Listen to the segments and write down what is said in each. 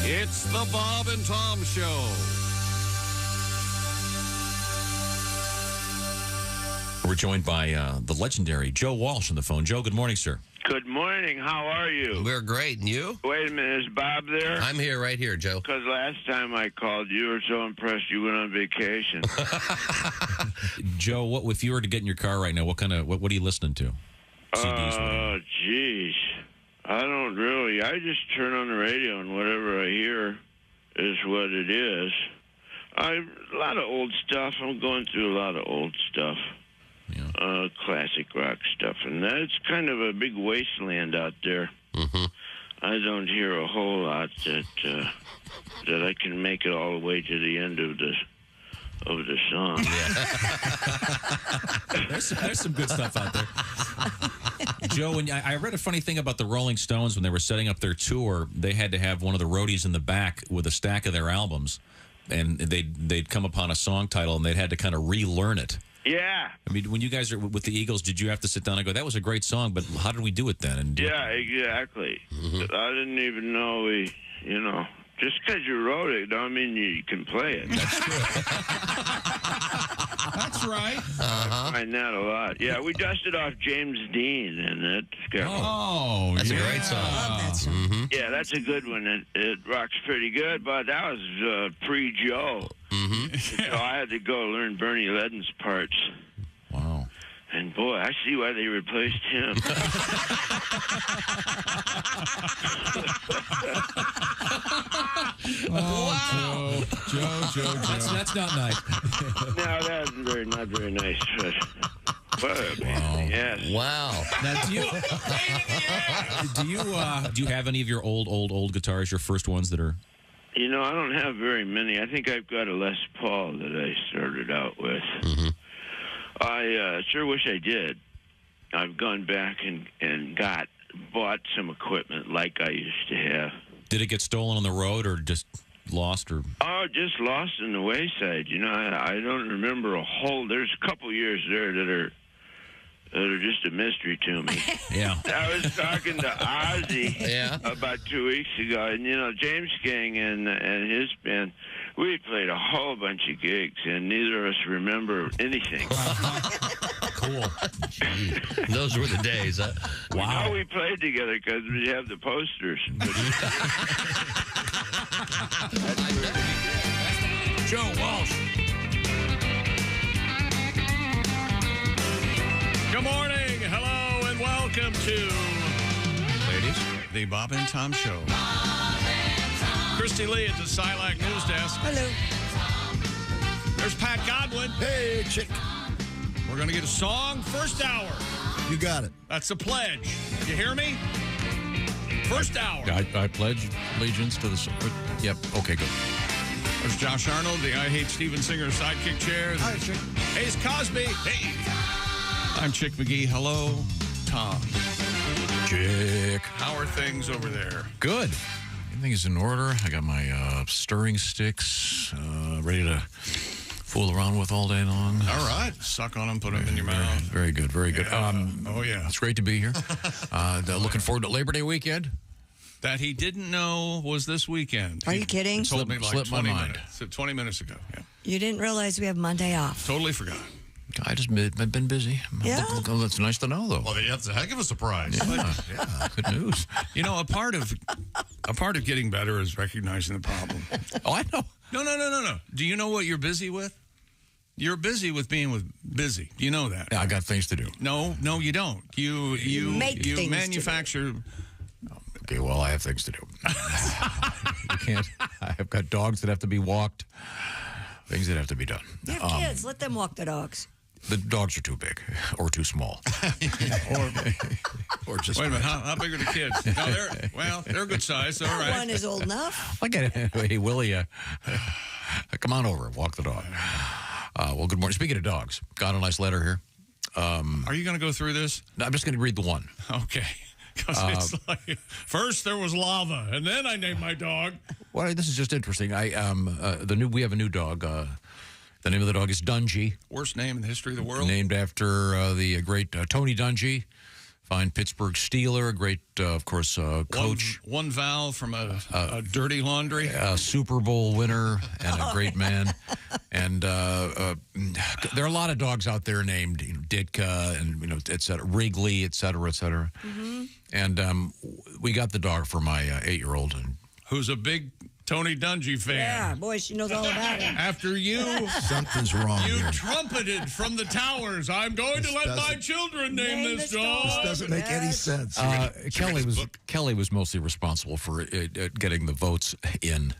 It's the Bob and Tom Show. We're joined by the legendary Joe Walsh on the phone. Joe, good morning, sir. Good morning. How are you? We're great. And you? Wait a minute. Is Bob there? I'm here, right here, Joe. Because last time I called, you were so impressed you went on vacation. Joe, what if you were to get in your car right now? What are you listening to? CDs, geez. I don't really. I just turn on the radio and whatever I hear is what it is. A lot of old stuff. I'm going through a lot of old stuff. Yeah. Classic rock stuff. And that's kind of a big wasteland out there. Mm-hmm. I don't hear a whole lot that I can make it all the way to the end of the song. Yeah. there's some good stuff out there. Joe, and I read a funny thing about the Rolling Stones when they were setting up their tour. They had to have one of the roadies in the back with a stack of their albums, and they'd come upon a song title and they'd had to kind of relearn it. Yeah. I mean, when you guys are with the Eagles, did you have to sit down and go, that was a great song, but how did we do it then? And yeah, exactly. Mm-hmm. I didn't even know just because you wrote it, don't mean you can play it. That's true. That's right. I find that a lot. Yeah, we dusted off James Dean, and that's that's a great song. I love that song. Mm-hmm. Yeah, that's a good one. It rocks pretty good, but that was pre-Joe. Mm-hmm. So I had to go learn Bernie Ledden's parts. Wow. And boy, I see why they replaced him. Wow. Joe. That's not nice. No, that's not very nice. But, yes. Wow. Now, do you have any of your old guitars, your first ones that are... I don't have very many. I think I've got a Les Paul that I started out with. Mm-hmm. I sure wish I did. I've gone back and bought some equipment like I used to have. Did it get stolen on the road or just lost? Oh, just lost in the wayside. I don't remember a whole... There's a couple years there that are just a mystery to me. Yeah. I was talking to Ozzy about 2 weeks ago, and James King and his band, we played a whole bunch of gigs, and neither of us remember anything. Cool. Those were the days, huh? Wow. We played together because we have the posters. Joe Walsh. Good morning, hello, and welcome to, ladies, the Bob and Tom Show. Christy Lee at the Silac News Desk. Hello. There's Pat Godwin. Hey, chick. We're going to get a song first hour. You got it. That's a pledge. You hear me? First hour. I pledge allegiance to the... Yep, okay, good. There's Josh Arnold, the I Hate Steven Singer sidekick chair. Hi, chick. Ace Cosby. Hey. I'm Chick McGee. Hello, Tom. Chick. How are things over there? Good. Everything is in order. I got my stirring sticks ready to fool around with all day long. All right. Suck on them, put them in your mouth. Very good, very good. Yeah. Yeah. It's great to be here. Looking forward to Labor Day weekend. That he didn't know was this weekend. Are you kidding? He told me like Slipped my 20 mind. minutes. 20 minutes ago. Yeah. You didn't realize we have Monday off. Totally forgot. I just I've been busy. Yeah. That's nice to know, though. Well, that's a heck of a surprise. Yeah, good news. A part of getting better is recognizing the problem. Oh, I know. No. Do you know what you're busy with? You're busy with being busy. Do you know that? Yeah, I got things to do. No, you don't. You Make things manufacture. Okay, well, I have things to do. You can't. I've got dogs that have to be walked. Things that have to be done. You have kids. Let them walk the dogs. The dogs are too big or too small. or just... Wait a minute. How big are the kids? No, they're good size. All right. One is old enough. Look at it. Hey, Willie, come on over. Walk the dog. Well, good morning. Speaking of dogs, got a nice letter here. Are you going to go through this? No, I'm just going to read the one. Okay. Because it's like, first there was lava, and then I named my dog. Well, this is just interesting. We have a new dog. The name of the dog is Dungy, Worst name in the history of the world. named after the great Tony Dungy, fine Pittsburgh Steeler, a great, of course, coach. One vowel from a dirty laundry. A Super Bowl winner and a great man. And there are a lot of dogs out there named Ditka and, et cetera, Wrigley, et cetera, et cetera. Mm-hmm. And we got the dog for my 8-year-old. And Who's a big Tony Dungy fan. Yeah, boy, she knows all about it. After you Something's wrong you here. trumpeted from the towers, I'm going to let my children name this dog. This doesn't make any sense. Kelly was mostly responsible for getting the votes in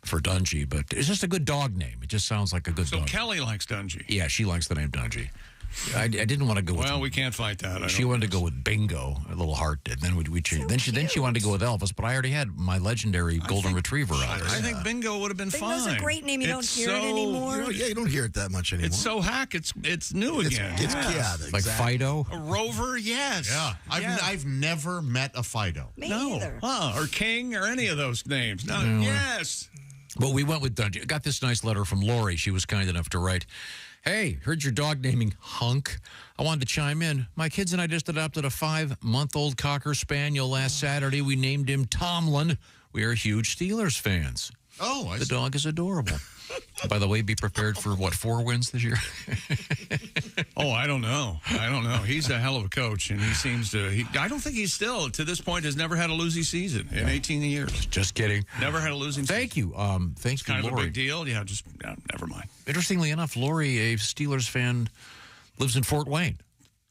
for Dungy, but it's just a good dog name. It just sounds like a good So dog. Kelly likes Dungy. Yeah, she likes the name Dungy. I didn't want to go with. Well, we can't fight that. She wanted to go with Bingo. A little heart did. Then we changed. Then she wanted to go with Elvis, but I already had my legendary golden retriever out there. I think Bingo would have been Bingo's fine. a great name. You don't hear it anymore. You don't hear it that much anymore. It's so hack. It's new again. It's exactly. Like Fido. A Rover, yes. Yeah, I've never met a Fido. Me No. either. Or King or any of those names. No. Yes. But we went with Dungy. Got this nice letter from Lori. She was kind enough to write, "Hey, heard your dog naming Hunk. I wanted to chime in. My kids and I just adopted a 5-month-old Cocker Spaniel last Saturday. We named him Tomlin. We are huge Steelers fans. Oh, I The see. dog is adorable. By the way, be prepared for, 4 wins this year? Oh, I don't know. He's a hell of a coach, and he seems to. I don't think he's still, to this point, has never had a losing season in 18 years. Just kidding. Never had a losing season. Thank you. Thanks to Kind of a Lori. big deal. Yeah, never mind. Interestingly enough, Lori, a Steelers fan, lives in Fort Wayne.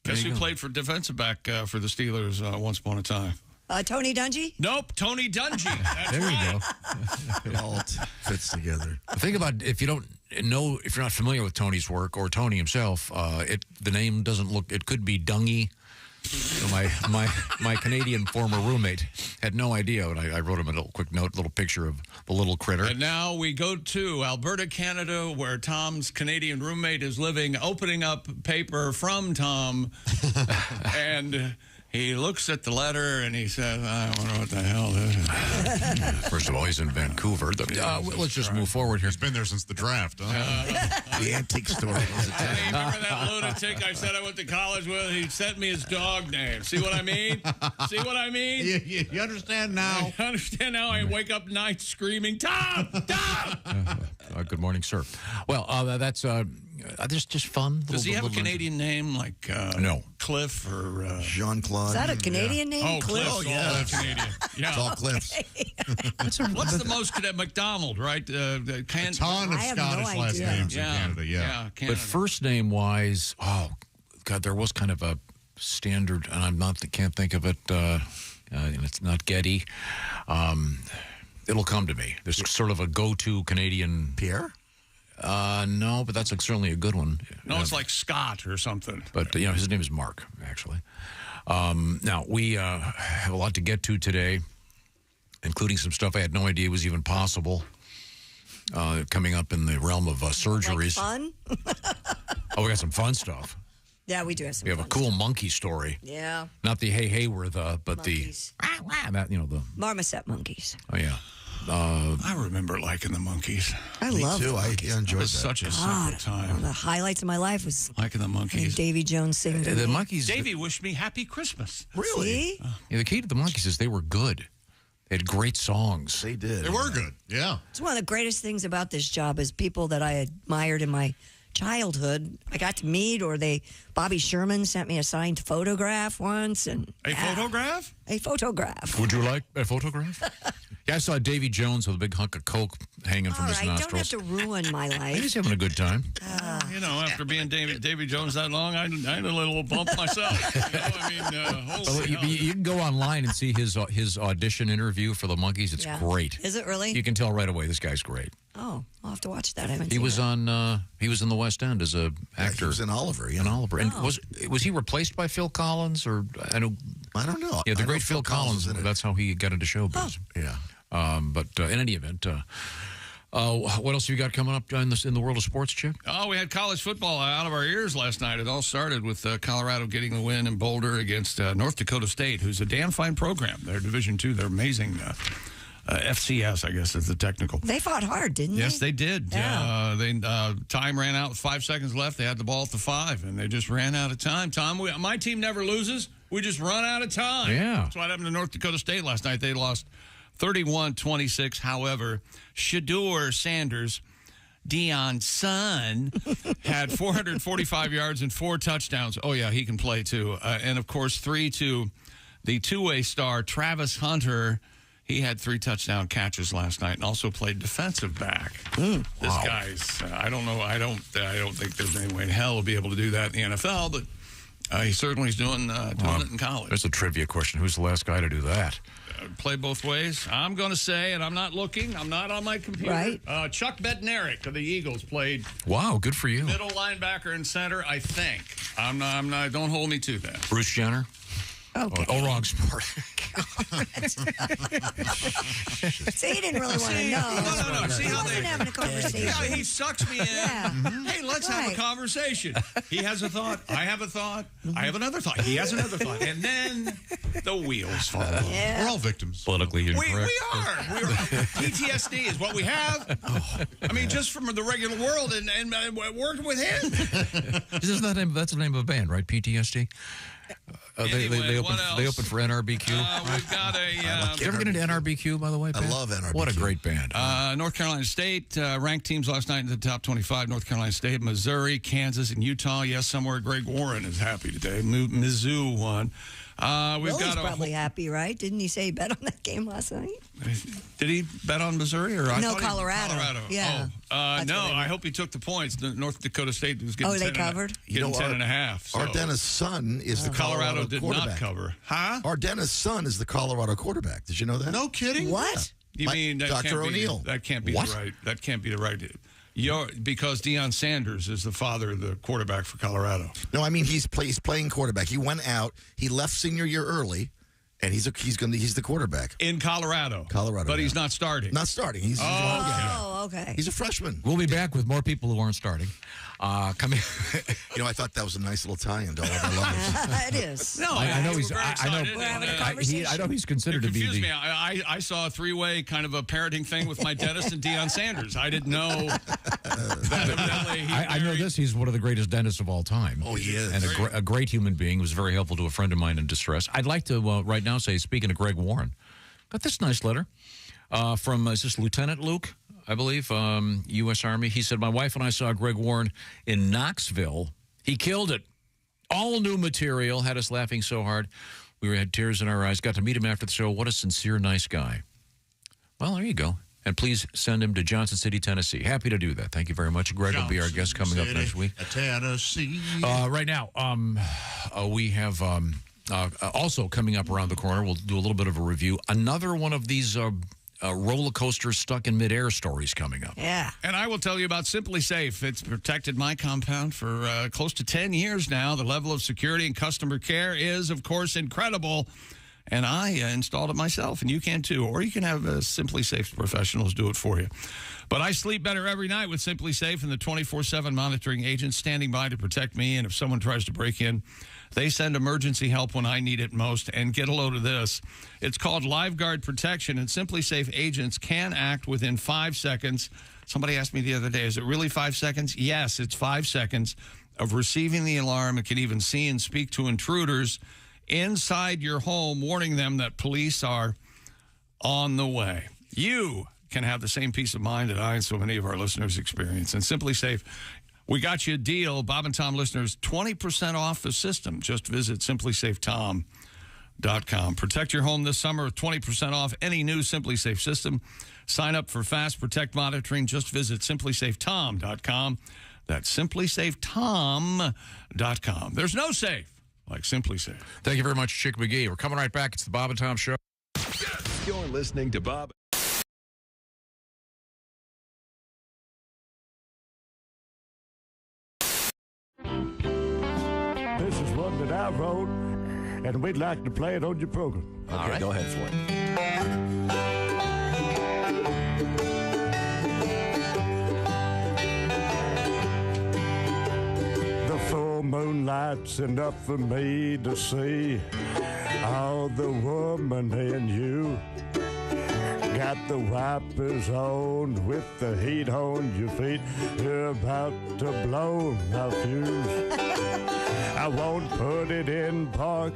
Guess you who go. played for defensive back for the Steelers once upon a time? Tony Dungy? Nope, Tony Dungy. That's There you right. go. It all fits together. Think about if you don't know, if you're not familiar with Tony's work or Tony himself, the name doesn't look. It could be Dungy. You know, my Canadian former roommate had no idea, and I wrote him a little quick note, little picture of the little critter. And now we go to Alberta, Canada, where Tom's Canadian roommate is living, opening up paper from Tom, and he looks at the letter and he says, I wonder what the hell this is. First of all, he's in Vancouver. Let's just move forward here. He's been there since the draft. Huh? The antique store. Hey, remember that lunatic I said I went to college with? He sent me his dog name. See what I mean? See what I mean? You understand now? I understand now. I wake up nights screaming, Tom! Tom! Good morning, sir. Well, that's just fun. Does he have a Canadian name like No. Cliff or Jean-Claude. Is that a Canadian name? Oh, Cliff? Cliff. Oh, yeah. That's Canadian. Yeah. It's all cliffs. What's the most McDonald, right? A ton of I have no Scottish last idea. names in Canada. Yeah. But Canada. first name wise, oh God, there was kind of a standard, and can't think of it. And it's not Getty. It'll come to me. There's sort of a go-to Canadian. Pierre? No, but that's certainly a good one. No, it's like Scott or something. But his name is Mark, actually. Now we have a lot to get to today, including some stuff I had no idea was even possible. Coming up in the realm of surgeries. Like fun? Oh, we got some fun stuff. Yeah, we do have some We have a fun cool stuff. monkey story. Yeah. Not the hey Hayworth, but Monkeys. the Marmoset monkeys. oh yeah. I remember liking the Monkees. I Me love too. the I monkeys. It enjoyed was that. such a God, simple one of time. the highlights of my life was Liking the having Monkees. Davy Jones sing to The me. monkeys. Davey wished me happy Christmas. Really? See? Yeah, the key to the monkeys is they were good. They had great songs. They did. They were good. Yeah. It's one of the greatest things about this job is people that I admired in my childhood. I got to meet, Bobby Sherman sent me a signed photograph once, and A photograph? a photograph. Would you like a photograph? Yeah, I saw Davy Jones with a big hunk of coke hanging from All his right, don't have nostrils. to ruin my life. He's having a good time. You know, after being Davy Jones that long, I had a little bump myself. You know, I mean, holy hell. You can go online and see his audition interview for the Monkees. It's Yeah. great. Is it really? You can tell right away this guy's great. Oh, I'll have to watch that. I haven't He seen was that. on. He was in the West End as a actor. He was in Oliver. in Oliver. And Oh. was he replaced by Phil Collins or I know? I don't know. Yeah, the I know great Phil Collins. was in it. That's how he got into showbiz. Yeah. But in any event, What else have you got coming up in the world of sports, Chick? Oh, we had college football out of our ears last night. It all started with Colorado getting the win in Boulder against North Dakota State, who's a damn fine program. They're Division II. They're amazing. FCS, I guess, is the technical. They fought hard, didn't they? Yes, they did. Yeah. Time ran out with 5 seconds left. They had the ball at the 5, and they just ran out of time. My team never loses. We just run out of time. Yeah. That's what happened to North Dakota State last night. They lost 31-26. However, Shedeur Sanders, Deion's son, had 445 yards and 4 touchdowns. Oh, yeah, he can play, too. And, of course, 3 to the two-way star, Travis Hunter. He had 3 touchdown catches last night and also played defensive back. This guy's, I don't know. I don't think there's any way in hell he'll be able to do that in the NFL, but he certainly is doing it in college. There's a trivia question. Who's the last guy to do that? Play both ways. I'm going to say, and I'm not looking, I'm not on my computer. Right. Chuck Bednarik of the Eagles played Wow, good for you. middle linebacker and center, I think. I'm not, don't hold me to that. Bruce Jenner? Okay. Oh, wrong sport. See, he didn't really want to know. No. See He how wasn't having a conversation. Yeah, he sucks me in. Yeah. Hey, let's have a Right. conversation. He has a thought. I have a thought. I have another thought. He has another thought. And then the wheels fall off. Yeah. We're all victims. Politically We incorrect. are. PTSD is what we have. I mean, just from the regular world and working with him. Isn't that name? That's the name of a band, right? PTSD. Anyway, they what open else? for NRBQ. We've got Did you ever get into NRBQ, by the way, Pat? I love NRBQ. What a great band. North Carolina State ranked teams last night in the top 25. North Carolina State, Missouri, Kansas, and Utah. Yes, somewhere Greg Warren is happy today. Mizzou won. We've Willie's got probably happy, right? Didn't he say he bet on that game last night? Did he bet on Missouri or No, thought Colorado. Oh, Yeah. That's no. what I I hope he took the points. The North Dakota State was getting. Oh, they 10 and a- covered? Getting 10.5. So. Ardenna's son is the Colorado Colorado did quarterback. not cover. Huh? Ardenna's son is the Colorado quarterback. Did you know that? No kidding. What? You mean that Dr. can't be- O'Neill. That can't be What? the right. That can't be the right. Because Deion Sanders is the father of the quarterback for Colorado. No, I mean he's playing quarterback. He went out. He left senior year early, and he's the quarterback. In Colorado. Colorado, But he's yeah. not starting. Not starting. He's Oh, okay. he's a freshman. We'll be back with more people who aren't starting. Coming. You know, I thought that was a nice little tie-in to all of our lives. It is. No, I know we're he's. very I know. excited, We're having a and, conversation. I know he's It considered to be confused the. me. I saw a 3-way kind of a parenting thing with my dentist and Deion Sanders. I didn't know that evidently he I know married- this. He's one of the greatest dentists of all time. Oh, he is. And a great human being. Was very helpful to a friend of mine in distress. I'd like to right now say, speaking of Greg Warren, got this nice letter from is this Lieutenant Luke, I believe, U.S. Army. He said, my wife and I saw Greg Warren in Knoxville. He killed it. All new material. Had us laughing so hard. We had tears in our eyes. Got to meet him after the show. What a sincere, nice guy. Well, there you go. And please send him to Johnson City, Tennessee. Happy to do that. Thank you very much. Greg will be our guest coming up next week. Tennessee. Right now, we have also coming up around the corner, we'll do a little bit of a review. Another one of these roller coasters stuck in midair stories coming up. Yeah. And I will tell you about Simply Safe. It's protected my compound for close to 10 years now. The level of security and customer care is, of course, incredible. And I installed it myself, and you can too. Or you can have Simply Safe professionals do it for you. But I sleep better every night with Simply Safe and the 24/7 monitoring agents standing by to protect me. And if someone tries to break in, they send emergency help when I need it most. And get a load of this. It's called LiveGuard Protection, and Simply Safe agents can act within 5 seconds. Somebody asked me the other day, is it really 5 seconds? Yes, it's 5 seconds of receiving the alarm. It can even see and speak to intruders inside your home, warning them that police are on the way. You can have the same peace of mind that I and so many of our listeners experience. And Simply Safe, we got you a deal. Bob and Tom listeners, 20% off the system. Just visit simplysafetom.com. Protect your home this summer with 20% off any new Simply Safe system. Sign up for Fast Protect monitoring. Just visit simplysafetom.com. That's simplysafetom.com. There's no safe like Simply Safe. Thank you very much, Chick McGee. We're coming right back. It's the Bob and Tom Show. You're listening to Bob. This is one that I wrote, and we'd like to play it on your program. All right. Go ahead for it. moonlight's enough for me to see all the woman in you. Got the wipers on with the heat on your feet. You're about to blow my fuse. I won't put it in park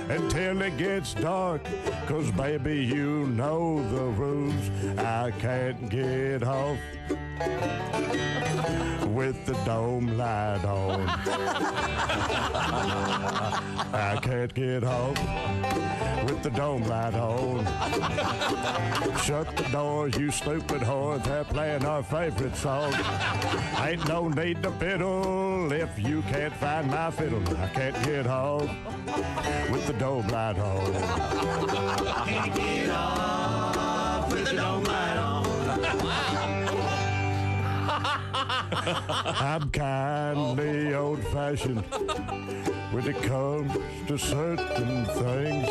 until it gets dark, 'cause baby, you know the rules. I can't get off with the dome light on. I can't get off with the dome light on. Shut the door, you stupid whore. They're playing our favorite song. Ain't no need to fiddle if you can't find my fiddle. I can't get off with the dome light on. Can't get off with the dome light on. I'm kindly old-fashioned when it comes to certain things.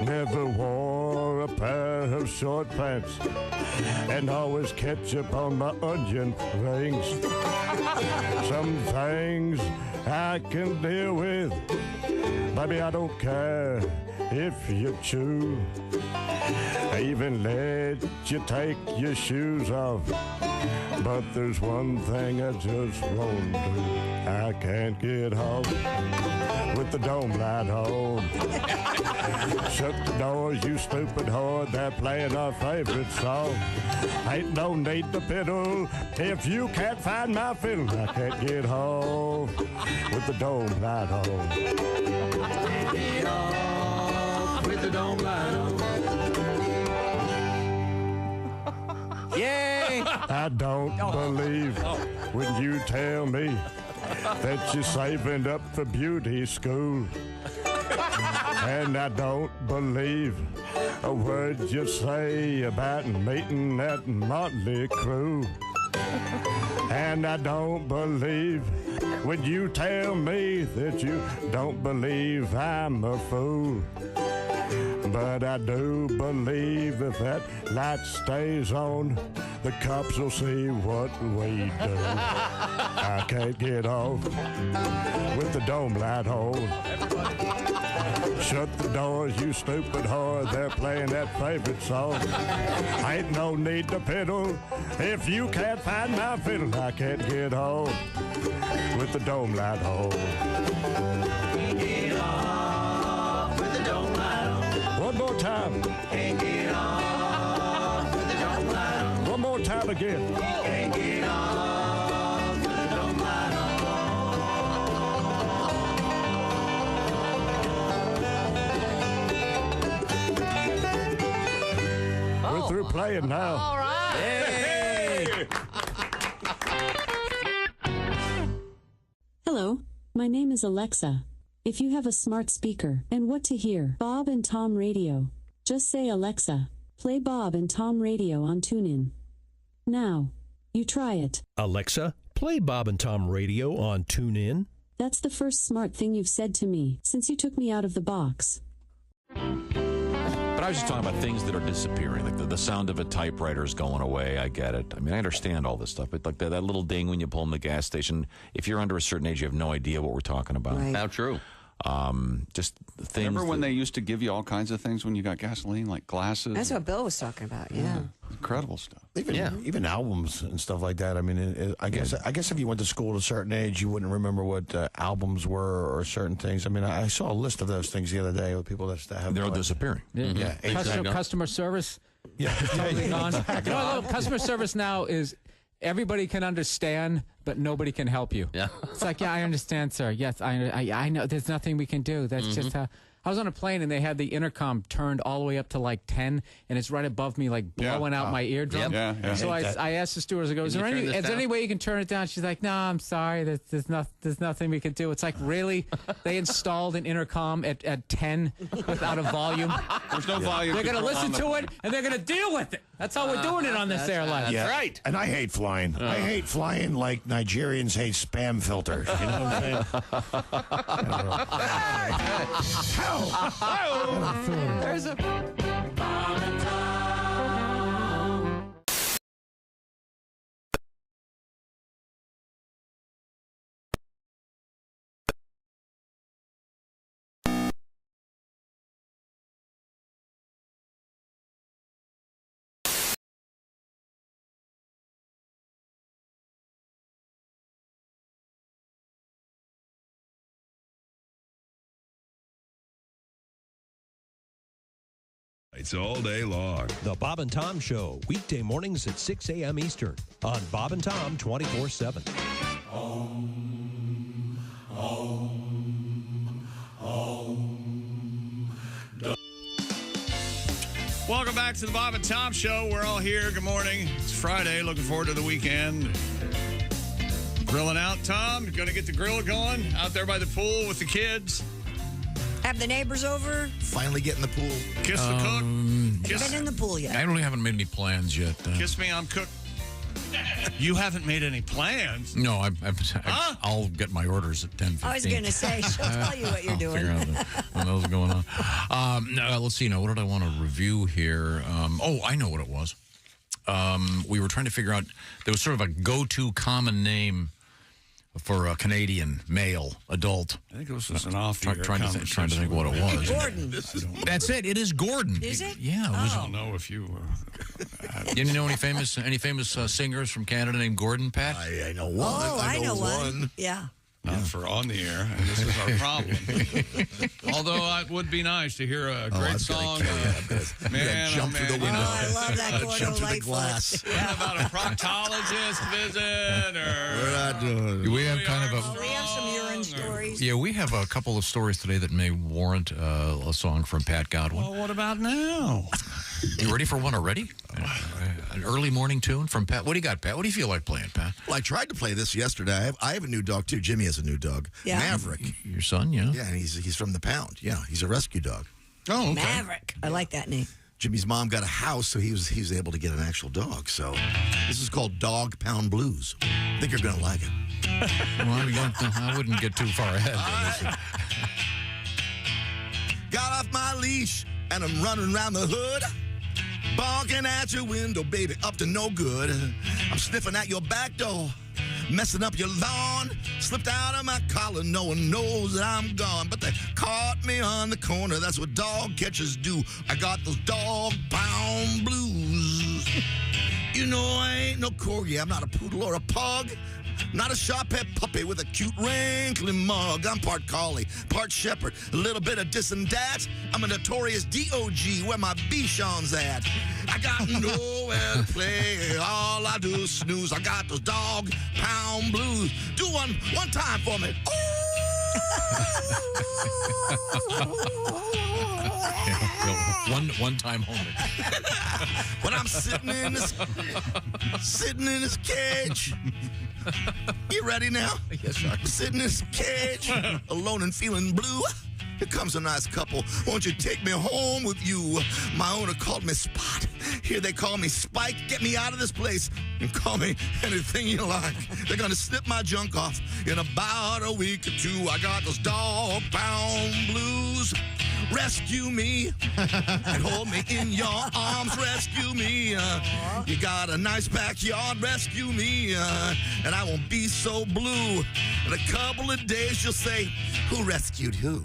Never wore a pair of short pants and always ketchup on my onion rings. Some things I can deal with. Baby, I don't care if you chew. I even let you take your shoes off. But there's one thing I just won't do. I can't get off with the dome light on. Shut the door, you stupid whore. They're playing our favorite song. Ain't no need to fiddle if you can't find my fiddle. I can't get off with the dome light on. Can't get off with the dome light on. Yay! I don't believe when you tell me that you're saving up for beauty school. And I don't believe a word you say about meeting that motley crew. And I don't believe when you tell me that you don't believe I'm a fool. But I do believe if that light stays on, the cops will see what we do. I can't get off with the dome light on. Shut the doors, you stupid whore. They're playing that favorite song. Ain't no need to fiddle if you can't find my fiddle. I can't get off with the dome light on. Can't get off with the dome light on. One more time. Can't get off with the dome light on. One more time again. Can't get off with the dome light on. We're through playing now. All right. Hey. Hello, my name is Alexa. If you have a smart speaker and what to hear, Bob and Tom Radio, just say, Alexa, play Bob and Tom Radio on TuneIn. Now, you try it. Alexa, play Bob and Tom Radio on TuneIn. That's the first smart thing you've said to me since you took me out of the box. But I was just talking about things that are disappearing, like the sound of a typewriter is going away. I get it. I mean, I understand all this stuff, but like that little ding when you pull in the gas station, if you're under a certain age, you have no idea what we're talking about. Right. How true. Just things. Remember when they used to give you all kinds of things when you got gasoline, like glasses? That's what Bill was talking about, yeah. Incredible stuff. Even albums and stuff like that. I mean, I guess if you went to school at a certain age, you wouldn't remember what albums were or certain things. I mean, I saw a list of those things the other day with people that have. They're disappearing. Yeah. Customer service. Yeah. Totally gone. You know, customer service now is everybody can understand, but nobody can help you. Yeah. It's like, yeah, I understand, sir. Yes, I know. There's nothing we can do. That's just how. I was on a plane and they had the intercom turned all the way up to like 10, and it's right above me, like blowing out my eardrum. Yep. Yeah. So I asked the stewardess, I go, is there any way you can turn it down? She's like, no, I'm sorry. There's nothing we can do. It's like, really? They installed an intercom at 10 without a volume? There's no volume. They're going to listen to it, and they're going to deal with it. That's how we're doing it on this airline. Yeah. That's right. And I hate flying. I hate flying like Nigerians hate spam filters. You know what I'm saying? There's a... It's all day long. The Bob and Tom Show, weekday mornings at 6 a.m. Eastern on Bob and Tom 24/7. Welcome back to the Bob and Tom Show. We're all here. Good morning. It's Friday. Looking forward to the weekend. Grilling out, Tom. Going to get the grill going out there by the pool with the kids. Have the neighbors over? Finally get in the pool. Kiss the cook. Haven't been in the pool yet. I really haven't made any plans yet. Kiss me, I'm cooked. You haven't made any plans? No, I'll get my orders at 10:15. I was going to say, she'll tell you what you're doing. Figure out what else is going on. Let's see. Now, what did I want to review here? I know what it was. We were trying to figure out, there was sort of a go-to common name for a Canadian male adult. I think it was just an off-year trying to think what it was. Gordon. That's it. It is Gordon. Is it? Yeah. I don't know if you... You know any famous singers from Canada named Gordon, Pat? I know one. Oh, I know one. Yeah. Not for on the air, and this is our problem. Although it would be nice to hear a great song. Man, jump through the window. I love that Gordo Jump through the Lightfoot. glass. What about a proctologist visit? We're not doing. We have kind of We have some urine stories. Yeah, we have a couple of stories today that may warrant a song from Pat Godwin. Well, what about now? You ready for one already? An early morning tune from Pat. What do you got, Pat? What do you feel like playing, Pat? Well, I tried to play this yesterday. I have a new dog, too. Jimmy has a new dog. Yeah. Maverick. Your son, yeah? Yeah, and he's from the pound. Yeah, he's a rescue dog. Oh, okay. Maverick. I like that name. Jimmy's mom got a house, so he was able to get an actual dog. So this is called Dog Pound Blues. I think you're going to like it. Well, I wouldn't get too far ahead. Got off my leash, and I'm running around the hood. Barking at your window, baby, up to no good. I'm sniffing at your back door, messing up your lawn. Slipped out of my collar, no one knows that I'm gone. But they caught me on the corner, that's what dog catchers do. I got those dog pound blues. You know I ain't no corgi, I'm not a poodle or a pug. Not a sharp-haired puppy with a cute wrinkly mug. I'm part collie, part shepherd, a little bit of this and that. I'm a notorious D.O.G. where my Bichon's at. I got nowhere to play, all I do is snooze. I got those dog pound blues. Do one time for me. One time only. When I'm sitting in this cage. You ready now? Yes, sir. Sitting in this cage, alone and feeling blue. Here comes a nice couple. Won't you take me home with you? My owner called me Spot. Here they call me Spike. Get me out of this place and call me anything you like. They're going to snip my junk off in about a week or two. I got those dog pound blues. Rescue me and hold me in your arms. Rescue me. You got a nice backyard. Rescue me. And I won't be so blue. In a couple of days, you'll say, who rescued who?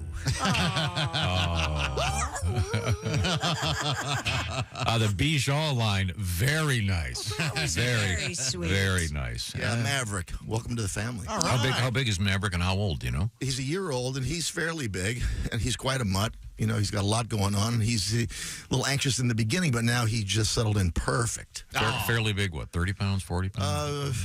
The Bichon line, very nice. Very sweet. Very nice. Yeah, Maverick. Welcome to the family. All right. How big is Maverick and how old, do you know? He's a year old, and he's fairly big, and he's quite a mutt. You know, he's got a lot going on. He's a little anxious in the beginning, but now he just settled in perfect. Fairly big, what, 30 pounds, 40 pounds?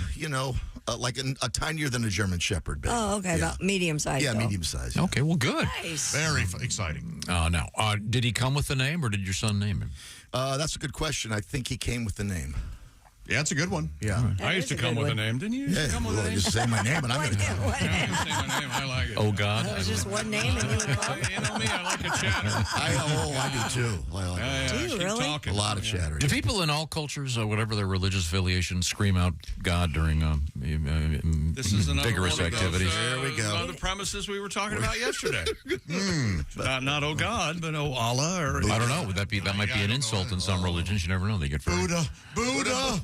Like a tinier than a German Shepherd. Big. Oh, okay. Yeah. About medium size. Yeah, though. medium size. Yeah. Okay, well, good. Nice. Very exciting. Now, did he come with the name, or did your son name him? That's a good question. I think he came with the name. Yeah, it's a good one. Yeah. I used to come with a name, didn't you? Yeah, Come with a name? just say my name, and I'm going to come. What name? Say my name. I like it. Oh, God. That was just one name, and you would call it. You know me, I like a chatter. I do too. Do you keep really? talking. A lot of chatter. Do people in all cultures, whatever their religious affiliation, scream out God during This is another vigorous one of those, activities? There we go. One of the premises we were talking about yesterday. Not oh God, but oh Allah. Or I don't know. That might be an insult in some religions. You never know. They get very... Buddha.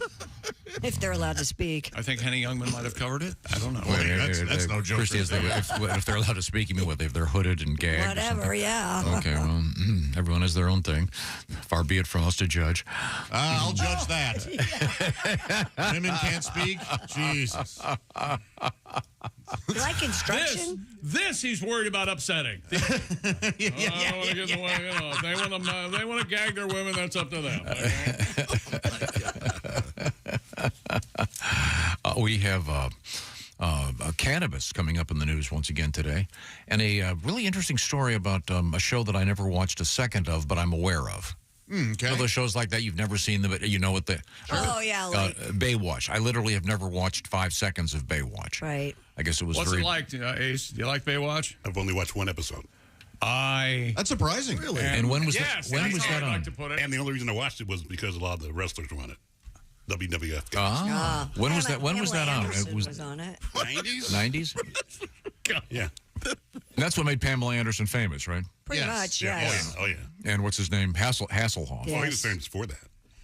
If they're allowed to speak. I think Henny Youngman might have covered it. I don't know. That's no joke. Christy, if they're allowed to speak, you mean what? If they're hooded and gagged? Whatever, yeah. Okay, well, everyone has their own thing. Far be it from us to judge. I'll judge that. Women can't speak? Jesus. You like construction? This he's worried about upsetting. They want to gag their women. That's up to them. We have cannabis coming up in the news once again today, and a really interesting story about a show that I never watched a second of, but I'm aware of. Okay. You know those shows like that, you've never seen them, but you know what the... Oh, yeah. Like, Baywatch. I literally have never watched 5 seconds of Baywatch. right. I guess it was What's it like, Ace? Do you like Baywatch? I've only watched one episode. That's surprising. Really? And when was Yes, that? When that's was how that I'd on? like to put it. And the only reason I watched it was because a lot of the wrestlers were on it. WWF. When was that? When was that on? Anderson It was on it. 90s? 90s. Yeah. That's what made Pamela Anderson famous, right? Pretty much, yes. Oh, yeah. And what's his name? Hasselhoff. Yeah. Oh, he was famous before that.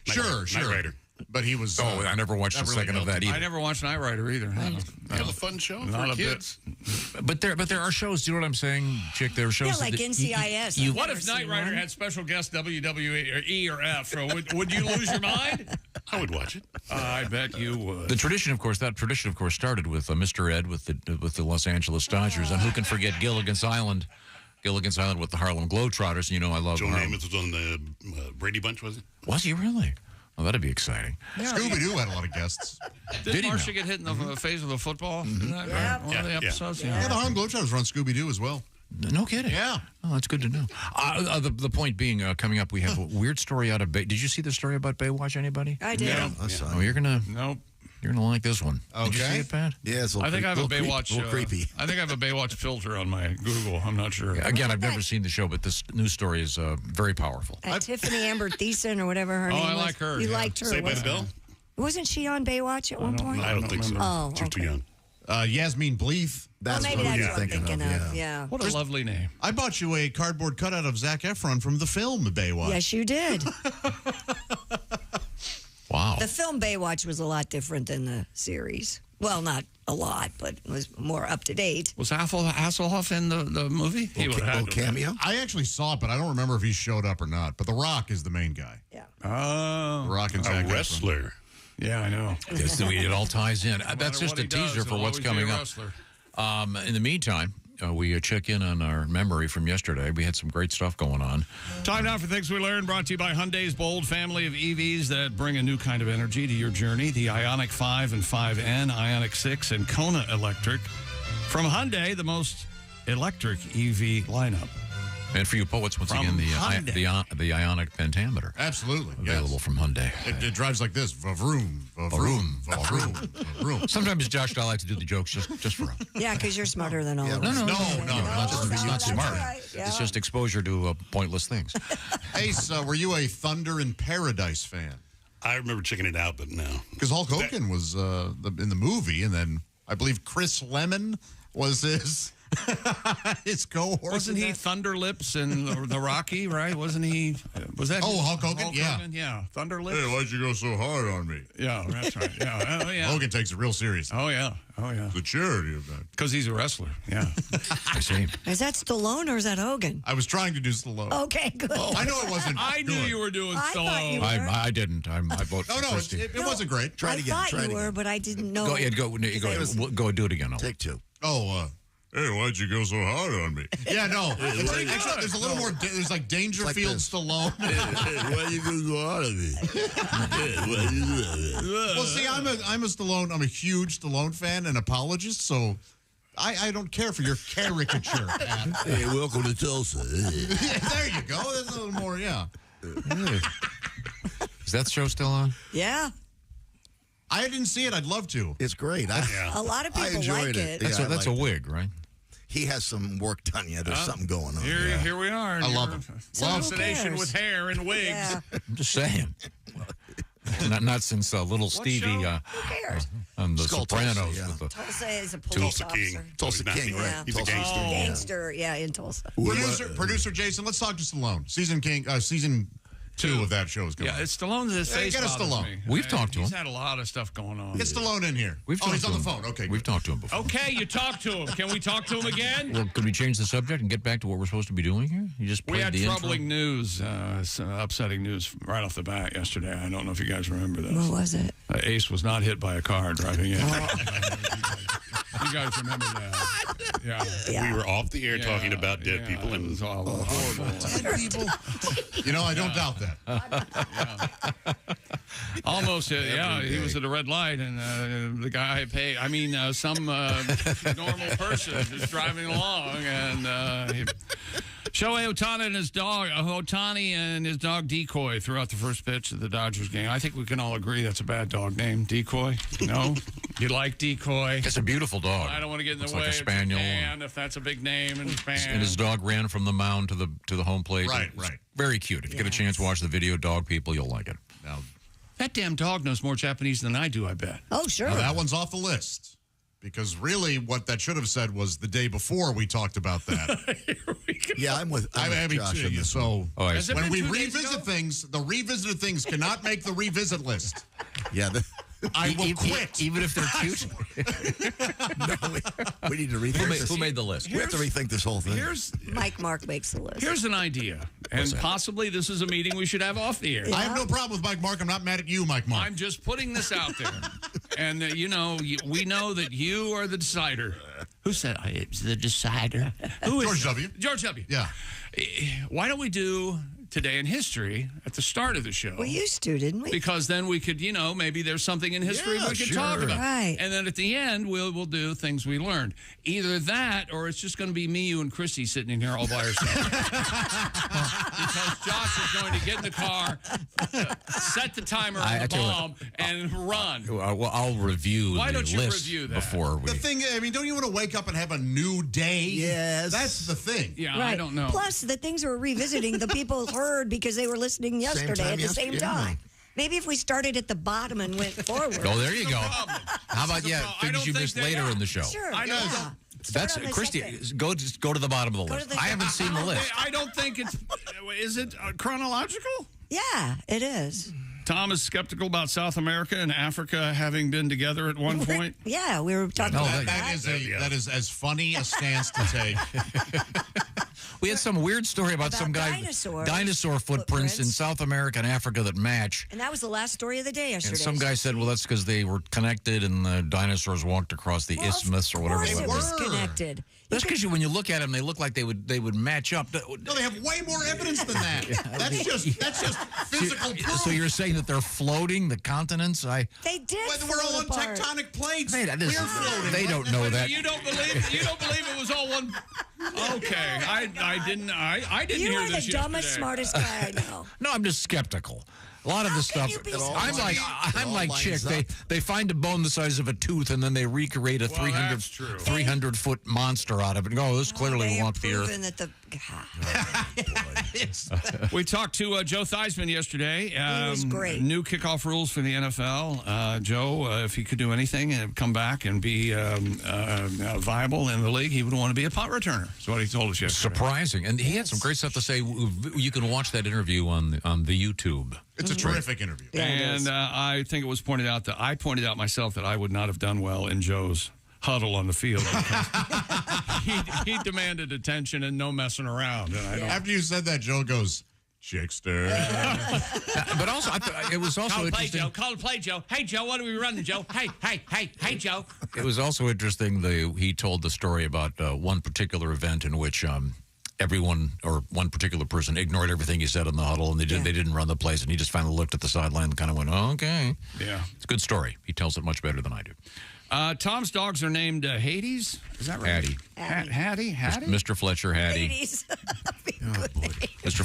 Sure. Knight Rider. But he was... Oh, I never watched a really second of that either. I never watched Knight Rider either. It was a fun show Not for a kids. But there are shows. Do you know what I'm saying, Chick? There are shows. Yeah, like that NCIS. you- I've What never if Knight seen Rider one. had special guest WWE or E or F? Would you lose your mind? I would watch it. I bet you would. The tradition, of course, started with Mr. Ed with the Los Angeles Dodgers, and who can forget Gilligan's Island? Gilligan's Island with the Harlem Globetrotters. You know, I love Joe Harlem. Namath was on the Brady Bunch, was it? Was he really? Oh, that'd be exciting. Scooby-Doo had a lot of guests. Did he Marcia now? get hit in the face with a football? Yeah. One of the episodes? Yeah, the Harlem Globetrotters were on Scooby-Doo as well. No kidding. Yeah. Oh, that's good to know. The point being, coming up, we have a weird story out of Bay. Did you see the story about Baywatch? Anybody? I did. Yeah. Oh, you're gonna Nope. like this one. Did you Okay. see it, Pat? Yeah, it's a I little think I have a Baywatch. little creepy. I think I have a Baywatch filter on my Google. I'm not sure. Again, I've never seen the show, but this news story is very powerful. Tiffany Amber Thiessen or whatever her name I was. like her, You yeah. liked her. Saved by the Bell? Wasn't she on Baywatch at one point? I don't think so. Oh, She's too okay. young. Yasmin Bleeth. Well, maybe that's what I'm thinking of. Yeah. What a lovely name. I bought you a cardboard cutout of Zac Efron from the film Baywatch. Yes, you did. Wow. The film Baywatch was a lot different than the series. Well, not a lot, but it was more up to date. Was Hasselhoff in the movie? He would have cameo. I actually saw it, but I don't remember if he showed up or not. But The Rock is the main guy. Yeah. Oh. The Rock and A Zac Efron. wrestler. Yeah, I know. Yes, it all ties in. That's just a teaser for what's coming up. In the meantime, we check in on our memory from yesterday. We had some great stuff going on. Time now for Things We Learned, brought to you by Hyundai's bold family of EVs that bring a new kind of energy to your journey. The Ioniq 5 and 5N, Ioniq 6, and Kona Electric. From Hyundai, the most electric EV lineup. And for you poets, once From again, the Hyundai. the Ioniq pentameter. Absolutely. Available from Hyundai. It drives like this. Va-vroom, va-vroom, va-vroom, va-vroom. Sometimes, Josh, I like to do the jokes just for fun. Yeah, because you're smarter than all of No, us. no, It's not that's smart. right. Yeah. It's just exposure to pointless things. Ace, were you a Thunder in Paradise fan? I remember checking it out, but no. Because Hulk Hogan was in the movie, and then I believe Chris Lemon was his his cohort. Wasn't he Thunder Lips in the Rocky, right? Wasn't he? Was that? Oh, Hulk Hogan? Yeah. Yeah. Thunder Lips? Hey, why'd you go so hard on me? Yeah, that's right. Yeah. Oh, yeah. Hogan takes it real serious. Oh, yeah. Oh, yeah. The charity of that. Because he's a wrestler. Yeah. I see. Is that Stallone or is that Hogan? I was trying to do Stallone. Okay, good. I know it wasn't. I knew you were doing I thought you Stallone. were. I didn't. I vote for No, Christie. it wasn't great. Try it again. I Try thought it you were, again. but I didn't know. Go ahead. Go do it again. Owen. Take two. Oh, hey, why'd you go so hard on me? Yeah, no. Actually, there's a little more. There's like Dangerfield this. Stallone. Why you go so hard on me? Well, see, I'm a Stallone. I'm a huge Stallone fan and apologist, so I don't care for your caricature. Hey, welcome to Tulsa. There you go. There's a little more. Yeah. Is that show still on? Yeah. I didn't see it. I'd love to. It's great. A lot of I people enjoyed like it. Yeah, That's a wig, right? He has some work done yet. There's something going on. Here we are. I love him. Assassination cares? with hair and wigs. Yeah. I'm just saying. not since little Stevie Who cares? on The Skull Sopranos. Tulsa, yeah. With the, Tulsa is a police Tulsa officer. King. Tulsa No, King, right? Yeah. He's a gangster. Gangster, yeah, in Tulsa. Producer Jason, let's talk to Stallone. Season 2 of that show is going. Yeah, it's Stallone that face Get a bothers Stallone. me. We've talked to He's him. had a lot of stuff going on. Get Stallone in here. We've talked he's to on the him. phone. Okay, We've talked to him before. Okay, you talked to him. Can we talk to him again? Well, could we change the subject and get back to what we're supposed to be doing here? You just We played had the troubling news, some upsetting news right off the bat yesterday. I don't know if you guys remember this. What was it? Ace was not hit by a car driving in. You guys remember that? Yeah. We were off the air talking about dead people, and it was all horrible. Dead people. You know, I don't doubt that. Almost, he was at a red light, and the guy paid. I mean, some normal person is driving along, and Shohei Ohtani and his dog Decoy throughout the first pitch of the Dodgers game. I think we can all agree that's a bad dog name, Decoy. No, you like Decoy? It's a beautiful dog. I don't want to get in the Looks way. like a spaniel. And if that's a big name, and his dog ran from the mound to the home plate. Right. Very cute. If you get a chance to watch the video, dog people, you'll like it. Now, that damn dog knows more Japanese than I do, I bet. Oh, sure. now that one's off the list. Because really, what that should have said was the day before we talked about that. Yeah, I'm with Josh on this so one. when we revisit things, the revisited things cannot make the revisit list. Yeah, I will quit. Even if they're cute? we need to rethink this. Who made the list? We have to rethink this whole thing. Mike Mark makes the list. Here's an idea, and possibly this is a meeting we should have off the air. I have no problem with Mike Mark. I'm not mad at you, Mike Mark. I'm just putting this out there. And, we know that you are the decider. Who said I was the decider? Who is George W. George W. Yeah. Why don't we do Today in History at the start of the show? We used to, didn't we? Because then we could, maybe there's something in history we could talk about. Right. And then at the end, we'll do things we learned. Either that, or it's just going to be me, you, and Chrissy sitting in here all by ourselves. Because Josh is going to get in the car, set the timer on the bomb, and run. Well, I'll review Why the don't you list review that? before we... The thing, don't you want to wake up and have a new day? Yes. That's the thing. Yeah, Right. I don't know. Plus, the things we're revisiting, the people heard because they were listening yesterday at the same time. Maybe if we started at the bottom and went forward. Oh, there you go. How about things you missed later in the show? Sure. I know. Yeah. That's Start on the Christy. second. Go to the bottom of the list. to the I haven't seen the list. I don't think it's... Is it chronological? Yeah, it is. Tom is skeptical about South America and Africa having been together at one point. Yeah, we were talking about That is as funny a stance to take. We had some weird story about some guy dinosaur footprints in South America and Africa that match. And that was the last story of the day yesterday. And some guy said, well, that's because they were connected and the dinosaurs walked across the isthmus or whatever Of it course was. it was connected. That's because when you look at them, they look like they would match up. No, they have way more evidence than that. That's just physical proof. So you're saying that they're floating, the continents? They did. We're all on tectonic plates. Hey, We're floating. They don't know that. You don't believe it was all one. Okay, I didn't You hear are this the dumbest, yesterday. smartest guy I know. No, I'm just skeptical. A lot of this stuff. I'm like Chick. They find a bone the size of a tooth and then they recreate a 300-foot monster out of it. And go, this clearly walked the earth. That the We talked to Joe Theismann yesterday. He was great. New kickoff rules for the NFL. Joe, if he could do anything and come back and be viable in the league, he would want to be a punt returner. That's what he told us yesterday. Surprising. And he had some great stuff to say. You can watch that interview on the YouTube. It's a terrific interview. Yeah, and I think it was pointed out that I pointed out myself that I would not have done well in Joe's huddle on the field. he demanded attention and no messing around. And After you said that, Joe goes, Chickster. But also, it was also interesting. Call the play, Joe. Hey, Joe, what are we running, Joe? Hey, Joe. It was also interesting. He told the story about one particular event in which everyone or one particular person ignored everything he said in the huddle, and they didn't run the plays, and he just finally looked at the sideline and kind of went, oh, okay. Yeah. It's a good story. He tells it much better than I do. Tom's dogs are named Hades. Is that right? Hattie. Hattie? Mr. Fletcher, Hattie. Hades. Mr.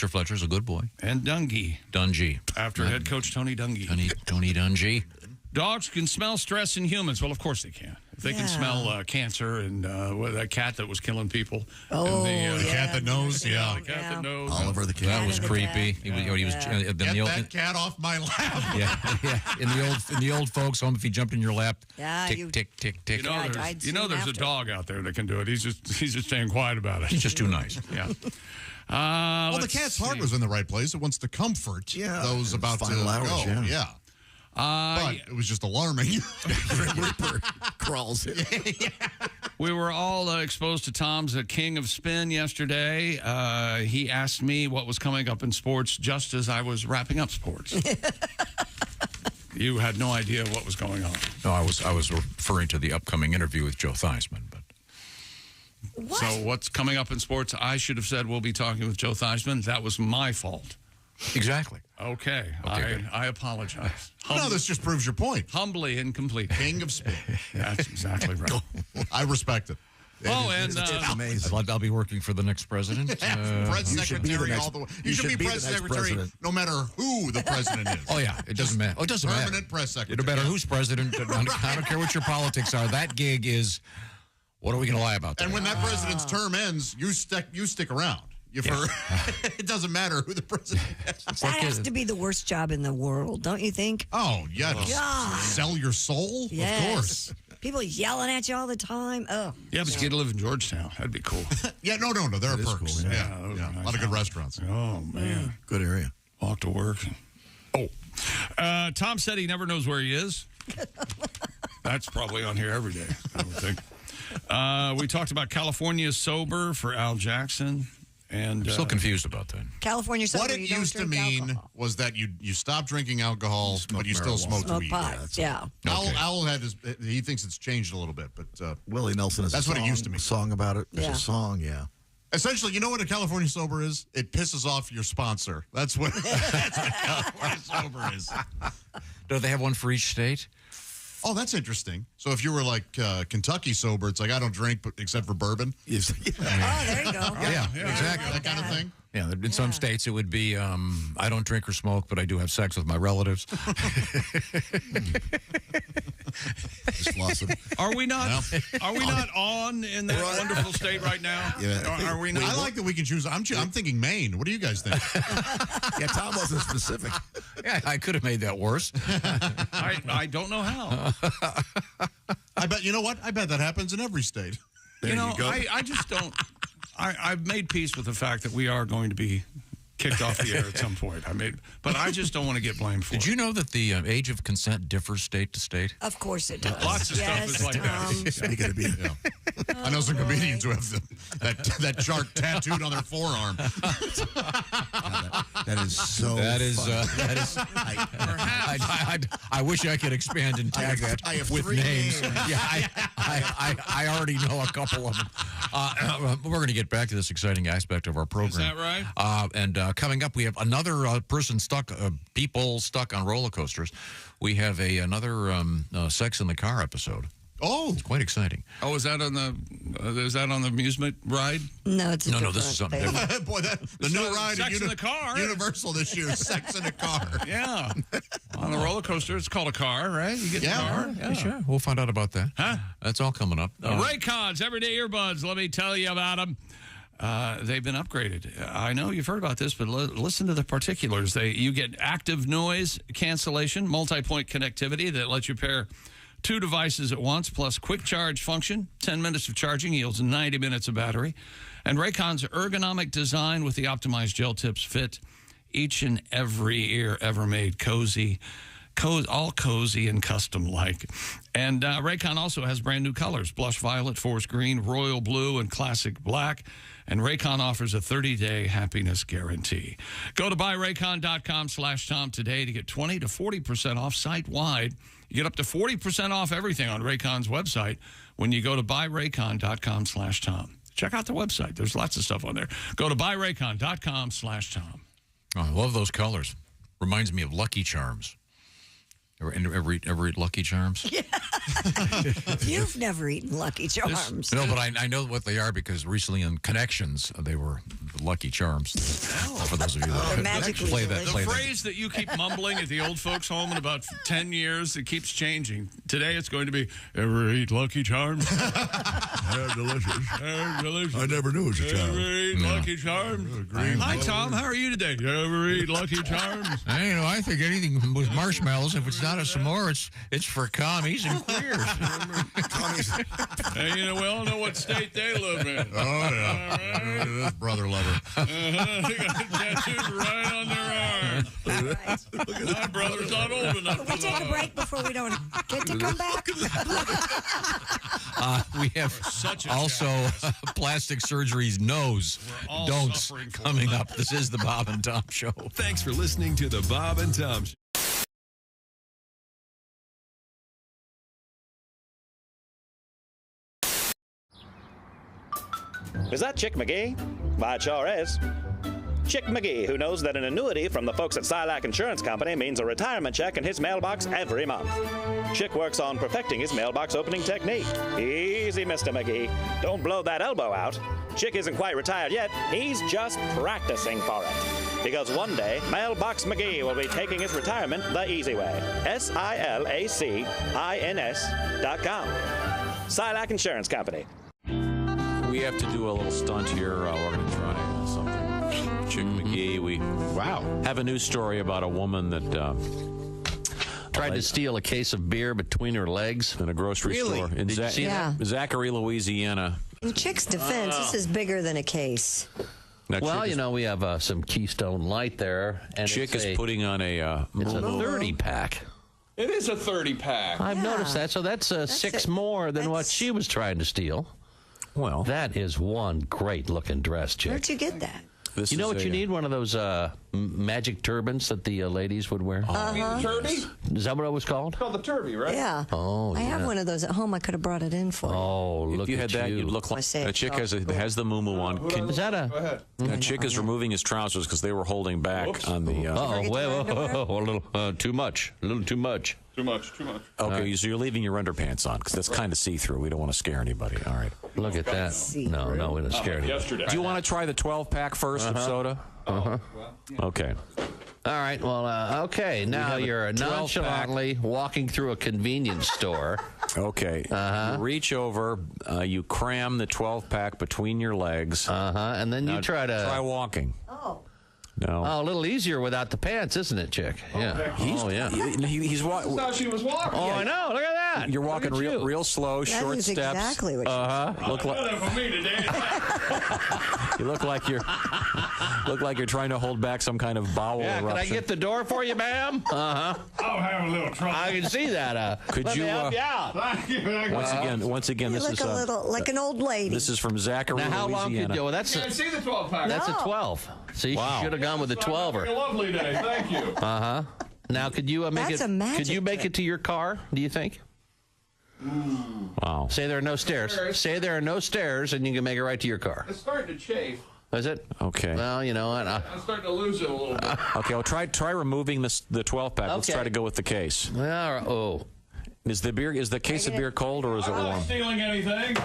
Fletcher's a good boy. And Dungy. After head coach Tony Dungy. Tony Dungy. Dogs can smell stress in humans. Well, of course they can. If they can smell cancer and that cat that was killing people. Oh, and the cat that knows. Yeah. The cat that knows. Oliver the cat. That was creepy. He was Get that cat off my lap. Yeah. In the old folks' home, if he jumped in your lap, tick, tick, tick, tick. There's a dog out there that can do it. He's just staying quiet about it. He's just too nice. Yeah. Well, the cat's heart was in the right place. It wants to comfort those about to final hours, go. yeah. But it was just alarming. Reaper crawls in. We were all exposed to Tom's King of Spin yesterday. He asked me what was coming up in sports just as I was wrapping up sports. You had no idea what was going on. No, I was referring to the upcoming interview with Joe Theismann. But So what's coming up in sports? I should have said we'll be talking with Joe Theismann. That was my fault. Exactly. Okay. I apologize. No, this just proves your point. Humbly incomplete. King of Spin. That's exactly right. I respect it. And It's amazing. I'll be working for the next president. Press secretary all the way. You should be press secretary no matter who the president is. Oh, yeah. It doesn't matter. Oh, it doesn't matter. Permanent press secretary. No matter who's president. I don't care what your politics are. That gig is, what are we going to lie about that? And when that president's term ends, you stick around. It doesn't matter who the president is. That has to be the worst job in the world, don't you think? Oh, yeah. God. Sell your soul? Yes. Of course. People yelling at you all the time. Oh. Yeah, but you get to live in Georgetown. That'd be cool. Yeah, no. There are perks. Cool, yeah. A lot of good restaurants. Oh, man. Good area. Walk to work. Tom said he never knows where he is. That's probably on here every day, I would think. We talked about California sober for Al Jackson. And I'm still confused about that. California sober. What it used to mean was that you stopped drinking alcohol, but you still smoked weed. Pot. Yeah. Al had he thinks it's changed a little bit, but Willie Nelson has that's what it used to mean. A song about it. There's a song, yeah. Essentially, you know what a California sober is? It pisses off your sponsor. That's what California sober is. Do they have one for each state? Oh, that's interesting. So if you were like Kentucky sober, it's like I don't drink except for bourbon. Oh, there you go. Yeah, exactly. That kind of thing. Yeah, in some states it would be I don't drink or smoke, but I do have sex with my relatives. Just lost it. Are we not? Are we not on in that wonderful state right now? Yeah. Are we not? I like that we can choose. I'm thinking Maine. What do you guys think? Yeah, Tom wasn't specific. Yeah, I could have made that worse. I don't know how. I bet you know what? I bet that happens in every state. You know, I just don't. I've made peace with the fact that we are going to be kicked off the air at some point. But I just don't want to get blamed for it. Did you know that the age of consent differs state to state? Of course it does. Lots of stuff is like that. Speaking of being, I know some comedians who have that chart tattooed on their forearm. that is so. That is. I wish I could expand and tag that with names. Yeah, I already know a couple of them. We're going to get back to this exciting aspect of our program. Is that right? And coming up, we have another people stuck on roller coasters. We have another Sex in the Car episode. Oh, it's quite exciting. Oh, is that on the amusement ride? No, it's no. This is something different. Boy, the new ride Sex in the Car. Universal this year, Sex in a Car. Yeah, on the roller coaster, it's called a car, right? You get the car. Yeah, sure. We'll find out about that. Huh? That's all coming up. Raycons, everyday earbuds. Let me tell you about them. They've been upgraded. I know you've heard about this, but listen to the particulars. You get active noise cancellation, multi-point connectivity that lets you pair 2 devices at once, plus quick charge function. 10 minutes of charging yields 90 minutes of battery. And Raycon's ergonomic design with the optimized gel tips fit each and every ear ever made. All cozy and custom-like. And Raycon also has brand new colors: blush violet, forest green, royal blue, and classic black. And Raycon offers a 30-day happiness guarantee. Go to buyraycon.com/Tom today to get 20 to 40% off site-wide. You get up to 40% off everything on Raycon's website when you go to buyraycon.com/Tom. Check out the website. There's lots of stuff on there. Go to buyraycon.com/Tom. Oh, I love those colors. Reminds me of Lucky Charms. Ever eat Lucky Charms? Yeah. You've never eaten Lucky Charms. No, but I know what they are because recently in Connections, they were Lucky Charms. For those of you that play that. The phrase that you keep mumbling at the old folks' home in about 10 years, it keeps changing. Today it's going to be, ever eat Lucky Charms? They're delicious. They're delicious. I never knew it was a child. Ever eat Lucky Charms? Hi, Tom. How are you today? You ever eat Lucky Charms? I think anything with marshmallows, if it's not a s'more, it's for commies and years. Hey, we all know what state they live in. Oh, yeah. This brother lover. They got it tattooed right on their arm. My brother's not old enough Can we take a break before we don't get to come back? We have also plastic surgery's nose don'ts coming up. This is the Bob and Tom Show. Thanks for listening to the Bob and Tom Show. Is that Chick McGee? Why, it sure is. Chick McGee, who knows that an annuity from the folks at Silac Insurance Company means a retirement check in his mailbox every month. Chick works on perfecting his mailbox opening technique. Easy, Mr. McGee. Don't blow that elbow out. Chick isn't quite retired yet. He's just practicing for it. Because one day, Mailbox McGee will be taking his retirement the easy way. SILACINS.com. Silac Insurance Company. We have to do a little stunt here. We're going to try something. Chick McGee. We have a news story about a woman that tried to steal a case of beer between her legs in a grocery store in Did you see that? Zachary, Louisiana. In Chick's defense, this is bigger than a case. Now, well, we have some Keystone Light there. And Chick is putting on a... it's a 30-pack. It is a 30-pack. I've noticed that. So that's 6 more than what she was trying to steal. Well, that is one great-looking dress, Chick. Where'd you get that? You know what you need? One of those magic turbans that the ladies would wear. The turby? Is that what it was called? It's called the turby, right? Yeah. Oh, I have one of those at home. I could have brought it in for you. Oh, look at you. If you had that, you'd look like a chick has the muumuu on. Is that a... A chick is removing his trousers because they were holding back on the... a little too much. A little too much. Too much. Okay, so you're leaving your underpants on because that's kind of see-through. We don't want to scare anybody. All right. Look at that. No, we don't scare anybody. Do you want to try the 12-pack first of soda? Okay. All right. Well, okay. Now you're nonchalantly walking through a convenience store. Okay. You reach over, you cram the 12-pack between your legs. And then you try walking. Oh. No. Oh, a little easier without the pants, isn't it, Chick? Yeah. He's walking. That's how she was walking. Oh, I know. Look at that. You're walking real slow, short is steps. Exactly what Look like for me today. you look like you're trying to hold back some kind of bowel eruption. Can I get the door for you, ma'am? I'll have a little trouble. I can see that. Could let you me help you out? Thank you. Once again, this look is a little like an old lady. This is from Zachary, Now, how long Louisiana. could you? Well, that's Can't see the 12-pack. That's a 12. So you should have gone with the 12er. A lovely day. Thank you. Now, could you make That's it? a magic Could you make trick. it to your car? Do you think? Wow. Say there are no stairs. Say there are no stairs, and you can make it right to your car. It's starting to chafe. Is it? Okay. Well, you know what? I'm starting to lose it a little bit. Okay, I'll try removing the 12-pack. Let's try to go with the case. Oh. Is the case of beer cold or is it I'm warm? not stealing anything.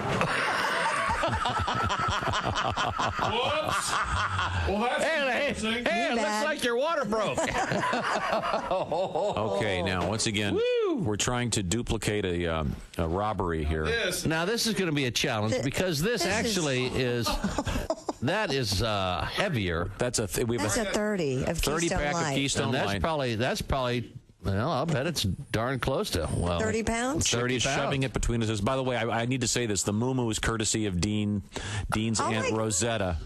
Whoops. Well, that's Hey, it looks like your water broke. Okay, now once again, we're trying to duplicate a robbery here. Now this is going to be a challenge because this actually is that is heavier. That's a 30 of 30 Keystone pack Light. of Keystone And Light. that's probably. Well, I'll bet it's darn close to 30 pounds. 30 pounds. Shoving it between us. By the way, I need to say this: the muumuu is courtesy of Dean's Aunt Rosetta.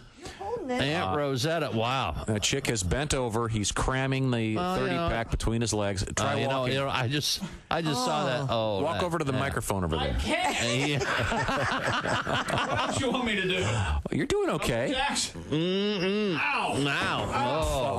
Aunt Rosetta, wow. A chick has bent over. He's cramming the 30-pack between his legs. Try walking. I just saw that. Oh, walk over to the microphone over there. I can't. What else you want me to do? You're doing okay. Ow.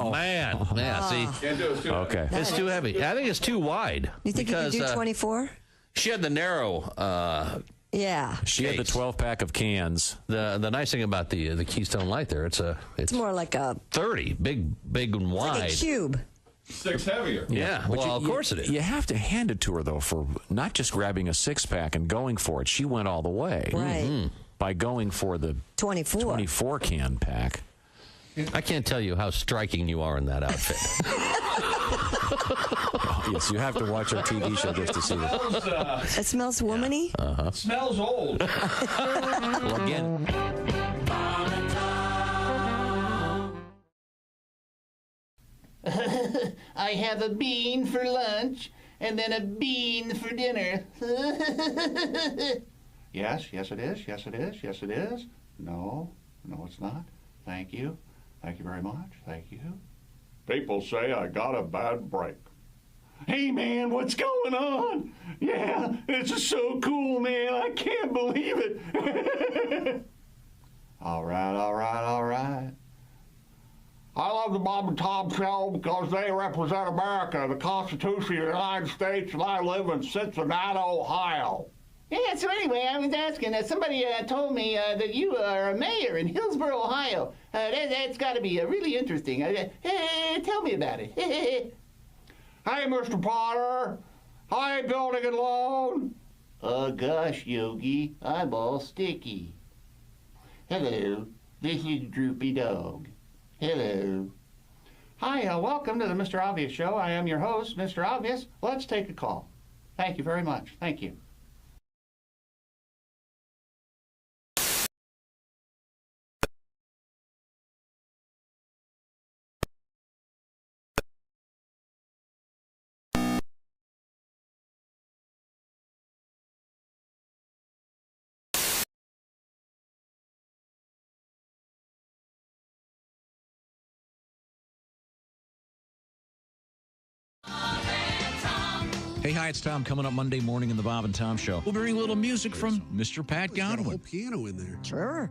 Oh, man. Yeah, see. Can't do it. It's too Okay. It's too heavy. I think it's too wide. You think you could do 24? She had the narrow. Yeah. She had the 12-pack of cans. The nice thing about the Keystone Light there, it's more like a 30, big and wide. like a cube. 6 heavier. Yeah. But Well, of course it is. You have to hand it to her though for not just grabbing a 6-pack and going for it. She went all the way. Right. By going for the 24 can pack. I can't tell you how striking you are in that outfit. Yes, you have to watch our TV show just to see it. It smells womany. It smells old. Well, again. I have a bean for lunch and then a bean for dinner. Yes, it is. Yes, it is. Yes, it is. No, it's not. Thank you. Thank you very much. Thank you. People say I got a bad break. Hey, man, what's going on? Yeah, this is so cool, man. I can't believe it. All right. I love the Bob and Tom Show because they represent America, the Constitution of the United States, and I live in Cincinnati, Ohio. Yeah, so anyway, I was asking, somebody told me that you are a mayor in Hillsboro, Ohio. That's got to be really interesting. Tell me about it. Hey, Mr. Potter. Hi, Building and Loan. Oh, gosh, Yogi, I'm all sticky. Hello, this is Droopy Dog. Hello. Hi, welcome to the Mr. Obvious Show. I am your host, Mr. Obvious. Let's take a call. Thank you very much. Thank you. Hey, hi, it's Tom. Coming up Monday morning in the Bob and Tom Show. We'll bring a little music from Mr. Pat Godwin. Got a whole piano in there. Sure.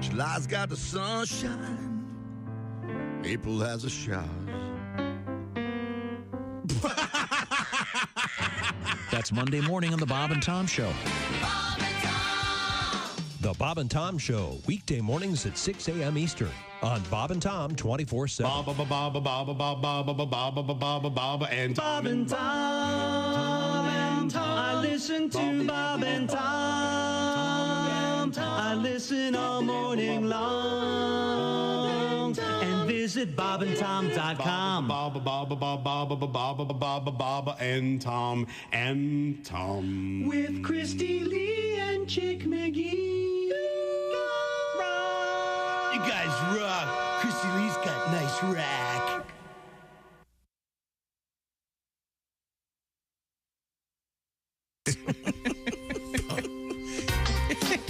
July's got the sunshine. April has a shower. That's Monday morning on the Bob and Tom Show. The Bob and Tom Show, weekday mornings at 6 a.m. Eastern on Bob and Tom 24/7. Bob and Tom. I listen to Bob and Tom. I listen all morning long. And visit bobandtom.com. Bob and Tom. With Christy Lee and Chick McGee. You guys rock. Christy Lee's got nice rack.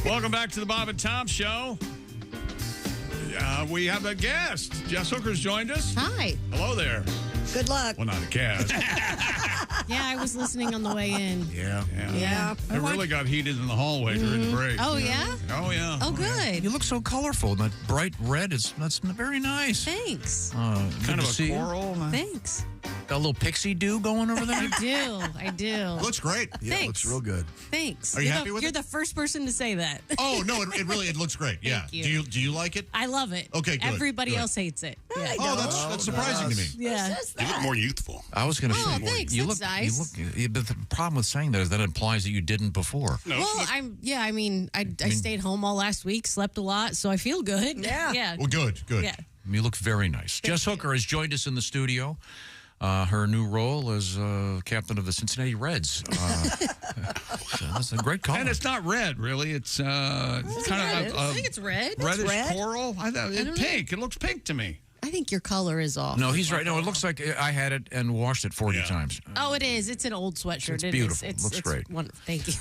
Welcome back to the Bob and Tom Show. We have a guest. Jess Hooker's joined us. Hi. Hello there. Good luck. Well, not a guest. Yeah, I was listening on the way in. Yeah. Yeah. It really got heated in the hallway during the break. Oh, yeah? Oh, yeah. Oh, good. You look so colorful. That bright red, that's very nice. Thanks. Kind of a coral. Thanks. Got a little pixie dew going over there? I do. Looks great. Yeah, Thanks. it looks real good. Thanks. Are you happy with You're it? the first person to say that. Oh, no, it really looks great. Yeah. Thank you. Do you like it? I love it. Okay, good. Everybody else hates it. Yeah. Oh, that's surprising to me. Yeah. You look more youthful. I was going to say, thanks. you That's look, nice. but the problem with saying that is that implies that you didn't before. No, Well, I stayed home all last week, slept a lot, so I feel good. Yeah. Well, good. Yeah. You look very nice. Jess Hooker has joined us in the studio. Her new role as captain of the Cincinnati Reds. That's a great color. And it's not red, really. It's kind of I think it's red. reddish red? coral. It's pink. It looks pink to me. I think your color is off. No, he's right. No, it looks like I had it and washed it 40 times. Oh, it is. It's an old sweatshirt. It's beautiful. It Looks great. Wonderful. Thank you.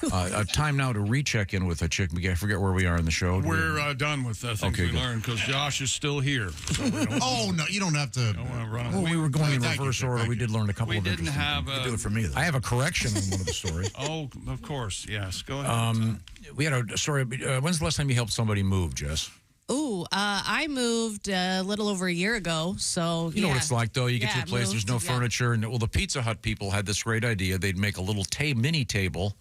Time now to recheck in with a chick. I forget where we are in the show. We're done with things Okay, we good. learned because Josh is still here. So we don't, Oh, no, you don't have to. don't want to run Well, away. we were going in Thank you, reverse sir. order. Thank We you. did learn a couple We of didn't interesting have. things. Do it for me, though. I have a correction on one of the stories. Oh, of course. Yes. Go ahead. We had a story. When's the last time you helped somebody move, Jess? Ooh, I moved a little over a year ago, so You know what it's like, though. You get to Yeah, a place, there's moved, no furniture. And, well, the Pizza Hut people had this great idea. They'd make a little mini table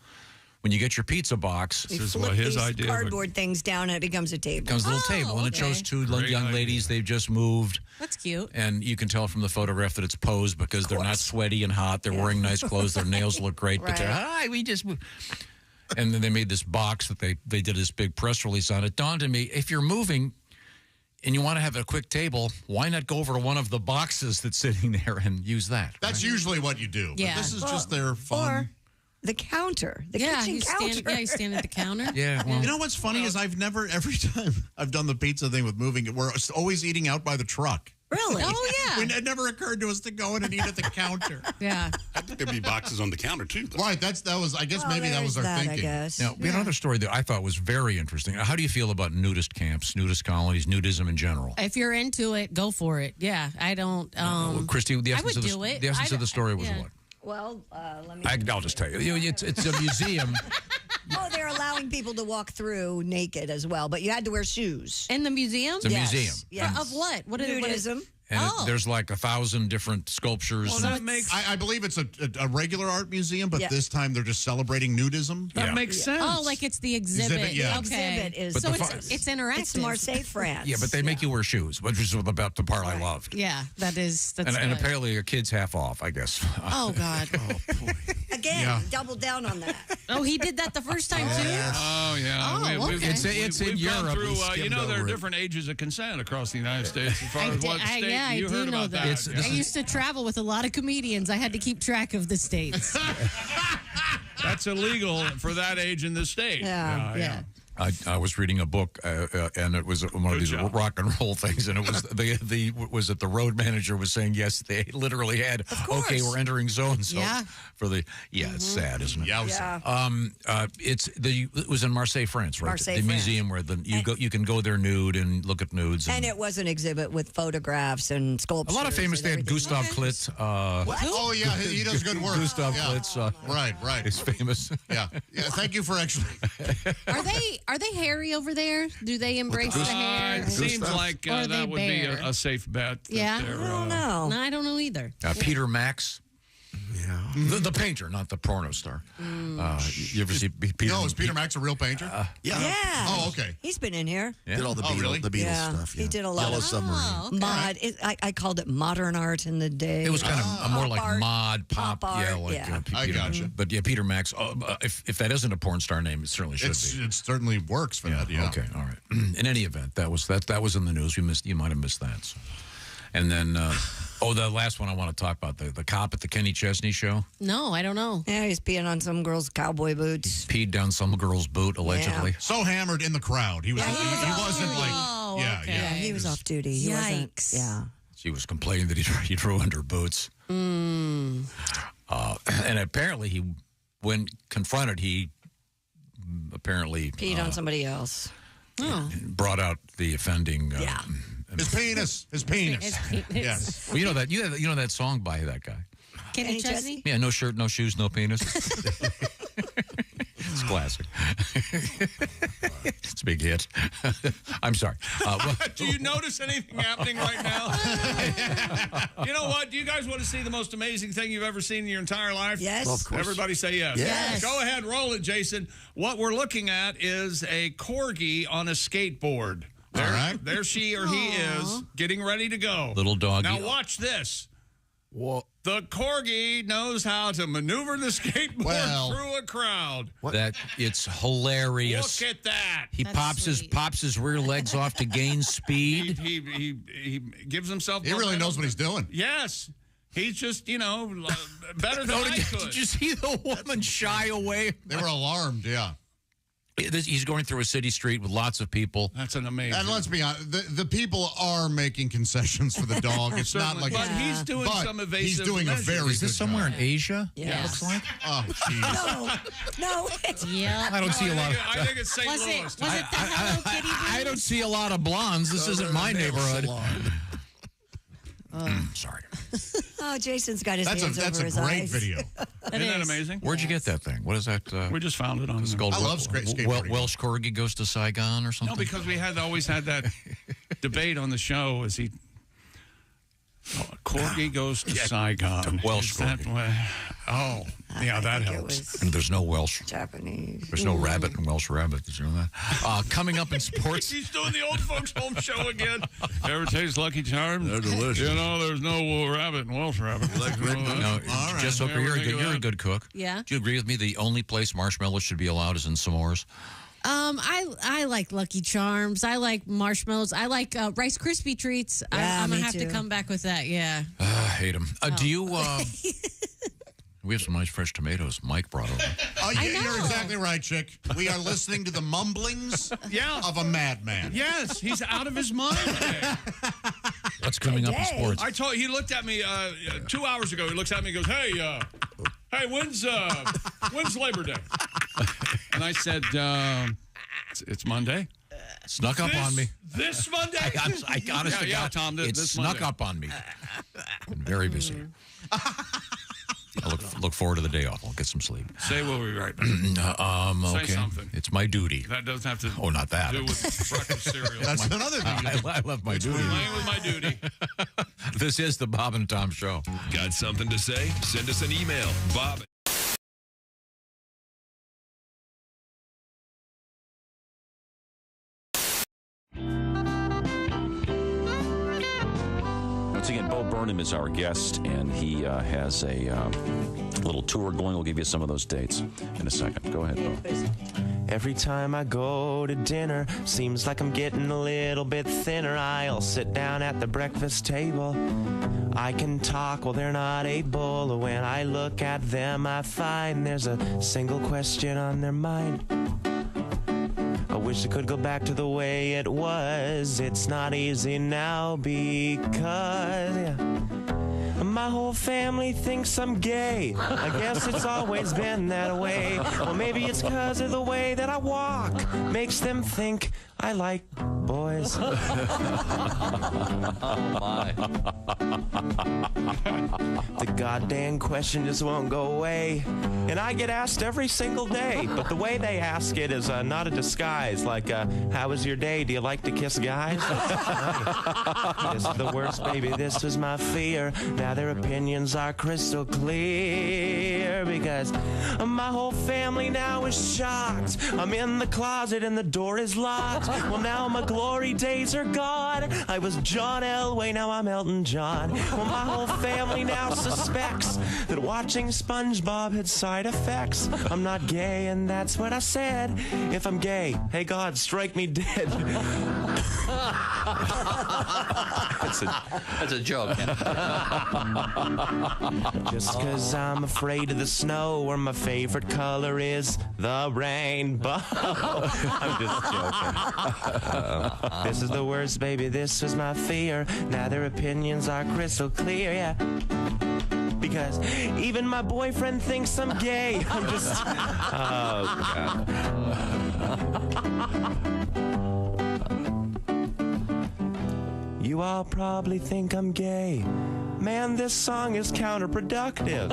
when you get your pizza box. We This is flip what his these idea. cardboard things down and it becomes a table. Comes a little table, and it okay. shows two Great young idea. ladies. They've just moved. That's cute. And you can tell from the photograph that it's posed because they're not sweaty and hot. They're wearing nice clothes. Their nails look great. But they're, hi, we just moved. And then they made this box that they did this big press release on. It dawned on me, if you're moving and you want to have a quick table, why not go over to one of the boxes that's sitting there and use that? That's usually what you do. Yeah. But this is just their fun. Or the counter, the kitchen you counter. you stand at the counter. Yeah, well, You know what's funny is every time I've done the pizza thing with moving, we're always eating out by the truck. Really? Oh, yeah. It never occurred to us to go in and eat at the counter. Yeah. I think there'd be boxes on the counter, too. Though. Right, I guess maybe that was our thinking. I guess. Now, we had another story that I thought was very interesting. How do you feel about nudist camps, nudist colonies, nudism in general? If you're into it, go for it. Yeah, I don't. Christy, the I essence, would of, do it. the essence of the story was what? Well, let me. I'll just tell you. It's a museum. Oh, they're allowing people to walk through naked as well, but you had to wear shoes. In the museum? It's a museum. Yes. Of what? What is Nudism. And there's like 1,000 different sculptures. Well, that makes. I believe it's a regular art museum, but this time they're just celebrating nudism. That makes sense. Oh, like it's the exhibit. Yeah. Okay. Exhibit is. So it's interactive. It's Marseille, France. Yeah, but they make you wear shoes, which is about the part I loved. Yeah, that's and good. apparently a kid's half off, I guess. Oh, God. Again, double down on that. Oh, he did that the first time, too? Oh, yeah. Oh, okay. It's in we've Europe. Gone through, We there are skimmed over it. different ages of consent across the United States as far as what state I you do heard know about that. I used to travel with a lot of comedians. I had to keep track of the states. That's illegal for that age in the state. Yeah. I was reading a book, and it was one of these rock and roll things, and it was the road manager was saying yes, they literally had okay, we're entering so and so for the it's sad, isn't it? It was in Marseille, France, right? Marseille, the France. museum where you can go there nude and look at nudes, And it was an exhibit with photographs and sculptures. a lot of famous. They had Gustav Klimt. Oh yeah, he does good work. Gustav Klimt. Right. Is famous. Yeah. Thank you for actually. Are they hairy over there? Do they embrace the hair? It seems like that would be a safe bet. Yeah. I don't know. No, I don't know either. Peter Max. Yeah. The painter, not the porno star. You ever see Peter? No, is Peter Max a real painter? Yeah. Oh, okay. He's been in here. Did all the Beatles stuff. Yeah. He did a lot of Submarine. mod. I called it modern art in the day. It was kind of more like art, mod, pop, art, I gotcha. But yeah, Peter Max. If that isn't a porn star name, it certainly should be. It certainly works for that. Yeah. Okay. All right. In any event, that was in the news. You might have missed that. So. And then, the last one I want to talk about, the cop at the Kenny Chesney show. No, I don't know. Yeah, he's peeing on some girl's cowboy boots. Peed down some girl's boot, allegedly. So hammered in the crowd. He wasn't like. Oh, yeah, okay. Yeah, he was off duty. He wasn't. Yikes. Yeah. She was complaining that he ruined her boots. And apparently, when confronted, he apparently Peed on somebody else. brought out the offending. His penis. His penis. Yes. Well, you know that song by that guy. Kenny Chesney? Yeah, no shirt, no shoes, no penis. It's classic. It's a big hit. I'm sorry. Do you notice anything happening right now? You know what? Do you guys want to see the most amazing thing you've ever seen in your entire life? Yes. Well, of course. Everybody say yes. Yes. Go ahead, roll it, Jason. What we're looking at is a corgi on a skateboard. There, all right. There she or he is getting ready to go. Little doggy. Now watch this. What? The corgi knows how to maneuver the skateboard through a crowd. That it's hilarious. Look at that. He pops his rear legs off to gain speed. He gives himself. He really knows what he's doing. Yes. He's just, better than I could. Did you see the woman shy away? They were alarmed, yeah. He's going through a city street with lots of people. That's an amazing. And let's be honest, the people are making concessions for the dog. It's not like. But he's doing some evasive. He's doing a very. Is this somewhere in Asia? Yeah. It looks like. Oh, jeez. No. I don't see a lot of. I think it's St. Louis. Was it the Hello Kitty booth? I don't see a lot of blondes. This isn't my neighborhood. Sorry. Oh, Jason's got his hands over his eyes. That's a great video. Isn't that amazing? Where'd you get that thing? What is that? We just found it on. It's called I love skateboarding. Welsh Corgi Goes to Saigon or something. No, because we always had that debate on the show. Is he? Corgi goes to Saigon. Welsh Corgi. Oh, yeah, that helps. And there's no Welsh. Japanese. There's no rabbit in Welsh rabbit. Did you know that? Coming up in sports. He's doing the old folks home show again. Ever taste Lucky Charms? They're delicious. There's no rabbit in Welsh rabbit. No, Jess Hooker, you're a good cook. Yeah. Do you agree with me? The only place marshmallows should be allowed is in s'mores. I like Lucky Charms. I like marshmallows. I like Rice Krispie treats. I'm gonna have to come back with that. Yeah. I hate them. Do you? We have some nice fresh tomatoes. Mike brought over. Oh, you're exactly right, Chick. We are listening to the mumblings of a madman. Yes, he's out of his mind today. What's coming up in sports? He looked at me 2 hours ago. He looks at me and goes, hey, when's Labor Day? And I said, it's Monday. Snuck up on me. This Monday? I honestly got Tom, it snuck Monday. up on me. Been very busy. I look forward to the day off. I'll get some sleep. Say we'll be right back. Okay. Say something. It's my duty. That doesn't have to. Oh, not that. Do with breakfast cereal. That's another thing. I left my duty. Playing with my duty. This is the Bob and Tom Show. Got something to say? Send us an email. Bob. Once again, Bo Burnham is our guest, and he has a little tour going. We'll give you some of those dates in a second. Go ahead, Bo. Every time I go to dinner, seems like I'm getting a little bit thinner. I'll sit down at the breakfast table. I can talk while they're not able. When I look at them, I find there's a single question on their mind. I wish I could go back to the way it was. It's not easy now because my whole family thinks I'm gay. I guess it's always been that way. Or maybe it's because of the way that I walk. Makes them think I like boys. Oh, my. The goddamn question just won't go away. And I get asked every single day. But the way they ask it is not a disguise. Like, how was your day? Do you like to kiss guys? This is the worst, baby. This was my fear. Now their opinions are crystal clear. Because my whole family now is shocked. I'm in the closet and the door is locked. Well, now my glory days are gone. I was John Elway, now I'm Elton John. Well, my whole family now suspects that watching SpongeBob had side effects. I'm not gay, and that's what I said. If I'm gay, hey God, strike me dead. That's a joke. Just cause I'm afraid of the snow, or my favorite color is the rainbow. I'm just joking. This is the worst, baby. This was my fear. Now their opinions are crystal clear, yeah. Because even my boyfriend thinks I'm gay. I'm just. Oh, God. You all probably think I'm gay. Man, this song is counterproductive.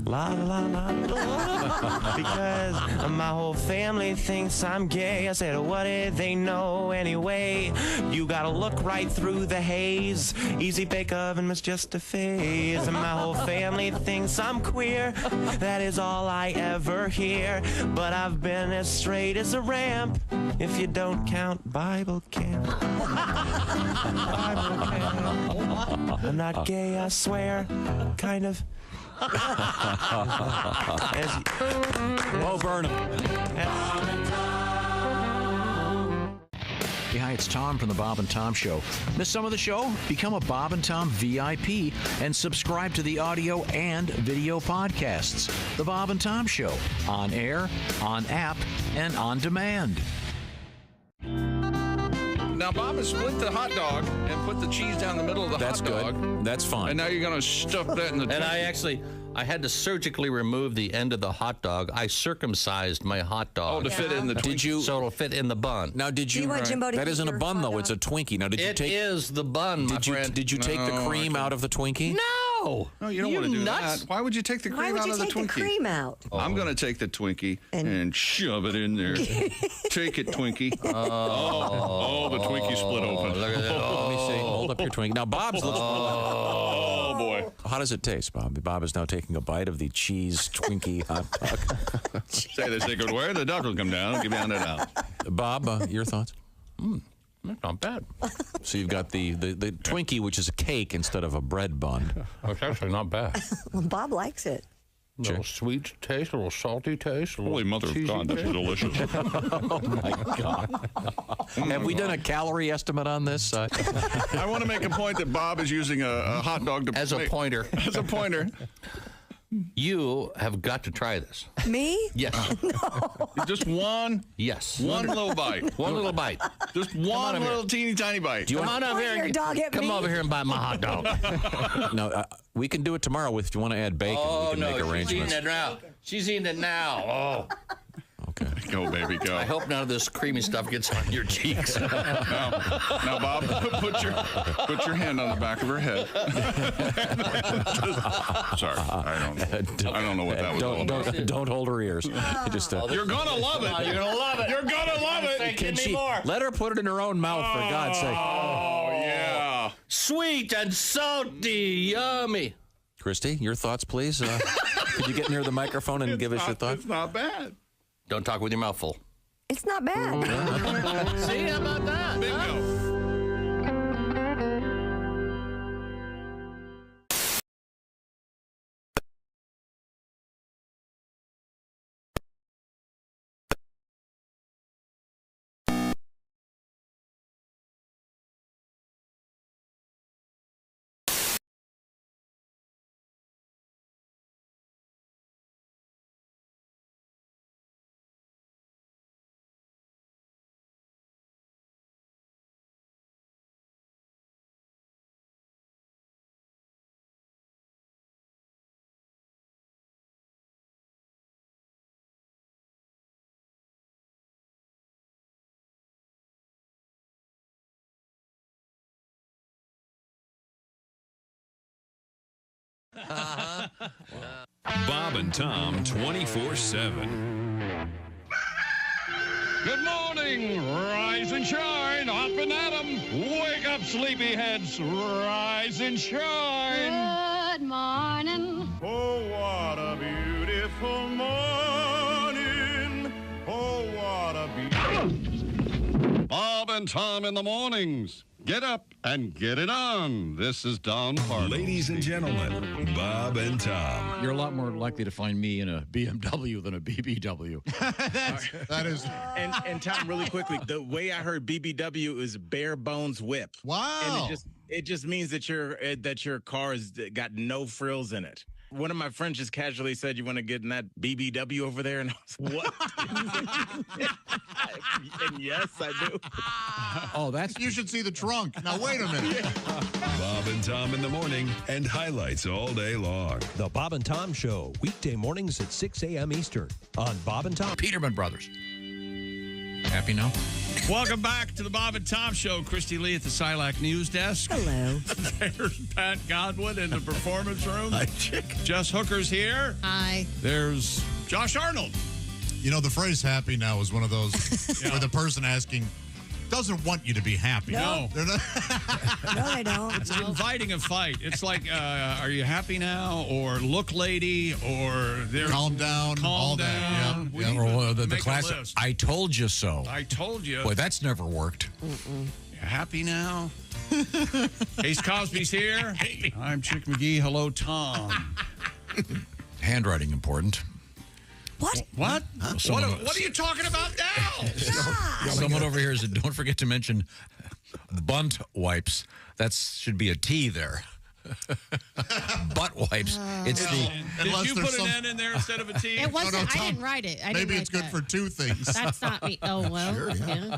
La la la la. Because my whole family thinks I'm gay. I said, what did they know anyway? You gotta look right through the haze. Easy bake oven was just a phase. And my whole family thinks I'm queer. That is all I ever hear. But I've been as straight as a ramp. If you don't count Bible camp. Bible camp. I'm not gay, I swear. Kind of. Bo Burnham. Hey, hi, it's Tom from the Bob and Tom Show. Miss some of the show? Become a Bob and Tom VIP and subscribe to the audio and video podcasts. The Bob and Tom Show, on air, on app, and on demand. Now, Bob has split the hot dog and put the cheese down the middle of the That's hot dog. good. That's fine. And now you're going to stuff that in the And I had to surgically remove the end of the hot dog. I circumcised my hot dog. Oh, to fit in the Twinkie. So it'll fit in the bun. Now, did you? Do you want Jimbo to that eat isn't a your bun, hot though. dog? It's a Twinkie. Now, did you It take? is the bun, my friend. Did you take the cream out of the Twinkie? No. No, you don't want to do nuts? that. Why would you take the cream Why would out you of the take Twinkie? the cream out? I'm going to take the Twinkie and shove it in there. Take it, Twinkie. Oh, the Twinkie split open. Look at that. Let me see. Hold up your Twinkie. Now, Bob's looks. Oh, boy. How does it taste, Bob? Bob is now taking a bite of the cheese Twinkie hot dog. Say they good where the dog will come down. Give down it out. Bob, your thoughts? That's not bad. So you've got the Twinkie, which is a cake instead of a bread bun. It's actually not bad. Well, Bob likes it. A little sweet taste, a little salty taste. Holy mother of God, this is delicious. Oh, my God. Have we done a calorie estimate on this? I want to make a point that Bob is using a hot dog As a pointer. As a pointer. You have got to try this. Me? Yes. Just one? Yes. One little bite. One little bite. Just one little teeny tiny bite. Do you come on over here and come over here and bite my hot dog. No, we can do it tomorrow if you want to add bacon. Oh, we can no, make she's arrangements. eating it now. She's eating it now. Oh. Okay. Go, baby, go. I hope none of this creamy stuff gets on your cheeks. Now, Bob, put your hand on the back of her head. Sorry, I don't know what that was all about. Don't hold her ears. Just, You're gonna love it. You're gonna love it. You're gonna love it. Can she let her put it in her own mouth, for God's sake? Oh, yeah. Sweet and salty, yummy. Christy, your thoughts, please. Could you get near the microphone and give us your thoughts? It's not bad. Don't talk with your mouth full. It's not bad. See, how about that? Bingo. Bob and Tom 24/7. Good morning, rise and shine, up and at 'em. Wake up, sleepyheads, rise and shine. Good morning. Oh, what a beautiful morning. Oh, what a beautiful... Bob and Tom in the mornings. Get up and get it on. This is Don Pardo. Ladies and gentlemen, Bob and Tom. You're a lot more likely to find me in a BMW than a BBW. That is. And Tom, really quickly, the way I heard BBW is bare bones whip. Wow. And it just means that your car has got no frills in it. One of my friends just casually said, "You want to get in that BBW over there?" And I was like, "What?" And yes, I do. Oh, that's... You should see the trunk. Now, wait a minute. Bob and Tom in the morning and highlights all day long. The Bob and Tom Show, weekday mornings at 6 a.m. Eastern on Bob and Tom. Peterman Brothers. Happy now? Welcome back to the Bob and Tom Show. Christy Lee at the Silac News Desk. Hello. There's Pat Godwin in the performance room. Hi, chick. Jess Hooker's here. Hi. There's Josh Arnold. You know, the phrase happy now is one of those where the person asking doesn't want you to be happy. No. They're not. No, they don't. It's inviting a fight. It's like, are you happy now? Or look, lady. Or calm down. Calm down. Yeah. Or the classic, I told you so. I told you. Boy, that's never worked. You happy now? Case Cosby's here. Hey. I'm Chick McGee. Hello, Tom. Handwriting important. What? What? Huh? What are you talking about now? Someone over here said, don't forget to mention bunt wipes. That should be a T there. Butt wipes. It's the. Did you put an N in there instead of a T? It wasn't. No, I didn't write it. Maybe it's good for two things. That's not me. Oh, well. Sure, yeah.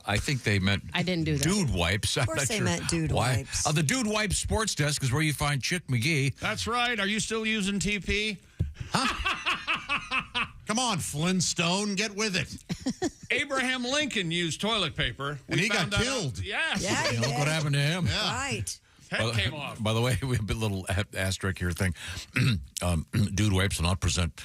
I think they meant I didn't do that. dude wipes. Of course they meant dude wipes. The Dude Wipes Sports Desk is where you find Chick McGee. That's right. Are you still using TP? Come on, Flintstone, get with it. Abraham Lincoln used toilet paper. And he got found that killed. out. Yes. Yeah, Look what happened to him. Yeah. Right. Head came off. By the way, we have a little asterisk here thing. Dude wipes will not prevent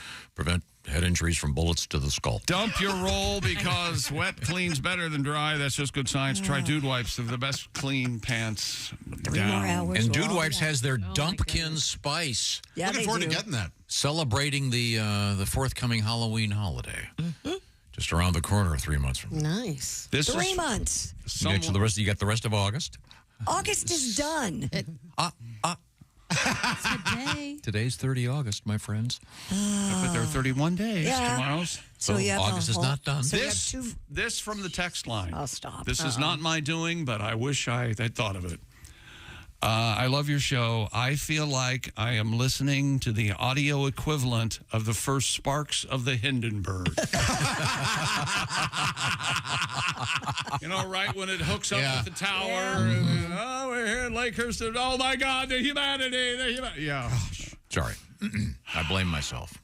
head injuries from bullets to the skull. Dump your roll because wet cleans better than dry. That's just good science. Try Dude Wipes. They're the best clean pants. 3 more hours. And Dude Wipes has their Dumpkin Spice. Yeah, Looking forward to getting that. Celebrating the forthcoming Halloween holiday. Just around the corner 3 months from now. Nice. 3 months. You got the rest of August. August is done. Today. Today's 30 August, my friends. But there are 31 days tomorrow. So you have August is not done. So This from the text line. I'll stop. This is not my doing, but I wish I had thought of it. I love your show. I feel like I am listening to the audio equivalent of the first sparks of the Hindenburg. You know, right when it hooks up with the tower. And then, oh, we're here in Lakehurst. And, oh, my God, the humanity. Yeah. Sorry. I blame myself.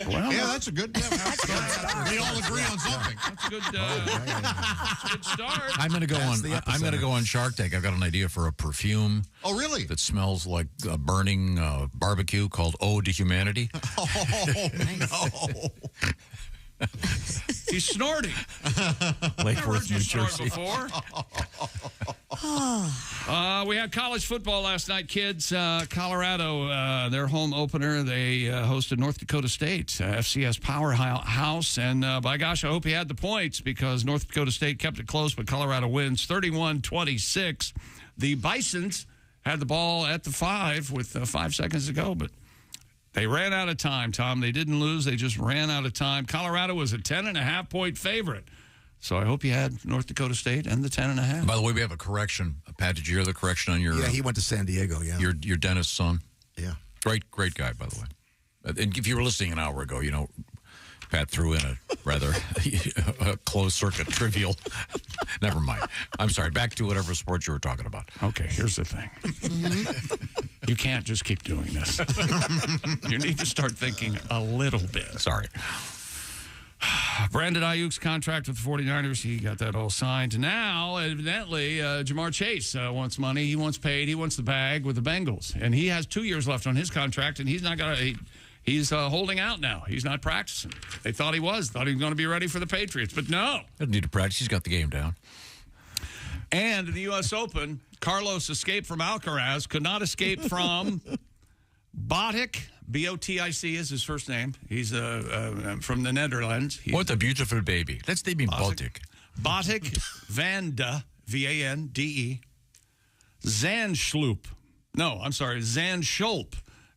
Well, yeah, that's a good. We all agree on something. That's a good start. I'm going to go on. I'm going to go on Shark Tank. I've got an idea for a perfume. Oh, really? That smells like burning barbecue called "Ode to Humanity." Oh no! He's snorting. Lake Worth, New Snort Jersey. before. We had college football last night, kids. Colorado, their home opener, they hosted North Dakota State, FCS powerhouse. And by gosh, I hope he had the points because North Dakota State kept it close, but Colorado wins 31-26. The Bisons had the ball at the 5 with 5 seconds to go, but they ran out of time, Tom. They didn't lose. They just ran out of time. Colorado was a 10.5-point favorite. So I hope you had North Dakota State and the 10.5. By the way, we have a correction. Pat, did you hear the correction on your... Yeah, he went to San Diego, Your dentist's son. Yeah. Great guy, by the way. And if you were listening an hour ago, you know, Pat threw in a rather closed-circuit trivial... Never mind. I'm sorry. Back to whatever sport you were talking about. Okay, here's the thing. You can't just keep doing this. You need to start thinking a little bit. Sorry. Brandon Ayuk's contract with the 49ers, he got that all signed. Now, evidently, Jamar Chase wants money. He wants paid. He wants the bag with the Bengals. And he has 2 years left on his contract, and he's not going to... He's holding out now. He's not practicing. They thought he was going to be ready for the Patriots, but no. Doesn't need to practice. He's got the game down. And in the U.S. Open, Carlos escaped from Alcaraz, could not escape from Botic. B-O-T-I-C is his first name. He's from the Netherlands. What a beautiful baby. Let's name him Botic. Botic Vande, V-A-N-D-E. Zandschulp. No, I'm sorry, Zandschulp.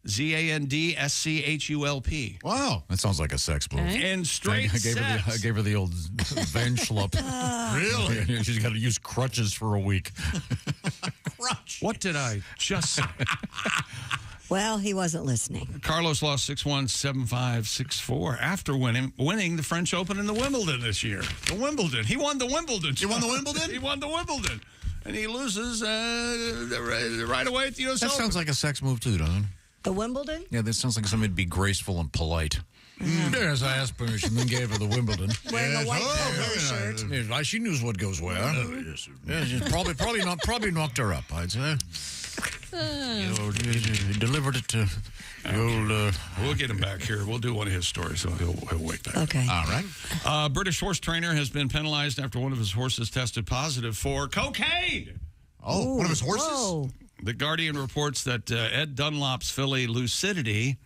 Z-A-N-D-S-C-H-U-L-P. Wow. That sounds like a sex move. And straight I gave her the old Van Schlup. Really? She's got to use crutches for a week. Crutch. What did I just say? Well, he wasn't listening. Carlos lost 6-1, 7-5, 6-4 after winning the French Open and the Wimbledon this year. The Wimbledon. He won the Wimbledon. You won the Wimbledon? He won the Wimbledon. And he loses right away at the U.S. That Open. sounds like a sex move, too, doesn't it? The Wimbledon? Yeah, that sounds like somebody to be graceful and polite. Yes, I asked permission, then gave her the Wimbledon. Wearing a white polo shirt. Yes, she knows what goes where. Yes, probably knocked her up, I'd say. Delivered it to the old... We'll get him back here. We'll do one of his stories, so he'll wake back. Okay. All right. British horse trainer has been penalized after one of his horses tested positive for cocaine. Oh, one of his horses? Whoa. The Guardian reports that Ed Dunlop's filly Lucidity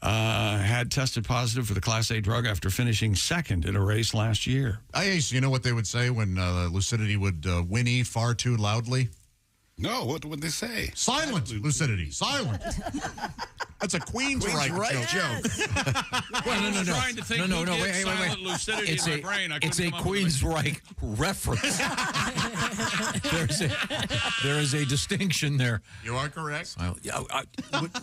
had tested positive for the Class A drug after finishing second in a race last year. You know what they would say when Lucidity would whinny far too loudly? No, what would they say? Silent, Lucidity. Silent. That's a Queen's right joke. Well, no. Trying to think No, wait. Lucidity It's in my brain. It's a Queen's Reich reference. There is a distinction there. You are correct.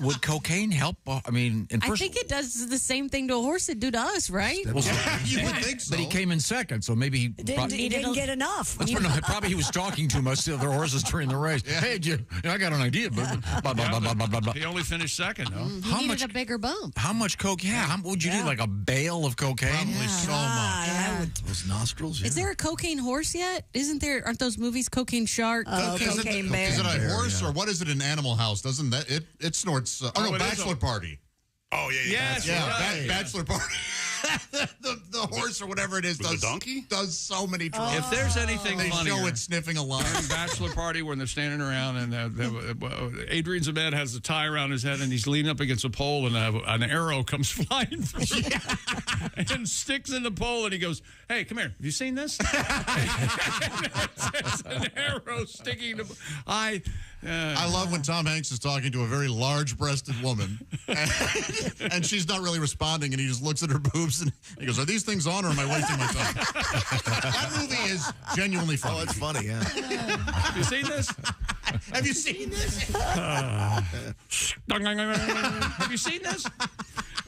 Would cocaine help? I mean, I think it does the same thing to a horse it do to us, right? Well, you would think so. But he came in second, so maybe he Didn't get enough. Probably he was talking to most of the other horses during the race. Yeah. Hey, I got an idea. Blah, blah, blah, blah, blah, blah. He only finished second, though. He needed a bigger bump. How much coke? Yeah. How would you do? Like a bale of cocaine? Probably so much. Yeah. Those nostrils. Yeah. Is there a cocaine horse yet? Aren't those movies Cocaine Shark? Cocaine bear. Is it a horse or what is it in Animal House? Doesn't that it snorts? Bachelor Party. Oh, yeah. Yeah, Bachelor Party. the horse or whatever it is does a donkey? Does so many drugs. If there's anything they funnier, show it sniffing a lot. Bachelor Party when they're standing around and Adrian Zebed has the tie around his head and he's leaning up against a pole and an arrow comes flying from and sticks in the pole and he goes, "Hey, come here. Have you seen this?" It's an arrow sticking to. I love when Tom Hanks is talking to a very large-breasted woman, and she's not really responding, and he just looks at her boobs, and he goes, "Are these things on, or am I wasting my time?" That movie is genuinely funny. Oh, it's funny, yeah. Have you seen this? Have you seen this? Have you seen this?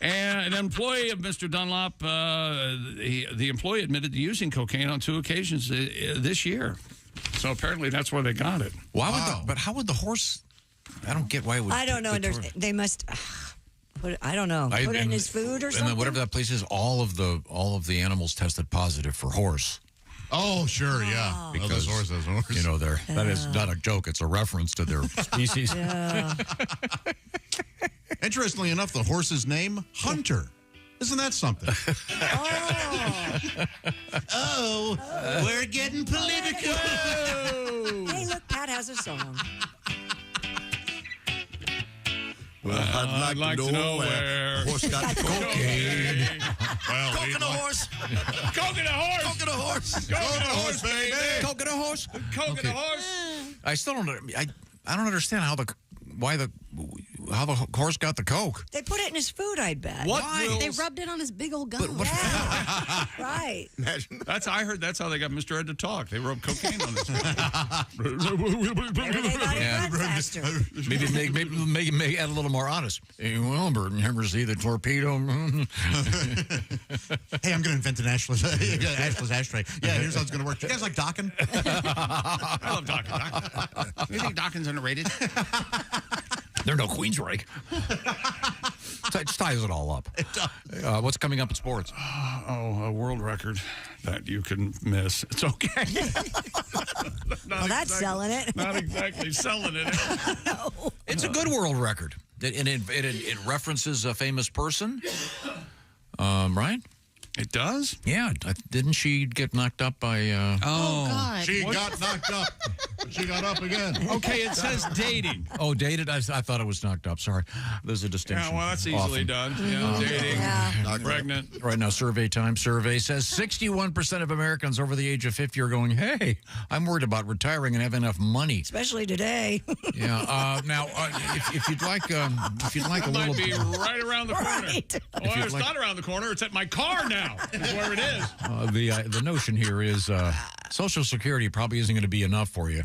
And an employee of Mr. Dunlop, the employee admitted to using cocaine on 2 occasions this year. So apparently that's where they got it. Why would but how would the horse? I don't get why it would. I don't know. They must. I don't know. Put it in his food or something. And then whatever that place is, all of the animals tested positive for horse. Oh, sure, yeah. Because horse. You know, that is not a joke. It's a reference to their species. Yeah. Interestingly enough, the horse's name, Hunter. Isn't that something? We're getting political. Hey, look, Pat has a song. Well, I'd like to know where a horse got cocaine. Well, Coke in a horse. Coke in a horse. Coke in a horse. Coke in a horse, baby. Coke in a horse. Coke in a horse. I still don't. I don't understand how the horse got the coke. They put it in his food, I bet. Why? They rubbed it on his big old gum. Right. I heard that's how they got Mr. Ed to talk. They rubbed cocaine on his food. Maybe make it a little more honest. Hey, Wilbur, you ever see the torpedo? Hey, I'm going to invent an ashless ashtray. Yeah, here's how it's going to work. You guys like docking? I love docking. You think docking's underrated? They're no Queensryche. It ties it all up. It does. What's coming up in sports? A world record that you can miss. It's okay. Well, that's selling it. Not exactly selling it. No. It's a good world record. It references a famous person, right? It does? Yeah. Didn't she get knocked up by... Oh, God. She got knocked up. But she got up again. Okay, it says dating. Oh, dated? I thought it was knocked up. Sorry. There's a distinction. Yeah, well, that's easily done. Yeah, dating. Yeah. Pregnant. Right now, Survey says 61% of Americans over the age of 50 are going, hey, I'm worried about retiring and have enough money. Especially today. Yeah. Now, if you'd like a little... Might be right around the corner. Right. Well, it's not around the corner. It's at my car now. Is where it is. The notion here is Social Security probably isn't going to be enough for you.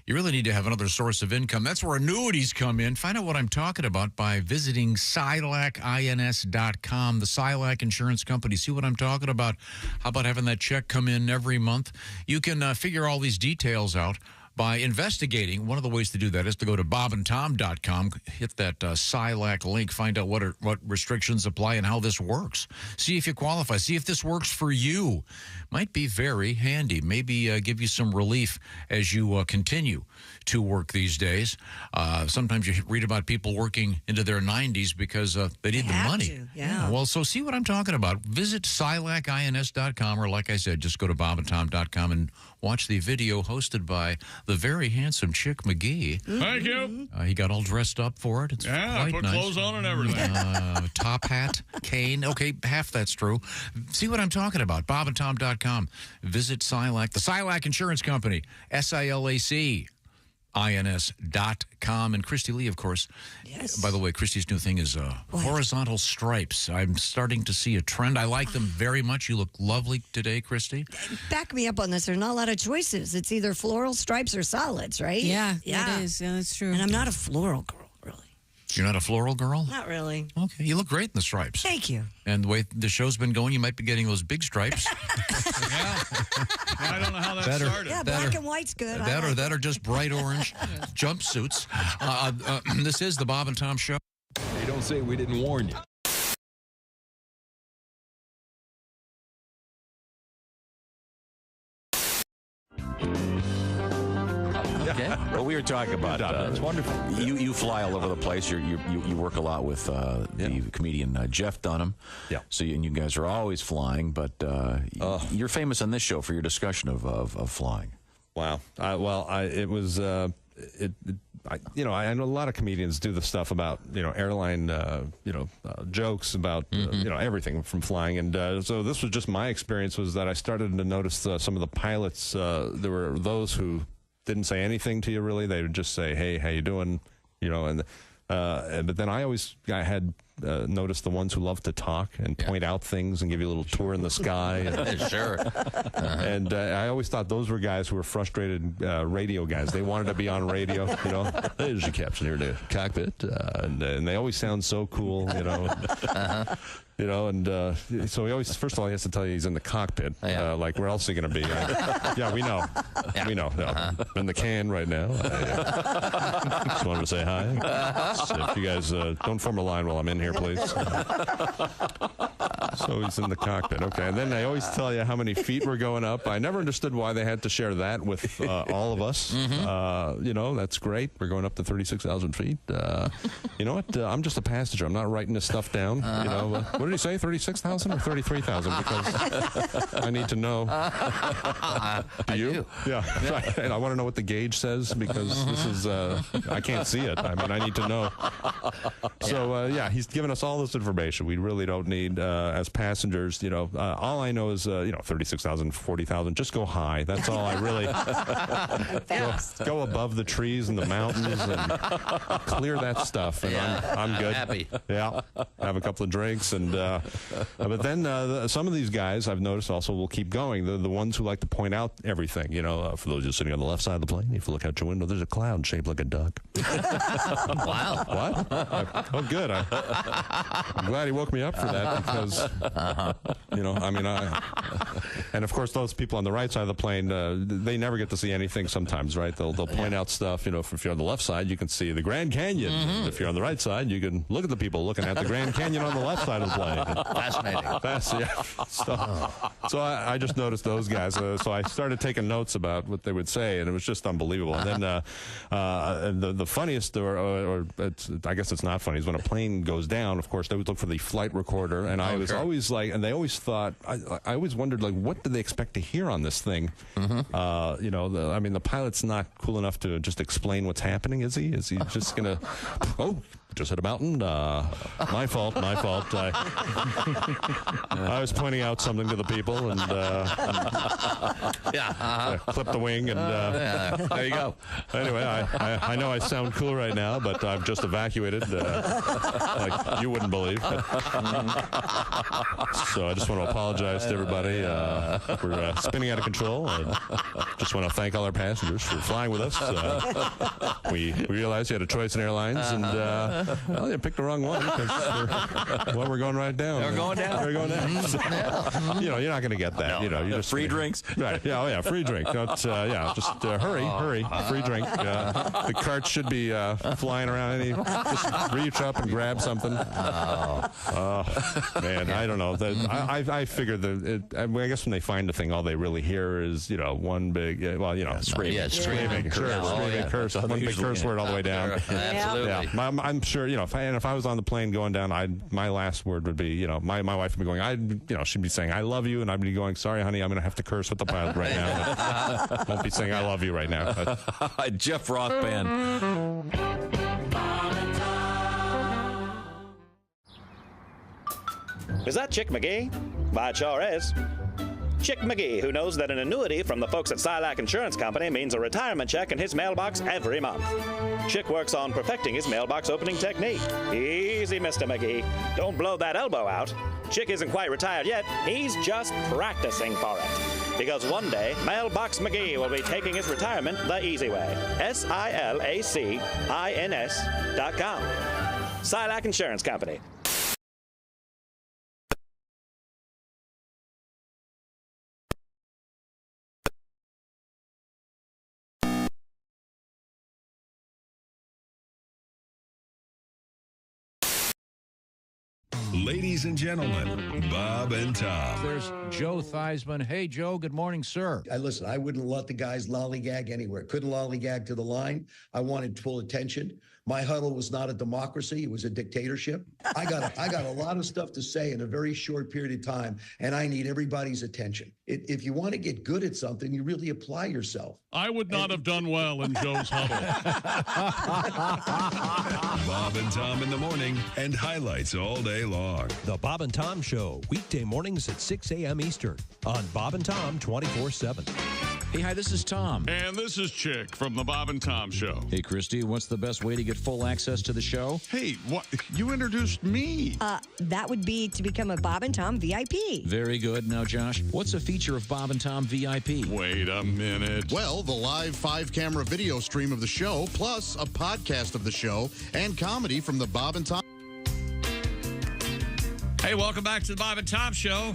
You really need to have another source of income. That's where annuities come in. Find out what I'm talking about by visiting SILACINS.com, the SILAC Insurance Company. See what I'm talking about. How about having that check come in every month? You can figure all these details out by investigating. One of the ways to do that is to go to bobandtom.com, hit that SILAC link, find out what restrictions apply and how this works. See if you qualify. See if this works for you. Might be very handy. Maybe give you some relief as you continue to work these days. Sometimes you read about people working into their 90s because they need the money. Yeah. Well, so see what I'm talking about. Visit SILACINS.com, or like I said, just go to bobandtom.com and watch the video hosted by the very handsome Chick McGee. Thank you. He got all dressed up for it. It's I quite put nice. clothes on and everything. Top hat, cane. Okay, half that's true. See what I'm talking about. bobandtom.com. Visit SILAC, the SILAC Insurance Company, SILACINS.com. And Christy Lee, of course. Yes. By the way, Christy's new thing is horizontal stripes. I'm starting to see a trend. I like them very much. You look lovely today, Christy. Back me up on this. There's not a lot of choices. It's either floral stripes or solids, right? Yeah, that is. Yeah, that's true. And I'm not a floral girl, really. You're not a floral girl? Not really. Okay, you look great in the stripes. Thank you. And the way the show's been going, you might be getting those big stripes. I don't know how that started. Yeah, black and white's good. That or just bright orange jumpsuits. This is the Bob and Tom Show. They don't say we didn't warn you. Okay. Well, we were talking about that's wonderful. You fly all over the place. You work a lot with the comedian Jeff Dunham. Yeah. So and you guys are always flying, but you're famous on this show for your discussion of flying. Wow. I know a lot of comedians do the stuff about airline jokes about everything from flying, and so this was just my experience. Was that I started to notice some of the pilots. There were those who didn't say anything to you really. They would just say, "Hey, how you doing?" But then I had noticed the ones who love to talk and point out things and give you a little tour in the sky. And, Sure. And I always thought those were guys who were frustrated radio guys. They wanted to be on radio, you know. There's your captain here in the cockpit. And they always sound so cool, you know. You know, and so he always, first of all, he has to tell you he's in the cockpit. Like, where else is he going to be? Yeah, we know. We know. No. In the can right now. I just wanted to say hi. So if you guys don't form a line while I'm in here, please. So he's in the cockpit. Okay. And then they always tell you how many feet we're going up. I never understood why they had to share that with all of us. You know, that's great. We're going up to 36,000 feet. You know what? I'm just a passenger. I'm not writing this stuff down. You know, what did he say? 36,000 or 33,000? Because I need to know. Do you? Yeah. Right. And I want to know what the gauge says because this is, I can't see it. I mean, I need to know. So, yeah, he's given us all this information. We really don't need, as passengers, you know, all I know is, you know, 36,000, 40,000. Just go high. That's all I really. Go above the trees and the mountains and clear that stuff. And I'm good. Happy. Yeah. Have a couple of drinks. And but then some of these guys I've noticed also will keep going. They're the ones who like to point out everything. You know, for those of you sitting on the left side of the plane, if you look out your window, there's a cloud shaped like a duck. Wow. What? Oh, good. I'm glad he woke me up for that because, you know, I mean, and of course those people on the right side of the plane, they never get to see anything sometimes, right? They'll point out stuff. You know, if you're on the left side, you can see the Grand Canyon. If you're on the right side, you can look at the people looking at the Grand Canyon on the left side of the plane. Fascinating. So I just noticed those guys. So I started taking notes about what they would say, and it was just unbelievable. And then the funniest, or I guess it's not funny, is when a plane goes down. Of course, they would look for the flight recorder, and I was always like, and they always thought, I always wondered, like, what do they expect to hear on this thing? You know, I mean, the pilot's not cool enough to just explain what's happening, is he? Is he just gonna? Oh, just hit a mountain. My fault. I was pointing out something to the people and clip the wing and there you go. Anyway, I know I sound cool right now, but I've just evacuated like you wouldn't believe. So I just want to apologize to everybody for spinning out of control. Just want to thank all our passengers for flying with us. We realized you had a choice in airlines, and well, you picked the wrong one because we're going right down. We're going down. We're going down. You know, you're not going to get that. You know, you just free drinks. Right? Yeah. Oh yeah, free drink. Don't, just hurry. Free drink. The cart should be flying around. Just reach up and grab something. Man, I don't know. I figured I guess when they find the thing, all they really hear is, you know, one big, screaming. Yeah, screaming. Screaming, curse. One big curse word all the way down. Absolutely. Yeah. I'm sure, you know, if I was on the plane going down, my last word would be, you know, my wife would be going, she'd be saying, I love you, and I'd be going, sorry, honey, I'm going to have to curse with the pilot right now. I won't be saying I love you right now. Jeff Rock Band. Is that Chick McGee? Why, it sure is. Chick McGee, who knows that an annuity from the folks at Silac Insurance Company means a retirement check in his mailbox every month. Chick works on perfecting his mailbox opening technique. Easy, Mr. McGee. Don't blow that elbow out. Chick isn't quite retired yet. He's just practicing for it. Because one day, Mailbox McGee will be taking his retirement the easy way. SILACINS.com. Silac Insurance Company. Ladies and gentlemen, Bob and Tom. There's Joe Theismann. Hey, Joe, good morning, sir. Listen, I wouldn't let the guys lollygag anywhere. Couldn't lollygag to the line. I wanted full attention. My huddle was not a democracy. It was a dictatorship. I got a lot of stuff to say in a very short period of time, and I need everybody's attention. If you want to get good at something, you really apply yourself. I would not have done well in Joe's huddle. Bob and Tom in the morning and highlights all day long. The Bob and Tom Show, weekday mornings at 6 a.m. Eastern on Bob and Tom 24/7. Hey, hi, this is Tom. And this is Chick from the Bob and Tom Show. Hey, Christy, what's the best way to get full access to the show? Hey, what? You introduced me. That would be to become a Bob and Tom VIP. Very good. Now, Josh, what's a feature of Bob and Tom VIP? Wait a minute. Well, the live 5-camera video stream of the show, plus a podcast of the show and comedy from the Bob and Tom. Hey, welcome back to the Bob and Tom Show.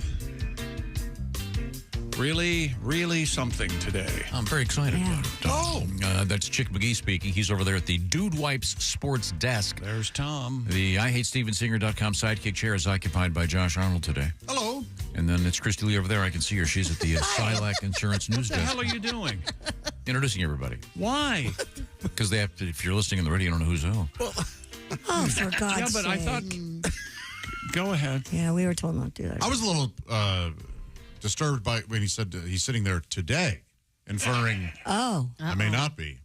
Really, really something today. I'm very excited about it. That's Chick McGee speaking. He's over there at the Dude Wipes Sports Desk. There's Tom. The IHateStevensinger.com sidekick chair is occupied by Josh Arnold today. Hello. And then it's Christy Lee over there. I can see her. She's at the Silac Insurance News What the Desk. hell are you doing? Introducing everybody. Why? Because they have to, if you're listening on the radio, you don't know who's who. Oh, for God's Yeah, but sake. I thought... Go ahead. Yeah, we were told not to do that. I was a little disturbed by when he said he's sitting there today, inferring. Oh. I may not be.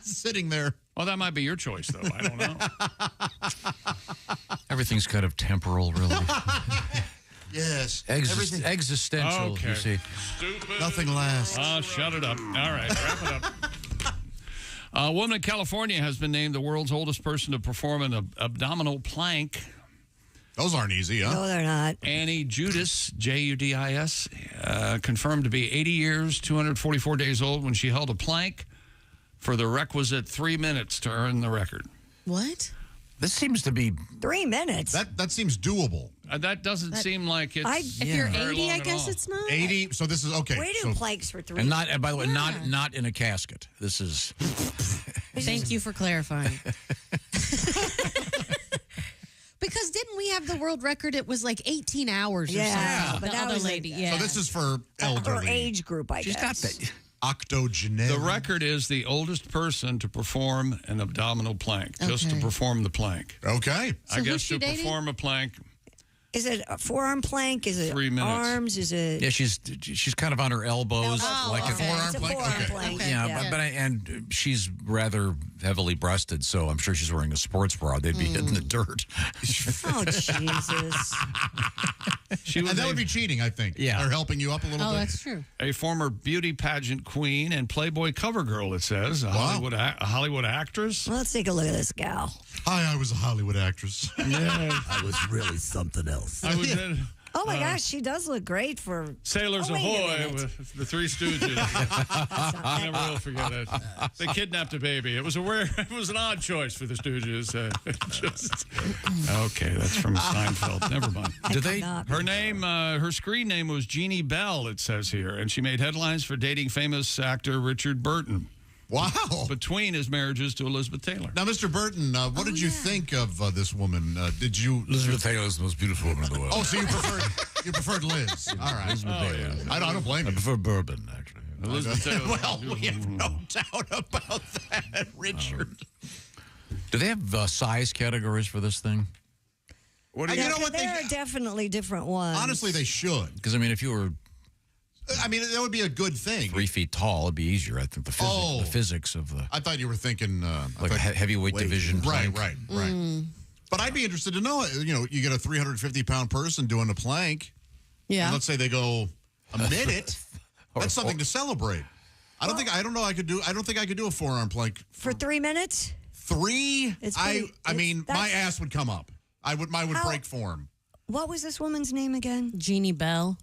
Sitting there. Well, that might be your choice, though. I don't know. Everything's kind of temporal, really. Yes. Existential, Okay. you see. Stupid. Nothing lasts. Oh, shut it up. All right, wrap it up. A woman in California has been named the world's oldest person to perform an abdominal plank. Those aren't easy, huh? No, they're not. Annie Judis, Judis, confirmed to be 80 years, 244 days old when she held a plank for the requisite 3 minutes to earn the record. What? This seems to be 3 minutes. That seems doable. That doesn't seem like it's. If you're very 80, long I at guess all. it's not. 80. So this is okay. We do planks for 3 And not, and by the way, not in a casket. This is. Thank you for clarifying. Because didn't we have the world record? It was like 18 hours or something. but The that other was lady, yeah. So this is for elderly. Her age group, I She's guess. got that. Octogenarian. The record is the oldest person to perform an abdominal plank, just to perform the plank. Okay. I So guess who's she to dating? perform a plank. Is it a forearm plank? Is it 3 minutes. arms? Is it... Yeah, she's kind of on her elbows, like okay. a It's a forearm plank. Yeah, and she's rather heavily breasted, so I'm sure she's wearing a sports bra. They'd be in the dirt. Oh, Jesus. She was And that a, would be cheating, I think. Yeah. They're helping you up a little Oh, bit. that's true. a former beauty pageant queen and Playboy cover girl, it says. A Hollywood actress. Well, let's take a look at this gal. Hi, I was a Hollywood actress. I was really something else. I was in Oh, my gosh, she does look great for... Sailors Oh, wait a Ahoy minute. with the Three Stooges. I never will forget it. They kidnapped a baby. It was an odd choice for the Stooges. Okay, that's from Seinfeld. Never mind. Do they? Her name, her screen name was Jeannie Bell, it says here, and she made headlines for dating famous actor Richard Burton. Wow. Between his marriages to Elizabeth Taylor. Now, Mr. Burton, what did you think of this woman? Did you... Elizabeth Taylor is the most beautiful woman in the world. Oh, so you preferred Liz. All right. Elizabeth Taylor. I don't blame you. I prefer bourbon, actually. Elizabeth Taylor. Well, we have no doubt about that, Richard. Do they have size categories for this thing? What do you know what? There are definitely different ones. Honestly, they should. Because, I mean, if you were I mean, that would be a good thing. 3 feet tall, it'd be easier. I think the physics of the... I thought you were thinking... like a heavyweight division Right, plank. right. But I'd be interested to know, you get a 350-pound person doing a plank. Yeah. And let's say they go a minute. That's something to celebrate. I don't think I could do a forearm plank. For 3 minutes? I mean, my ass would come up. I would break form. What was this woman's name again? Jeannie Bell.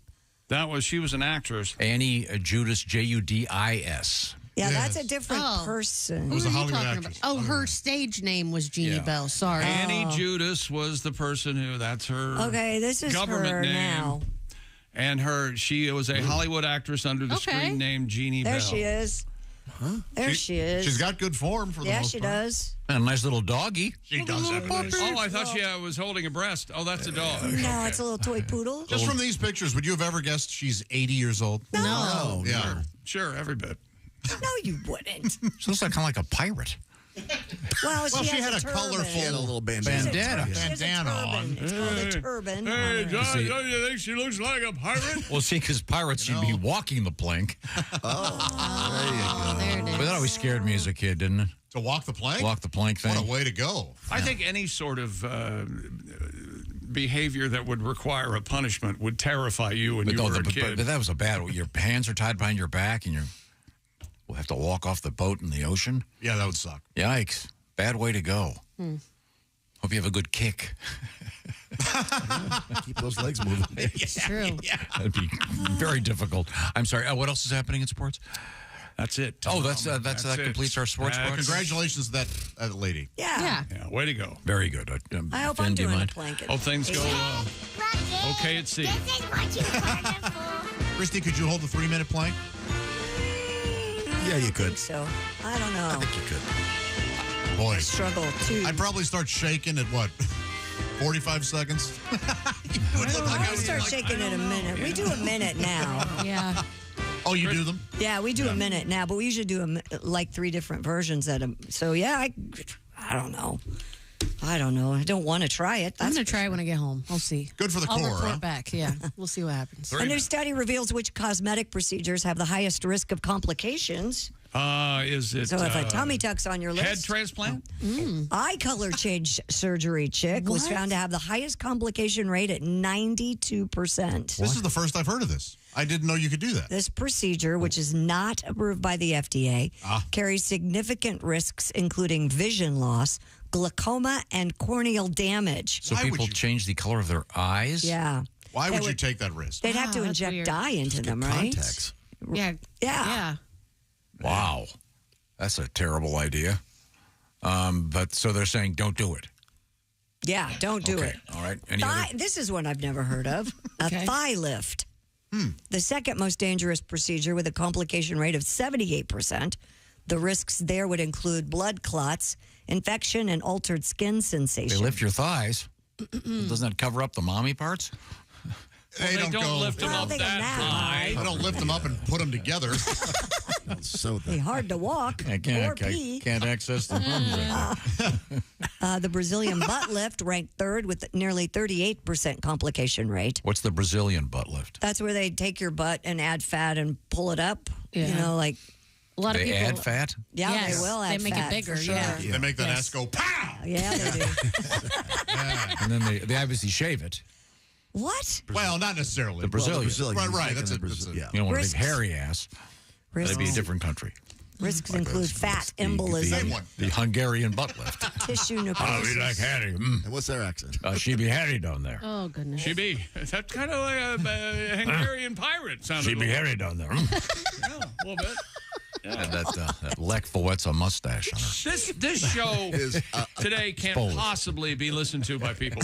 She was an actress. Annie Judis, Judis. Yeah, that's a different person. It was a Hollywood actress. Oh, her stage name was Jeannie Bell. Sorry. Annie Judis was the person who, that's her Okay, this is government her name. now. And she was a Hollywood actress under the screen name Jeannie Bell. There she is. Huh? There she is. She's got good form for the most part. Yeah, she does. And a nice little doggy. She does have a nice. Oh, I thought she was holding a breast. Oh, that's a dog. No, it's a little toy poodle. Just from these pictures, would you have ever guessed she's 80 years old? No. Yeah. Sure, every bit. No, you wouldn't. She looks kind of like a pirate. Well, she had a turban. colorful She had a little bandana. bandana on. It's called a turban. Hey, John, See- don't you think she looks like a pirate? Well, see, because pirates, you'd be walking the plank. Oh, there it is. But that always scared me as a kid, didn't it? To walk the plank? Walk the plank thing. What a way to go. I think any sort of behavior that would require a punishment would terrify you when you were a kid. But that was a bad. Your hands are tied behind your back, and we'll have to walk off the boat in the ocean. Yeah, that would suck. Yikes! Bad way to go. Hope you have a good kick. Keep those legs moving. It's true. Yeah. That'd be very difficult. I'm sorry. What else is happening in sports? That's it. Oh, that completes our sports box. Congratulations to that lady. Yeah. Yeah, way to go. Very good. I hope Finn, I'm do you doing a mind? blanket. Hope things go okay at sea. This is what you wanted for. Christy, could you hold the 3-minute plank? Yeah, you I could. think so. I don't know. I think you could. Boy, I struggle too. I'd probably start shaking at what? 45 seconds? I'll start shaking in a minute. We do a minute now. Yeah. Oh, you do them? Yeah, we do a minute now, but we usually do them like 3 different versions at them. So yeah, I don't know. I don't want to try it. I'm going to try it when I get home. I'll see. Good for the I'll core, report huh? back. Yeah, we'll see what happens. A new study reveals which cosmetic procedures have the highest risk of complications. Is it So if a tummy tuck's on your list, head transplant? eye color change surgery was What? found to have the highest complication rate at 92%. This is the first I've heard of this. I didn't know you could do that. This procedure, which is not approved by the FDA, carries significant risks, including vision loss, glaucoma, and corneal damage. So people change the color of their eyes? Yeah. Why would you take that risk? They'd have to that's inject weird. dye into them, right? Contacts. Yeah. Yeah. Wow. That's a terrible idea. But so they're saying don't do it. Yeah, don't do it. All right. Any Thigh, other? this is one I've never heard of. A thigh lift. The second most dangerous procedure with a complication rate of 78%. The risks there would include blood clots, infection, and altered skin They sensation. lift your thighs. Doesn't that cover up the mommy parts? Well, they don't go. lift them up that high. I don't lift them up and put them together. So Hey, hard to walk I or pee. can't access the The Brazilian butt lift ranked third with nearly 38% complication rate. What's the Brazilian butt lift? That's where they take your butt and add fat and pull it up. Yeah. You know, like A lot of They people add fat? yeah, Yes, they will add they make fat, it bigger. for sure. Yeah. They make that Yes. ass go pow. Yeah, they do. And then they obviously shave it. What? Well, not necessarily. The Brazilian. Right. That's a You don't want a big Risks. hairy ass. That'd be a Risks. different country. Risks include fat embolism, The Hungarian butt lift. tissue Oh, we necrosis. like Hattie. And what's their accent? She be Hattie down there. Oh, goodness. She be. That's kind of like a Hungarian pirate. Sounded She be like. Hattie down there. Yeah, a little bit. And that Lech Wałęsa mustache on her. This show Is, today can't Polish. possibly be listened to by people.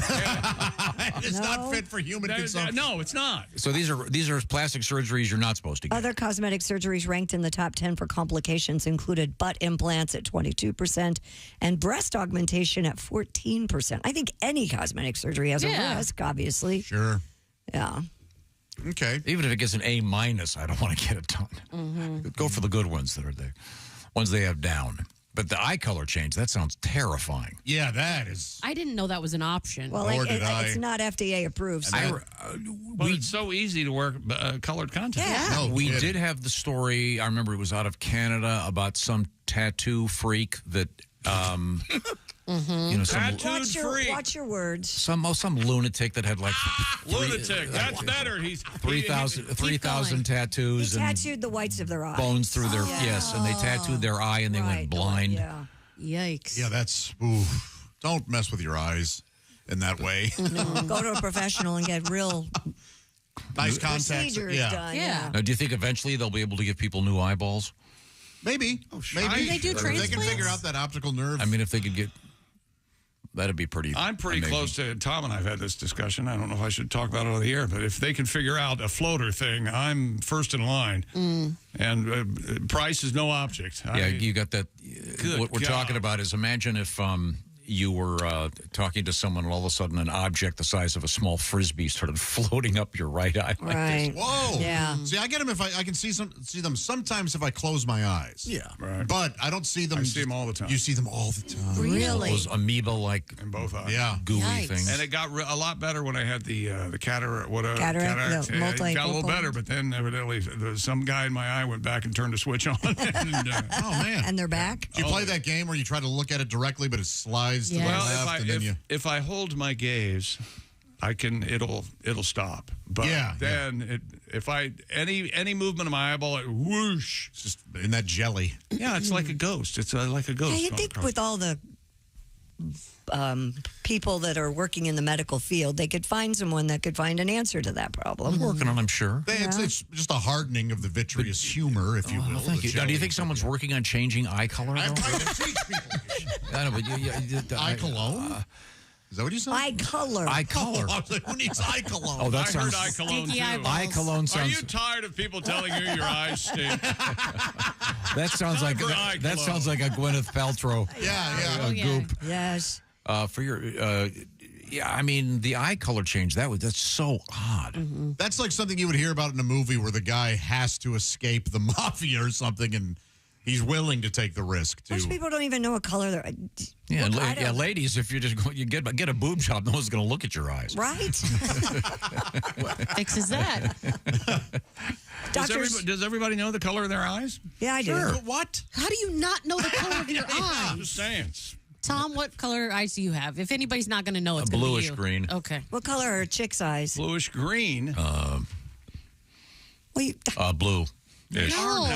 It's not fit for human consumption. No, it's not. So these are plastic surgeries you're not supposed to get. Other cosmetic surgeries ranked in the top 10 for complications included butt implants at 22% and breast augmentation at 14%. I think any cosmetic surgery has a risk, obviously. Sure. Yeah. Okay. Even if it gets an A-, I don't want to get it done. Go for the good ones that are there, ones they have down. But the eye color change, that sounds terrifying. Yeah, that is. I didn't know that was an option. Well, it's not FDA approved. So. But it's so easy to wear colored contacts. Yeah. No We kidding. did have the story, I remember it was out of Canada, about some tattoo freak that, you know, Watch your words. some lunatic that had like Lunatic. That's better. He's 3,000 tattoos He and tattooed the whites of their eyes. bones through their and they tattooed their eye and they went blind. Yeah. Yikes. Yeah, that's. Ooh, don't mess with your eyes in that way. No, go to a professional and get real Nice contacts. procedures Yeah. done. Yeah. Now, do you think eventually they'll be able to give people new eyeballs? Maybe. Maybe. Do they do If they can transplants? figure out that optical nerve. I mean, if they could get, that'd be pretty. I'm pretty amazing. close to Tom, and I've had this discussion. I don't know if I should talk about it on the air, but if they can figure out a floater thing, I'm first in line. And price is no object. Yeah, you got that. What we're God. talking about is imagine if you were talking to someone and all of a sudden an object the size of a small frisbee started floating up your right eye. Like Right. this. Whoa. Yeah. See, I get them if I can see them sometimes if I close my eyes. Yeah. Right. But I don't see them. I see them all the time. You see them all the time. Really? Those amoeba-like In both eyes. Yeah. gooey Yikes. things. And it got a lot better when I had the cataract. Cataract, the It got a little multifocal. better, but then evidently some guy in my eye went back and turned the switch on. And, Oh man. And they're back. Do you play that game where you try to look at it directly, but it slides to the Yes. well, left, and then you? if I hold my gaze it'll stop. But then if any movement of my eyeball, it whoosh. It's just in that jelly. Yeah, it's like a ghost. It's like a ghost. Yeah, you'd think with all the people that are working in the medical field, they could find someone that could find an answer to that problem. Working on, I'm sure. It's just a hardening of the vitreous humor, if you will. Thank you. Now, do you think someone's working on changing eye color? I'm trying to teach people. I know, but eye cologne? Is that what you said? Eye color. Eye color. I was like, who needs eye cologne? Oh, that I sounds. heard eye cologne too. Eye cologne sounds. Are you tired of people telling you your eyes stink? That sounds like that sounds like a Gwyneth Paltrow. Goop. Yes. For your, I mean, the eye color change, that's so odd. Mm-hmm. That's like something you would hear about in a movie where the guy has to escape the mafia or something, and he's willing to take the risk to. Most people don't even know what color they're. Yeah, ladies, if you get a boob job, no one's going to look at your eyes. Right? What fixes that? Does everybody know the color of their eyes? Yeah, I do. Sure. What? How do you not know the color of your eyes? I'm just saying. Tom, what color eyes do you have? If anybody's not going to know, it's going to be bluish you. green. Okay. What color are chicks' eyes? Bluish green. Blue. No.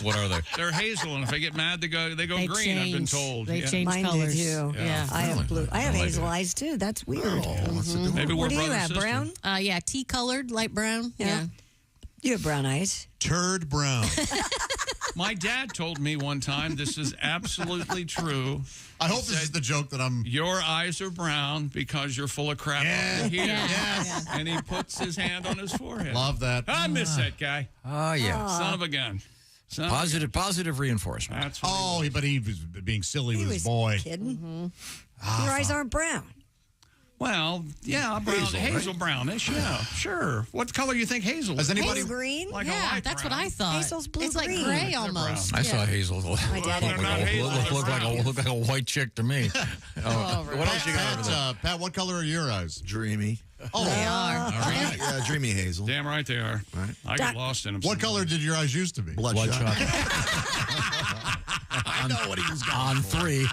What are they? They're hazel, and if they get mad, they go green. Change. I've been told. They change Mine colors. do too. Yeah. I have blue. I have hazel eyes too. That's weird. Maybe we're What do you brother have? sister. Brown? Yeah, tea-colored, light brown. Yeah. You have brown eyes. Turd brown. My dad told me one time, this is absolutely true. I hope this is the joke that I'm. Your eyes are brown because you're full of crap over here. Yes. And he puts his hand on his forehead. Love that. I miss that guy. Oh, yeah. Son of a gun. Positive reinforcement. That's but he was being silly He with was his boy. kidding. Your eyes aren't brown. Well, yeah, brown, hazel brownish. Yeah, sure. What color do you think hazel is? Has anybody Hazel green? Like a Yeah, light that's brown. what I thought. Hazel's blue It's like green. gray They're almost. I saw hazel. My dad had they're not hazel, they're Look like a white chick to me. What else you got over there? Pat, what color are your eyes? Dreamy. Oh, They are. All right. Yeah, dreamy hazel. Damn right they are. Right. I get lost in them. What color did your eyes used to be? Bloodshot. I know what he was going On for. 3.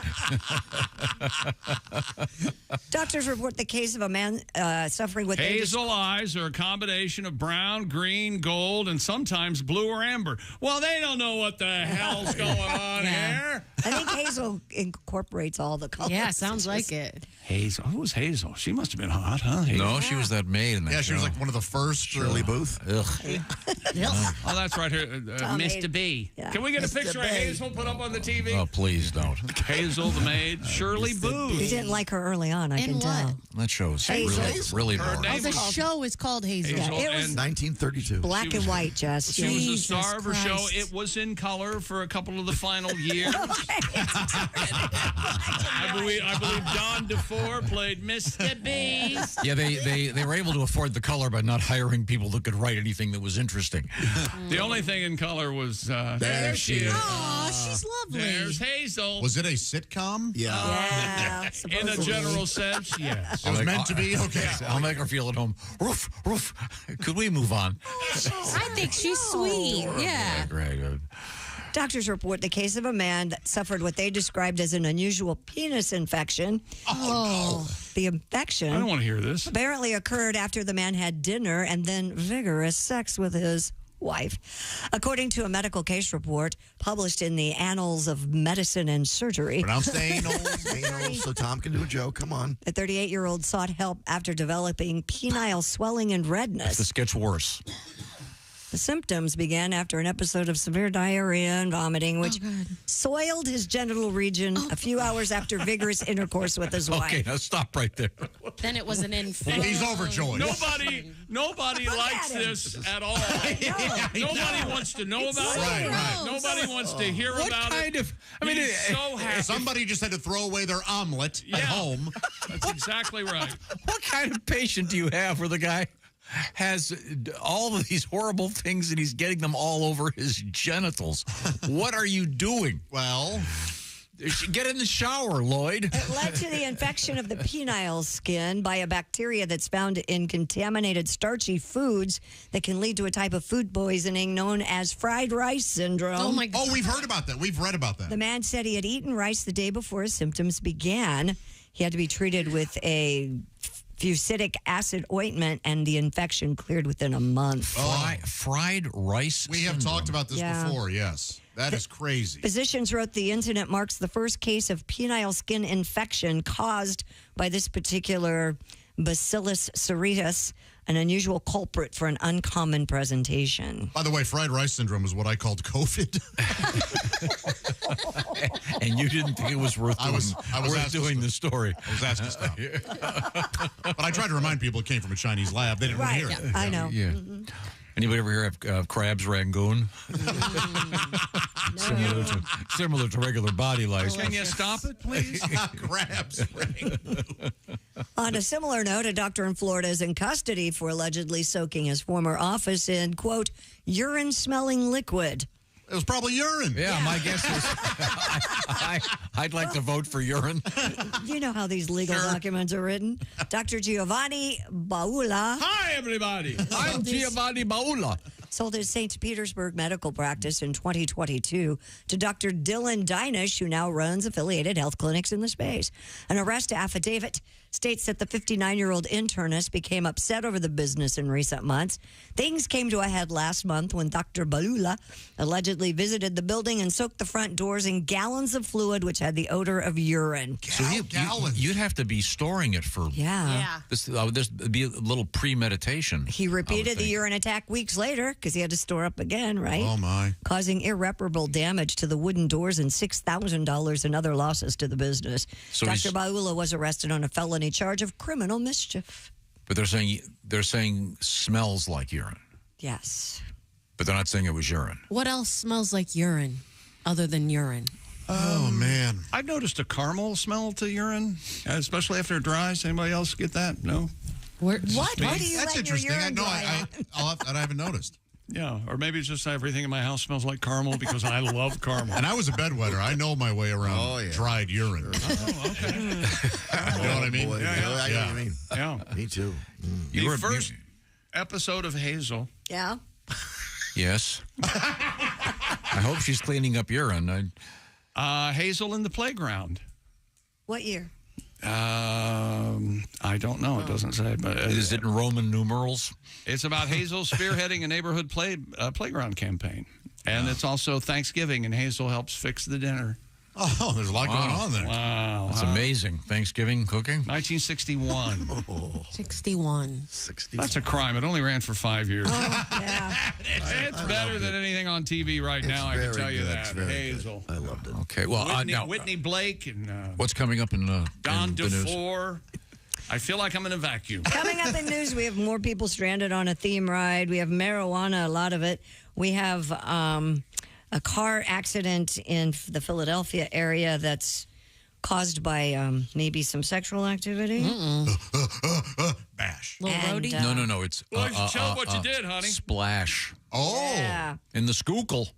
Doctors report the case of a man suffering with Hazel eyes are a combination of brown, green, gold, and sometimes blue or amber. Well, they don't know what the hell's going on here. I think hazel incorporates all the colors. Yeah, sounds like it. Hazel. Who was Hazel? She must have been hot, huh? Hazel? No, she was that maid in that Yeah, she was show. like one of the first. Shirley Booth. Ugh. Oh, that's right here. Mr. B. Yeah. Can we get a Mr. picture of B. Hazel put up on the TV? Oh, please don't. Hazel, the maid. Shirley You Booth. didn't like her early on, I In can what? tell. That show is Hazel. really Her boring. name Oh, the show is called Hazel. Hazel, Yeah, it was and 1932. Black and white, Jess. she was the Jesus star of her show. Christ. It was in color for a couple of the final years. I believe Don DeFore played Mr. B. Yeah, they were able to afford the color by not hiring people that could write anything that was interesting. The only thing in color was there she is. Oh, she's lovely. There's Hazel. Was it a sitcom? Yeah, In a supposedly. general sense, yes. It was meant to be? Okay. I'll make her feel at home. Roof, roof. Could we move on? I think she's sweet. Yeah. Great. Doctors report the case of a man that suffered what they described as an unusual penis infection. Oh. The infection I don't want to hear this. apparently occurred after the man had dinner and then vigorous sex with his wife. According to a medical case report published in the Annals of Medicine and Surgery, Pronounced Anal, so Tom can do a joke. Come on. the 38-year-old sought help after developing penile swelling and redness. This gets worse. The symptoms began after an episode of severe diarrhea and vomiting, which God. soiled his genital region a few hours after vigorous intercourse with his wife. Okay, now stop right there. Then it was an infection. He's overjoyed. Nobody likes this at all. Nobody wants to know about it. Right. Nobody wants to hear What about kind it. of? I mean, He's so happy. Somebody just had to throw away their omelet at home. That's exactly right. what kind of patient do you have where the guy has all of these horrible things and he's getting them all over his genitals? What are you doing? Well, get in the shower, Lloyd. It led to the infection of the penile skin by a bacteria that's found in contaminated starchy foods that can lead to a type of food poisoning known as fried rice syndrome. Oh, my God. we've heard about that. We've read about that. The man said he had eaten rice the day before his symptoms began. He had to be treated with a fusidic acid ointment, and the infection cleared within a month. Fried rice We have syndrome. talked about this before, yes. That is crazy. Physicians wrote the incident marks the first case of penile skin infection caused by this particular Bacillus cereus, an unusual culprit for an uncommon presentation. By the way, fried rice syndrome is what I called COVID. And you didn't think it was worth doing the story. I was asked to stop. But I tried to remind people it came from a Chinese lab. They didn't want to hear it. I know. Yeah. Anybody ever hear of crabs rangoon? Similar to regular body lice. Can you stop it, please? Crabs rangoon. On a similar note, a doctor in Florida is in custody for allegedly soaking his former office in, quote, urine-smelling liquid. It was probably urine. Yeah, my guess is I'd like to vote for urine. You know how these legal documents are written. Dr. Giovanni Baula. Hi, everybody. I'm Giovanni Baula. Sold his St. Petersburg medical practice in 2022 to Dr. Dylan Dinish, who now runs affiliated health clinics in the space. An arrest affidavit states that the 59-year-old internist became upset over the business in recent months. Things came to a head last month when Dr. Balula allegedly visited the building and soaked the front doors in gallons of fluid which had the odor of urine. So you'd have to be storing it for... Yeah. This would be a little premeditation. He repeated the urine attack weeks later because he had to store up again, right? Oh, my. Causing irreparable damage to the wooden doors and $6,000 in other losses to the business. So Dr. Baula was arrested on a felony charge of criminal mischief. But they're saying smells like urine. Yes. But they're not saying it was urine. What else smells like urine other than urine? Oh, man. I've noticed a caramel smell to urine, especially after it dries. Anybody else get that? No? What? Why do you That's let your interesting. urine dry on? I haven't noticed. Yeah, or maybe it's just everything in my house smells like caramel because I love caramel. And I was a bedwetter. I know my way around dried urine. Oh, okay. You know what I mean? Boy, I know what you mean. Yeah. Me too. The first episode of Hazel. Yeah. Yes. I hope she's cleaning up urine. Hazel in the playground. What year? I don't know. It doesn't say. But is it in Roman numerals? It's about Hazel spearheading a neighborhood playground campaign. And it's also Thanksgiving, and Hazel helps fix the dinner. Oh, there's a lot going on there. Wow. That's amazing. Thanksgiving cooking? 1961. 61. That's a crime. It only ran for 5 years. Oh, yeah. It's better than anything on TV right now, I can tell you that. Hazel. I loved it. Okay, well, Whitney Blake and what's coming up in Don in the news? DeFore. I feel like I'm in a vacuum. Coming up in news, we have more people stranded on a theme ride. We have marijuana, a lot of it. We have a car accident in the Philadelphia area that's caused by maybe some sexual activity. Bash. Little roadie? No. It's show what you did, honey. Splash. Oh. Yeah. In the Schuylkill.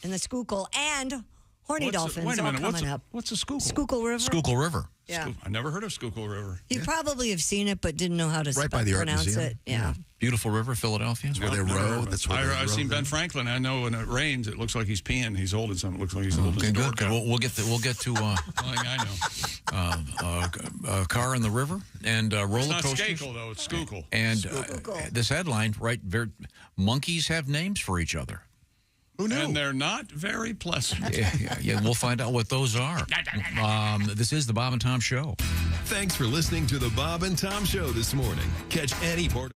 In the Schuylkill and horny dolphins wait a minute. all coming up. What's a Schuylkill? Schuylkill River. Schuylkill River. Yeah. I never heard of Schuylkill River. You probably have seen it, but didn't know how to Right by the Art pronounce Museum. it. Yeah. Beautiful river, Philadelphia. Where they row. That's where they row. I've seen Ben Franklin. I know when it rains, it looks like he's peeing. He's holding something. It looks like he's holding his door. Good. We'll get to I know. car in the river and roller It's not coasters. Schuylkill, though. It's Schuylkill. And this headline, right? Monkeys have names for each other. Who knew? And they're not very pleasant. Yeah, we'll find out what those are. This is the Bob and Tom Show. Thanks for listening to the Bob and Tom Show this morning. Catch any part.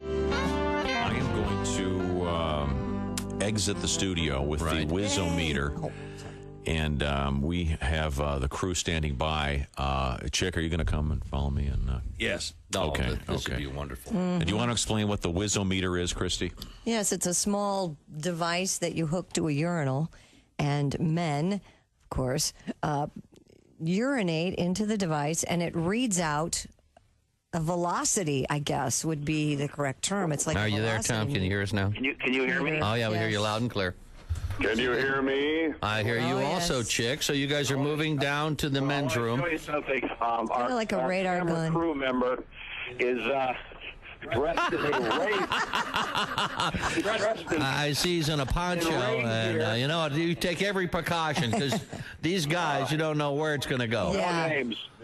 I am going to exit the studio with the Whiz-O-Meter. And we have the crew standing by. Chick, are you going to come and follow me? Yes. Okay. This would be wonderful. Do you want to explain what the Whiz-O-Meter is, Christy? Yes, it's a small device that you hook to a urinal, and men, of course, urinate into the device, and it reads out a velocity, I guess, would be the correct term. It's like Are you there, Tom? Can you hear us now? Can you hear me? Oh, yeah, we hear you loud and clear. Can you hear me? I hear you also, Chick. So you guys are moving down to the men's room. I'll tell you something. Like a radar camera gun. crew member is dressed in a race. I see he's in a poncho, and you know what? You take every precaution because these guys, you don't know where it's going to go. Yeah.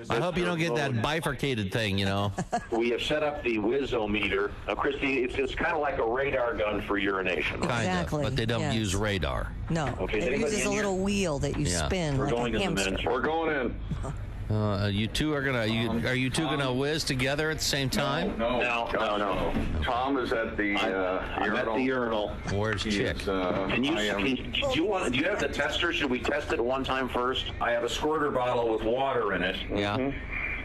I hope you don't get that bifurcated thing, you know. We have set up the Wizometer. Christy, it's kind of like a radar gun for urination. Kind Exactly, of, but they don't yes. use radar. No, Okay, is it anybody uses in a here? little wheel that you Yeah. spin We're like going a in the hamster. minute. We're going in. You two are gonna. Are you two gonna whiz together at the same time? No. Tom is at the I'm at the urinal. Where's Chick? Do you have the tester? Should we test it one time first? I have a squirter bottle with water in it. Yeah.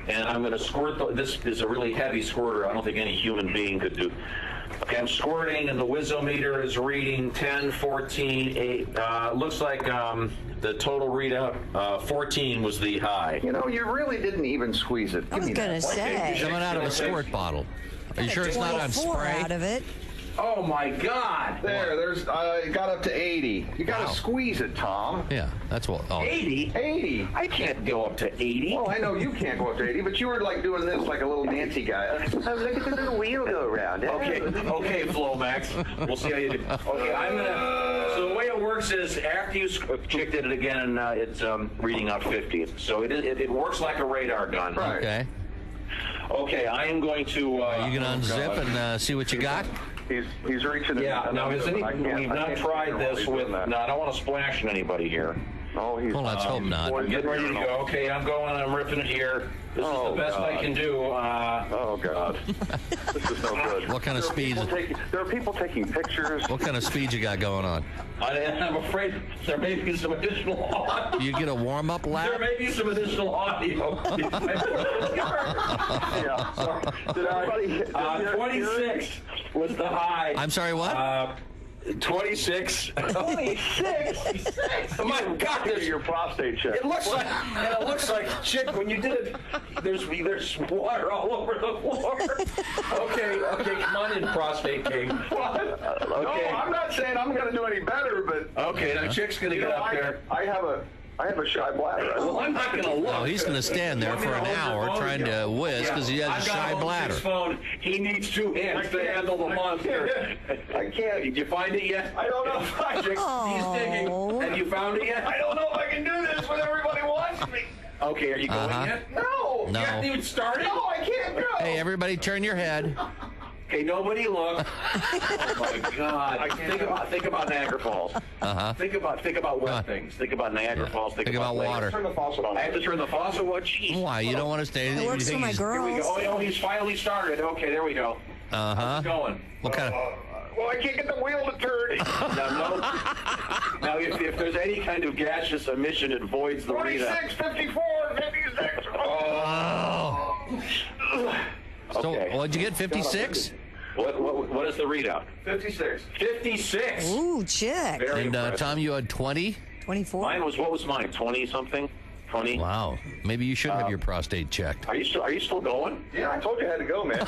And I'm going to squirt. This is a really heavy squirter. I don't think any human being could do. Okay, I'm squirting, and the Wizometer is reading 10, 14, 8. Looks like the total readout 14 was the high. You know, you really didn't even squeeze it. I was going to say. Coming out of a squirt bottle. Are you sure it's not on 24 spray? out of it. Oh my God! There's it got up to 80. You got to squeeze it, Tom. Yeah, that's what. Oh. 80? 80. I can't go up to 80. Well, I know you can't go up to 80, but you were like doing this like a little Nancy guy. Look at the little wheel go around. Okay, Flomax. We'll see how you do. Okay, I'm gonna. So the way it works is after you Chick did it again, and it's reading out 50. So it works like a radar gun. Right. Okay. Okay, I am going to. Are you gonna unzip and see what you got? He's reaching. Yeah. Now, we've not tried this with. No, I don't want to splash anybody here. Oh, he's. Well, let's hope not. I'm getting ready to go. Okay, I'm going. I'm ripping it here. This is the best I can do. Oh God, this is no good. What kind of speed? There are people taking pictures. What kind of speed you got going on? I'm afraid there may be some additional audio. You get a warm-up lap? There may be some additional audio. Yeah. Sorry. 26 was the high. I'm sorry, what? 26. 26. Oh my God! There's your prostate check. It looks like Chick when you did it. There's water all over the floor. Okay, come on in, prostate king. What? Okay. No, I'm not saying I'm going to do any better, but okay, now Chick's going to get up there. I have a shy bladder. Well, I'm not going to look. No, he's going to stand there for an hour trying to whiz because he has a shy bladder. Phone. He needs 2 hands to handle the monster. I can't. Did you find it yet? I don't know if I can. He's digging. Have you found it yet? I don't know if I can do this when everybody wants me. Okay, are you going yet? No. You haven't even started? No, I can't go. Hey, everybody, turn your head. Okay, nobody look. Oh my God! Think about Niagara Falls. Think about wet things. Think about Niagara Falls. Think about water. Turn the faucet on. I have to turn the faucet. What? Jeez. Why? You don't want to stay? It works for my Here we girls. go. Oh, he's finally started. Okay, there we go. How's it going? What kind of? Well, I can't get the wheel to turn. Now, if there's any kind of gaseous emission, it voids the 26, 54, 56. So, Okay. what'd you get? 56? What is the readout? 56. 56. Ooh, Chick. Very And impressive. Tom, you had 20? 24. What was mine? 20 something? 20? Wow. Maybe you should have your prostate checked. Are you still going? Yeah, I told you I had to go, man.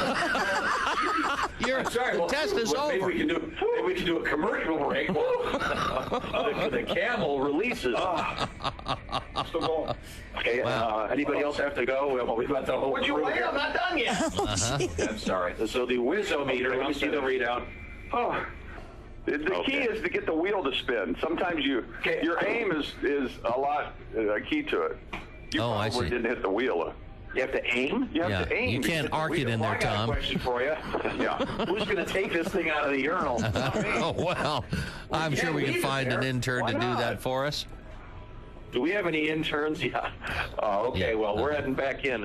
The test is Maybe over. we can do a commercial break. the camel releases. Still going. Okay. Anybody else have to go? We've got the whole. Would you crew wait? here. I'm not done yet. I'm sorry. So the Wizometer. Let me see the readout. Oh. The key is to get the wheel to spin. Sometimes your aim is a lot key to it. You I probably see. didn't hit the wheel. You have to aim? You have to aim. You to can't hit the arc it wheel. in Well, there, I got Tom. a question for you. Yeah. Who's going to take this thing out of the urinal? Oh, well, I'm sure we can leave it find an there. intern Why to do not? that for us. Do we have any interns? Yeah. Oh, okay. Yeah. Well, we're heading back in.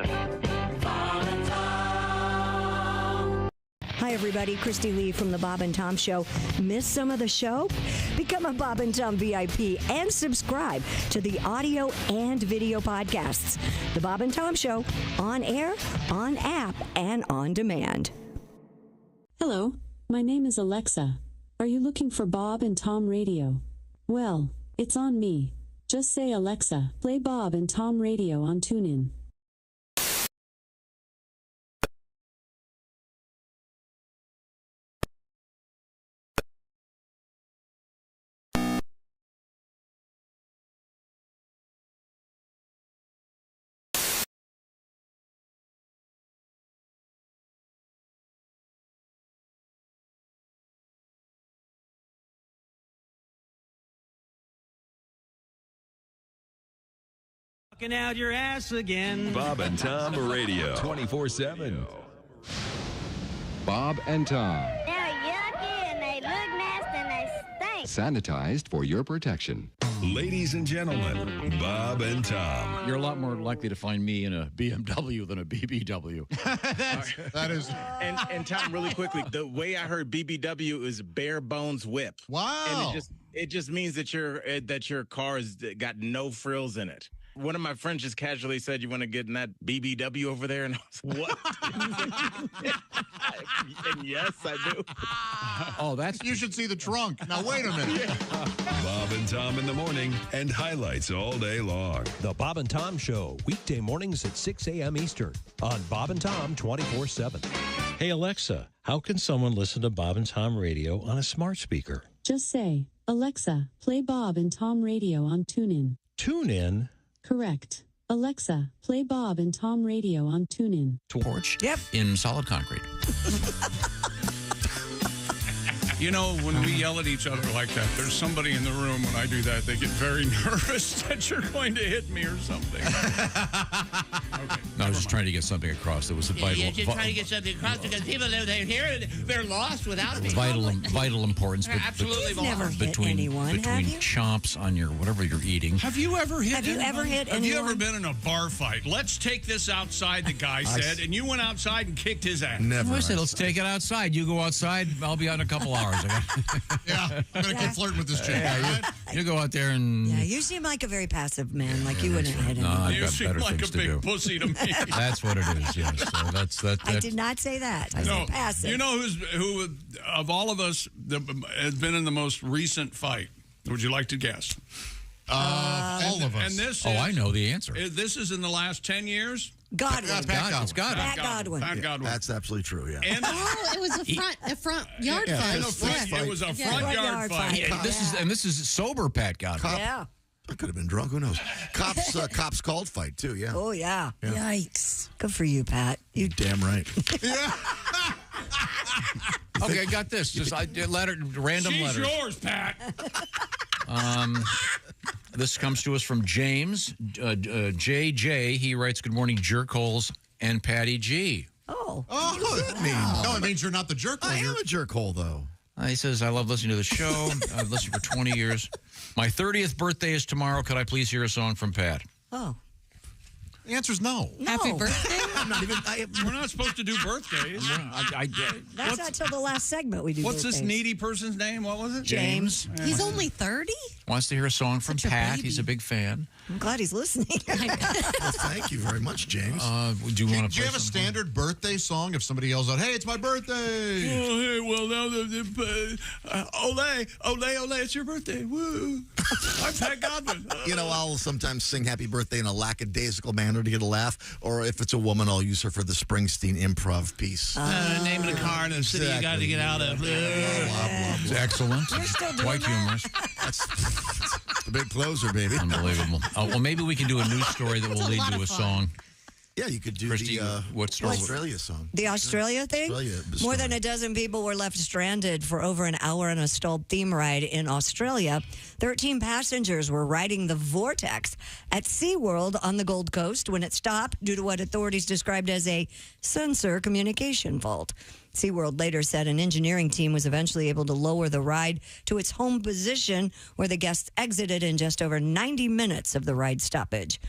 Hi, everybody. Christy Lee from The Bob and Tom Show. Miss some of the show? Become a Bob and Tom VIP and subscribe to the audio and video podcasts. The Bob and Tom Show, on air, on app, and on demand. Hello, my name is Alexa. Are you looking for Bob and Tom Radio? Well, it's on me. Just say, Alexa, play Bob and Tom Radio on TuneIn. Talking out your ass again. Bob and Tom Radio. 24/7. Bob and Tom. They're yucky and they look nasty and they stink. Sanitized for your protection. Ladies and gentlemen, Bob and Tom. You're a lot more likely to find me in a BMW than a BBW. That is. And Tom, really quickly, the way I heard BBW is bare bones whip. Wow. And it just means that your car has got no frills in it. One of my friends just casually said, "You want to get in that BBW over there?" And I was like, "What?" And yes, I do. Oh, You should see the trunk. Now, wait a minute. Bob and Tom in the morning and highlights all day long. The Bob and Tom Show, weekday mornings at 6 a.m. Eastern on Bob and Tom 24/7. Hey, Alexa, how can someone listen to Bob and Tom Radio on a smart speaker? Just say, Alexa, play Bob and Tom Radio on TuneIn. TuneIn? Correct. Alexa, play Bob and Tom Radio on TuneIn. Porch in solid concrete. You know, when we yell at each other like that, there's somebody in the room when I do that. They get very nervous that you're going to hit me or something. No, I was just trying to get something across. It was a vital. You're just trying to get something across because people live here and they're lost without me. Vital importance. Absolutely. You've never hit between anyone, have between you? chomps on your whatever you're eating. Have you ever hit Have you ever hit Have you ever anyone? been in a bar fight? Let's take this outside, the guy said, and you went outside and kicked his ass. I said, let's take it outside. You go outside. I'll be out in a couple hours. Yeah, I'm going to keep flirting with this chick. You go out there and. Yeah, you seem like a very passive man, like you wouldn't hit No, anyone. I've You got seem better like things a to big do. pussy to me. That's what it is. Yes. So that's that. I did not say that. I said passive. You know who of all of us has been in the most recent fight? Would you like to guess? All of us. And this I know the answer. This is in the last 10 years? Godwin. It's Godwin. Pat Godwin. Pat Godwin. That's absolutely true, yeah. And Oh, it was a front yard it fight. was a front yard fight. Yeah, this is sober Pat Godwin. Yeah. I could have been drunk. Who knows? Cops called fight, too, yeah. Oh, yeah. Yikes. Good for you, Pat. You Damn right. Okay, I got this. Just random She's letters. yours, Pat. This comes to us from James JJ. He writes, "Good morning, jerkholes and Patty G." Oh. What does that mean? No, it means you're not the jerk. I am a jerkhole, though. He says, "I love listening to the show. I've listened for 20 years. My 30th birthday is tomorrow. Could I please hear a song from Pat?" Oh. The answer's no. Happy birthday. I'm not even. We're not supposed to do birthdays. That's not till the last segment we do. What's this birthdays. needy person's name? What was it? James. He's only 30? Wants to hear a song from Such a Pat. baby. He's a big fan. I'm glad he's listening. Well, thank you very much, James. Do you want Do you have a standard birthday song if somebody yells out, "Hey, it's my birthday"? Oh, hey, well, now ole, it's your birthday. Woo. I'm Pat Godwin. You know, I'll sometimes sing happy birthday in a lackadaisical manner to get a laugh, or if it's a woman, I'll use her for the Springsteen improv piece. Name of the car in the city you got to get out of. It's excellent. Quite humorous. That's the big closer, baby. Unbelievable. Well, maybe we can do a news story that will lead to a song. Yeah, you could do Christy, what story? Australia song. The Australia thing? Australia More story. than a dozen people were left stranded for over an hour on a stalled theme ride in Australia. 13 passengers were riding the Vortex at SeaWorld on the Gold Coast when it stopped due to what authorities described as a sensor communication fault. SeaWorld later said an engineering team was eventually able to lower the ride to its home position where the guests exited in just over 90 minutes of the ride stoppage.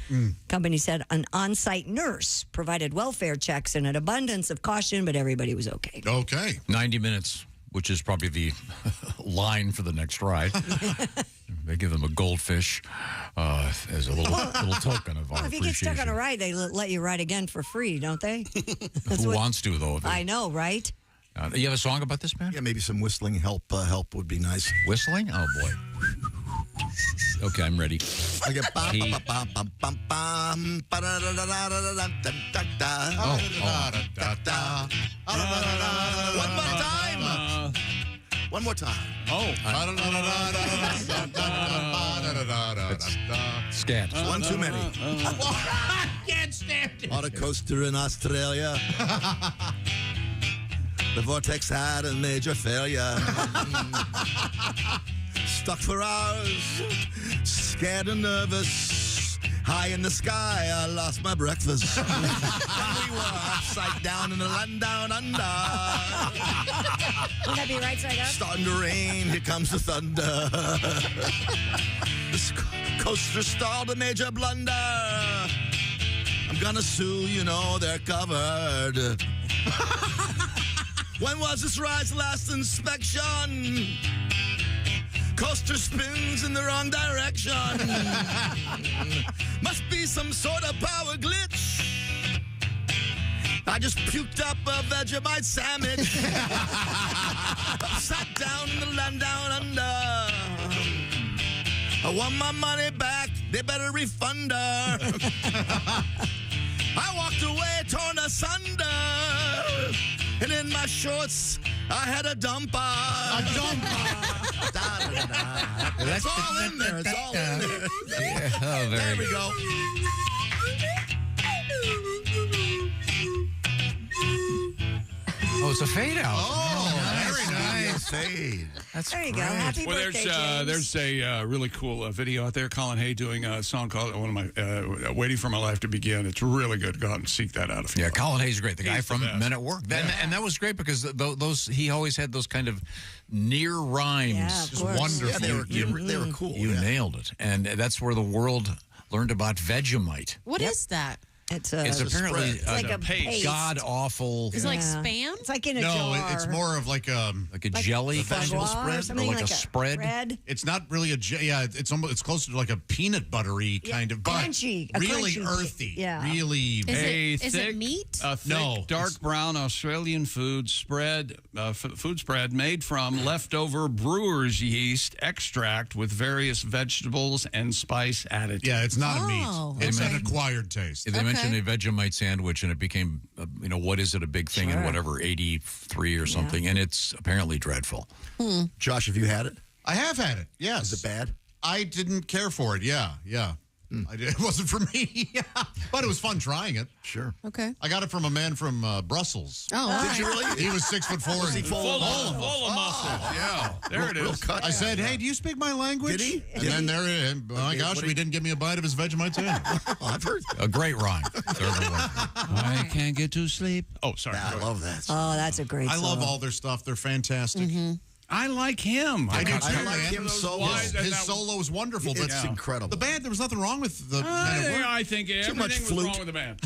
Company said an on-site nurse provided welfare checks and an abundance of caution, but everybody was okay. Okay. 90 minutes, which is probably the line for the next ride. They give them a goldfish as a little token of our Well, if you get stuck on appreciation. a ride, they let you ride again for free, don't they? Who wants to, though? I know, right? You have a song about this, man? Yeah, maybe some whistling help would be nice. Whistling? Oh, boy. Okay, I'm ready. I get One more time. One more time. Oh. Scat. One too many. Can't stand it. On a coaster in Australia, the Vortex had a major failure. Stuck for hours, scared and nervous, High in the sky, I lost my breakfast. When we were upside down in the land down under. Would that be right side up? Starting to rain, here comes the thunder. This coaster stalled a major blunder. I'm gonna sue, you know they're covered. When was this ride's last inspection? Coaster spins in the wrong direction. Must be some sort of power glitch. I just puked up a Vegemite sandwich. Sat down in the land down under. I want my money back. They better refund her. I walked away torn asunder. And in my shorts, I had a dumper. A dumper. It's all in there. It's all in there. Yeah. Oh, there we go. Oh, it's a fade out. Oh, very nice. Fade. That's there you great. go. Happy birthday, James. There's a really cool video out there. Colin Hay doing a song called "Waiting for My Life to Begin." It's really good. Go out and seek that out. If you like. Colin Hay's great. The guy He's from the best. Men at Work. And that was great because he always had those kind of near rhymes. Yeah, Just course. wonderful. Yeah, they were cool. You nailed it. And that's where the world learned about Vegemite. What is that? It's apparently it's like a paste. god awful. Is it like Spam? It's like in a No, jar. it's more of like a jelly vegetable flan or spread, something, or like like a a spread. bread. It's not really it's closer to like a peanut buttery kind of, but crunchy, a really crunchy, earthy. yeah. Really. Is it meat? A thick, No, dark brown Australian food spread, food spread made from leftover brewer's yeast extract with various vegetables and spice additives. Yeah, it's not a Oh, meat. It's okay. an acquired taste. They mentioned a Vegemite sandwich, and it became, what is it, a big thing in whatever, 83 or something, and it's apparently dreadful. Josh, have you had it? I have had it. Yes. Is it bad? I didn't care for it. Yeah. It wasn't for me, but it was fun trying it. Sure. Okay. I got it from a man from Brussels. Oh, all Did you right. really? He was 6'4". Was he Full of muscle. Yeah, there it is. I said, "Hey, do you speak my language?" Did he? And then my gosh, he didn't give me a bite of his Vegemite sandwich. I've heard. A great rhyme. I can't get to sleep. Oh, sorry. I love that. Oh, that's a great I song. love all their stuff. They're fantastic. I like him. I do too, I like man. him so His much. solo is wonderful. But It's incredible. The band, there was nothing wrong with the Man at Work. I think everything much was flute. wrong with the band.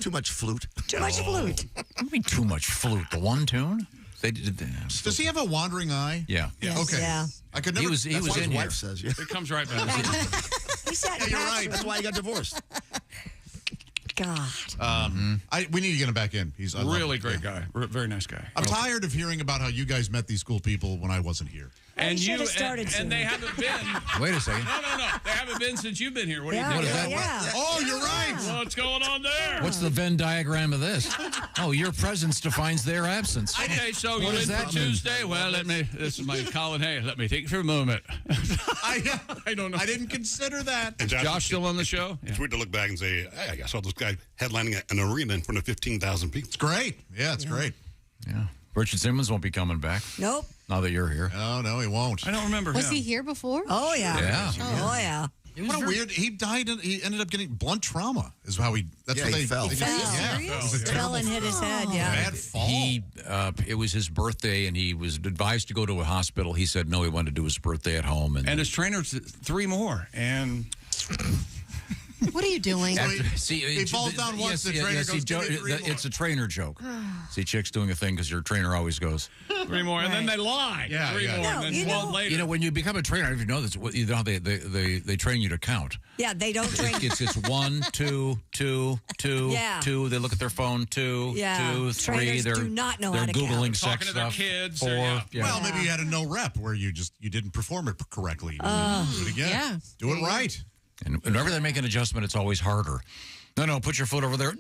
Too much flute. Too much flute. What do you mean too much flute? The one tune? They did. Does he have a wandering eye? Yeah. Okay. Yeah. I could never. He was That's what in his here. wife says. Yeah. It comes right back. He sat in you're Pat's right. room. That's why he got divorced. God. we need to get him back in. He's Really great guy. Very nice guy. I'm tired of hearing about how you guys met these cool people when I wasn't here. And you you should have started and sooner. they haven't been. Wait a second. No. They haven't been since you've been here. What are you Yeah, doing? yeah, yeah. Oh, you're right. What's going on there? What's the Venn diagram of this? Oh, your presence defines their absence. Okay, so What you're does in that for mean? Tuesday. Well, this is my Colin Hay. Let me think for a moment. I don't know. I didn't consider that. And Josh still on the show? It's weird to look back and say, hey, I saw this guy headlining an arena in front of 15,000 people. It's great. Yeah, it's great. Yeah. Richard Simmons won't be coming back. Nope. Now that you're here. No, he won't. I don't remember Was him. he here before? Oh, yeah. Yeah. Oh, yeah. What a weird. He died. He ended up getting blunt trauma. Is how he. That's Yeah, what he they fell. they- Fell. Yeah, Serious? it was a Fell terrible and hit his head, yeah. bad fall. It was his birthday, and he was advised to go to a hospital. He said no, he wanted to do his birthday at home. And his trainer, 3 more. And What are you doing? He falls down once, the trainer goes, "Give me 3 more." It's a trainer joke. See, chick's doing a thing because your trainer always goes 3 more, and then they lie. Yeah, 3 yeah. more, No, and you then 12 know- later. You know, when you become a trainer, I don't know if you know this. You know how they train you to count. Yeah, they don't train. It's 1, 2, 2, 2, Yeah. 2. They look at their phone. 2, Yeah. 2, 3. Trainers They're do not know they're how to googling count. sex Talking to their stuff. kids, 4. yeah. Well, maybe you had a no rep where you didn't perform it correctly. Do it again. Yeah. Do it right. And whenever they make an adjustment, it's always harder. No, put your foot over there.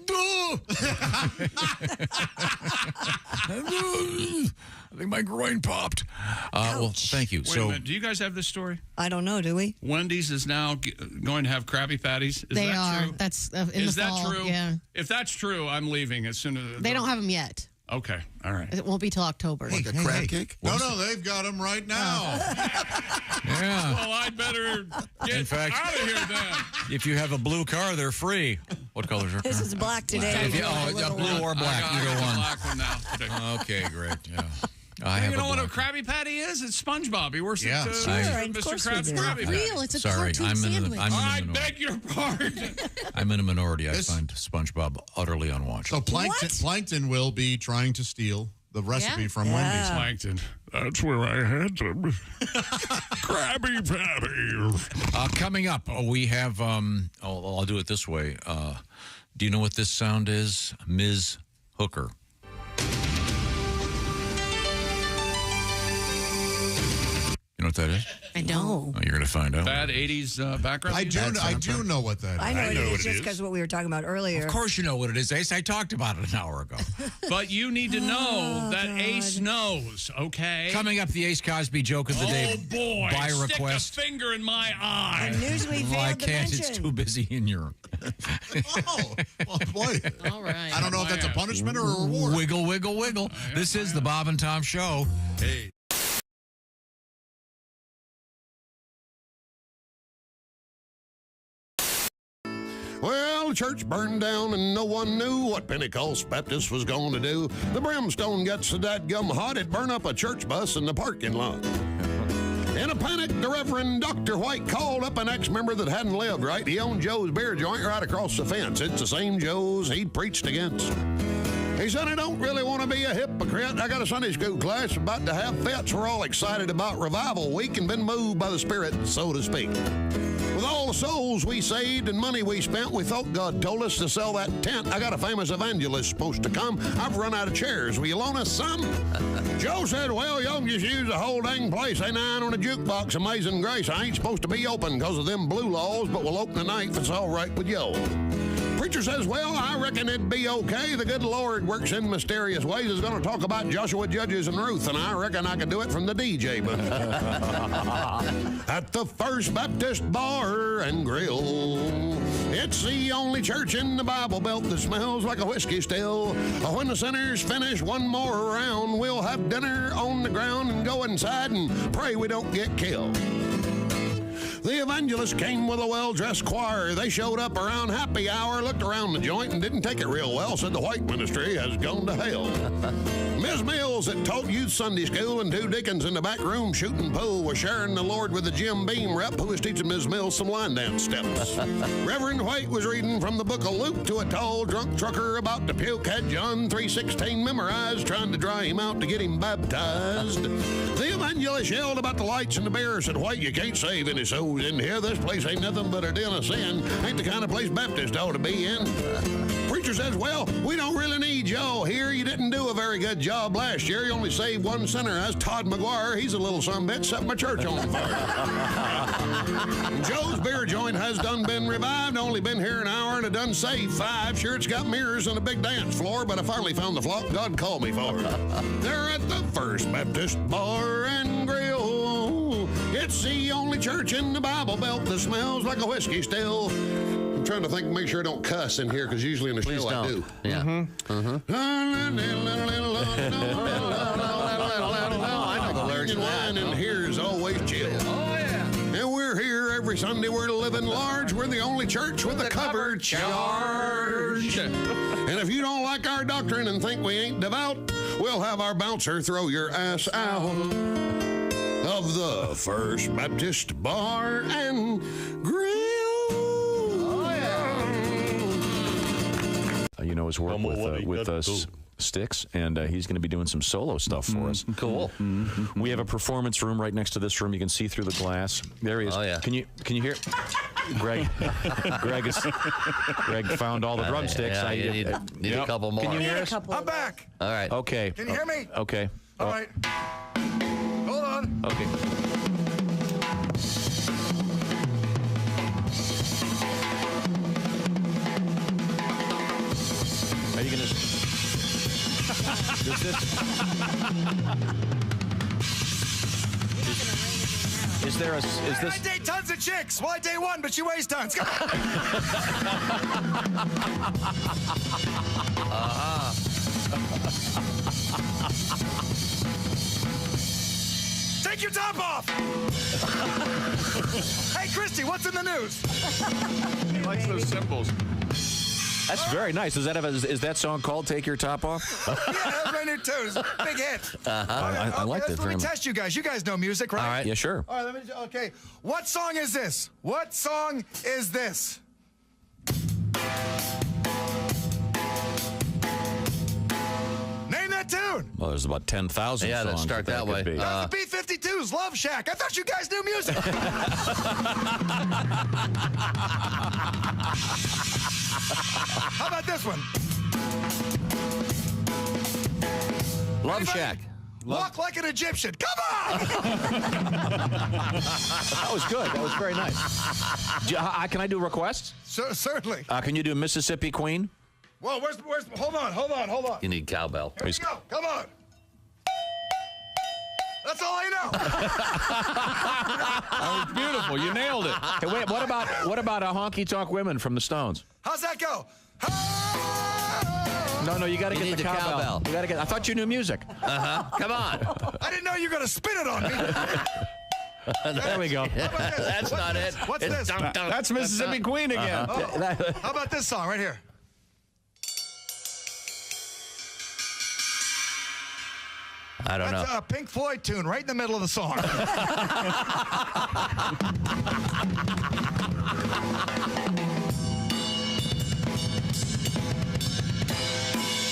I think my groin popped. Well, thank you. Wait a minute. Do you guys have this story? I don't know, do we? Wendy's is now going to have Krabby Patties. Is They that are. true? That's in Is the that fall. true? Yeah. If that's true, I'm leaving as soon as They don't have them yet. Okay, all right. It won't be till October. Like a crab cake? No, they've got them right now. Yeah. Well, I'd better get In fact, out of here then. If you have a blue car, they're free. What color is your car? This is black today. Blue or black, either one. Black one now. Okay, great. Yeah. You know what a Krabby Patty is? It's SpongeBob. He works at Sure, Mr. Krabs Krabby Patty. Real, it's a Sorry, cartoon sandwich. I beg your pardon. I'm in a minority. I find SpongeBob utterly unwatchable. So Plankton will be trying to steal the recipe from Wendy's. Plankton. That's where I had them. Krabby Patty. Coming up, we have, I'll do it this way. Do you know what this sound is? Ms. Hooker. You know what that is? I don't. Oh, you're going to find out. Bad 80s background. I do know what that is. I know what it is just because what we were talking about earlier. Of course you know what it is, Ace. I talked about it an hour ago. But you need to know that Ace knows, okay? Coming up, the Ace Cosby joke of the day. Oh, boy. By request. Stick a finger in my eye. The news we Well, I failed to can't. It's mention. too busy in Europe. Oh, boy. All right. I don't know if that's a punishment or a reward. Wiggle, wiggle, wiggle. This is the Bob and Tom Show. Hey. Well, the church burned down and no one knew what Pentecost Baptist was going to do. The brimstone got so dadgum hot it burned up a church bus in the parking lot. In a panic, the Reverend Dr. White called up an ex-member that hadn't lived right. He owned Joe's beer joint right across the fence. It's the same Joe's he'd preached against. He said, I don't really want to be a hypocrite. I got a Sunday school class about to have fits. We're all excited about Revival Week and been moved by the Spirit, so to speak. With all the souls we saved and money we spent, we thought God told us to sell that tent. I got a famous evangelist supposed to come. I've run out of chairs. Will you loan us some? Joe said, well, y'all can just use the whole dang place. Ain't nine on a jukebox, Amazing Grace. I ain't supposed to be open because of them blue laws, but we'll open tonight if it's all right with Joe. Preacher says, well, I reckon it'd be okay. The good Lord works in mysterious ways. Is going to talk about Joshua, Judges, and Ruth, and I reckon I could do it from the DJ booth. At the First Baptist Bar and Grill, it's the only church in the Bible Belt that smells like a whiskey still. When the sinners finish one more round, we'll have dinner on the ground and go inside and pray we don't get killed. The evangelist came with a well-dressed choir. They showed up around happy hour, looked around the joint, and didn't take it real well, said the white ministry has gone to hell. Ms. Mills that taught youth Sunday school and two deacons in the back room shooting pool was sharing the Lord with the Jim Beam rep who was teaching Ms. Mills some line dance steps. Reverend White was reading from the book of Luke to a tall drunk trucker about to puke, had John 3:16 memorized, trying to dry him out to get him baptized. The evangelist yelled about the lights and the beer, said, White, you can't save any souls in here. This place ain't nothing but a den of sin. Ain't the kind of place Baptists ought to be in. Preacher says, well, we don't really need y'all here. You didn't do a very good job last year. You only saved one sinner. That's Todd McGuire. He's a little sumbitch, set my church on fire. Joe's beer joint has done been revived. Only been here an hour and I done saved 5. Sure, it's got mirrors and a big dance floor, but I finally found the flock God called me for. They're at the First Baptist Bar and Grill. It's the only church in the Bible Belt that smells like a whiskey still. I'm trying to think, make sure I don't cuss in here, because usually in the show I do. Yeah. I know the lyrics. Wine and here's always chill. Oh, yeah. And we're here every Sunday. We're living large. We're the only church with a covered charge. And if you don't like our doctrine and think we ain't devout, we'll have our bouncer throw your ass out of the First Baptist Bar and Grill. Oh, yeah. You know his work with Styx, and he's going to be doing some solo stuff for us. Cool. We have a performance room right next to this room. You can see through the glass. There he is. Oh, yeah. Can you hear? Greg found all the drumsticks. Yeah, you need a couple more. Can you hear us? I'm back. All right. Okay. Can you hear me? Okay. All right. Hold on. Okay. Are you going to... Is this... I date tons of chicks. Well, I date one, but she weighs tons. Come on. Take your top off! Hey, Christy, what's in the news? He likes those symbols. That's very nice. Is that song called "Take Your Top Off"? Yeah, that's my new tune. Big hit. I like that very Let me much. test you guys. You guys know music, right? All right. Yeah, sure. All right, okay. What song is this? What song is this? Name that tune. Well, there's about 10,000 Yeah, songs. that start that way. That's the B-52's Love Shack. I thought you guys knew music. How about this one? Love Shack. Walk like an Egyptian. Come on! That was good. That was very nice. Can I do requests? Certainly. Can you do Mississippi Queen? Whoa, where's, hold on. You need cowbell. Here we go. Come on. That's all I know. That was beautiful. You nailed it. Hey, wait, what about a Honky Tonk Women from the Stones? How's that go? No, you got to get need the the cowbell. cowbell. You got to get. I thought you knew music. Come on. I didn't know you were going to spin it on me. There we go. That's not it. What's It's this? dunk, dunk. That's Mississippi Queen again. How about this song right here? I don't know. That's a Pink Floyd tune right in the middle of the song.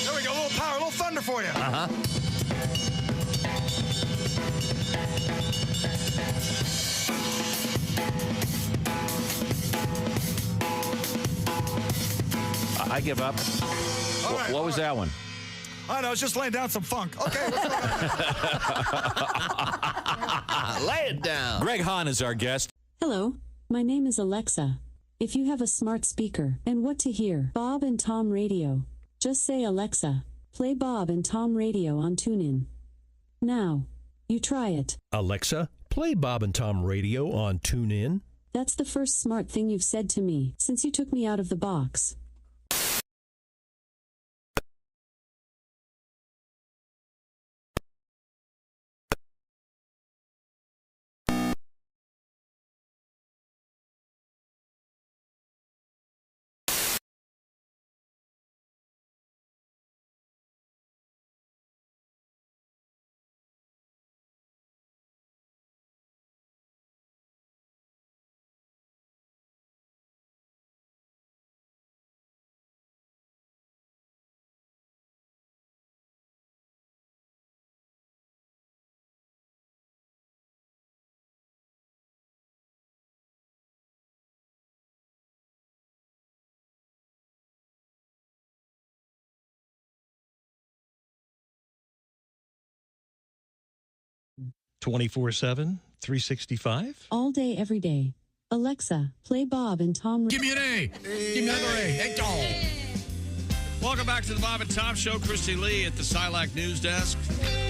There we go. A little power, a little thunder for you. I give up. All right, What was that one? I know, I was just laying down some funk. Okay, what's going on? Lay it down. Greg Hahn is our guest. Hello, my name is Alexa. If you have a smart speaker and what to hear, Bob and Tom Radio, just say Alexa, play Bob and Tom Radio on TuneIn. Now, you try it. Alexa, play Bob and Tom Radio on TuneIn. That's the first smart thing you've said to me since you took me out of the box. $24/7, $365. All day, every day. Alexa, play Bob and Tom. Give me an A. Give me another A. Hey, Tom. Welcome back to the Bob and Tom Show. Christy Lee at the Silac News Desk.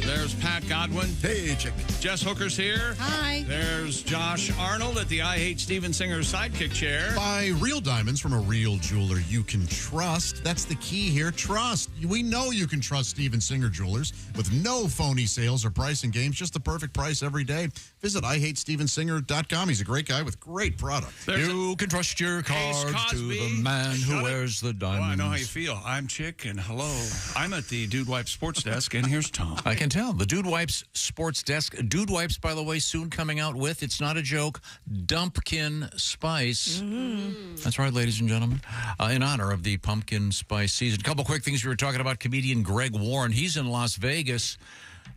There's Pat Godwin. Hey, chick. Jess Hooker's here. Hi. There's Josh Arnold at the I Hate Steven Singer sidekick chair. Buy real diamonds from a real jeweler you can trust. That's the key here. Trust. We know you can trust Steven Singer Jewelers with no phony sales or pricing games. Just the perfect price every day. Visit IHateStevenSinger.com. He's a great guy with great product. You can trust your cards to the man who wears the diamonds. Oh, I know how you feel. I'm Chick, and hello. I'm at the Dude Wipe Sports Desk, and here's Tom. I can tell. The Dude Wipes Sports Desk. Dude Wipes, by the way, soon coming out with, it's not a joke, Dumpkin Spice. Mm-hmm. That's right, ladies and gentlemen. In honor of the pumpkin spice season. A couple quick things we were talking about. Comedian Greg Warren. He's in Las Vegas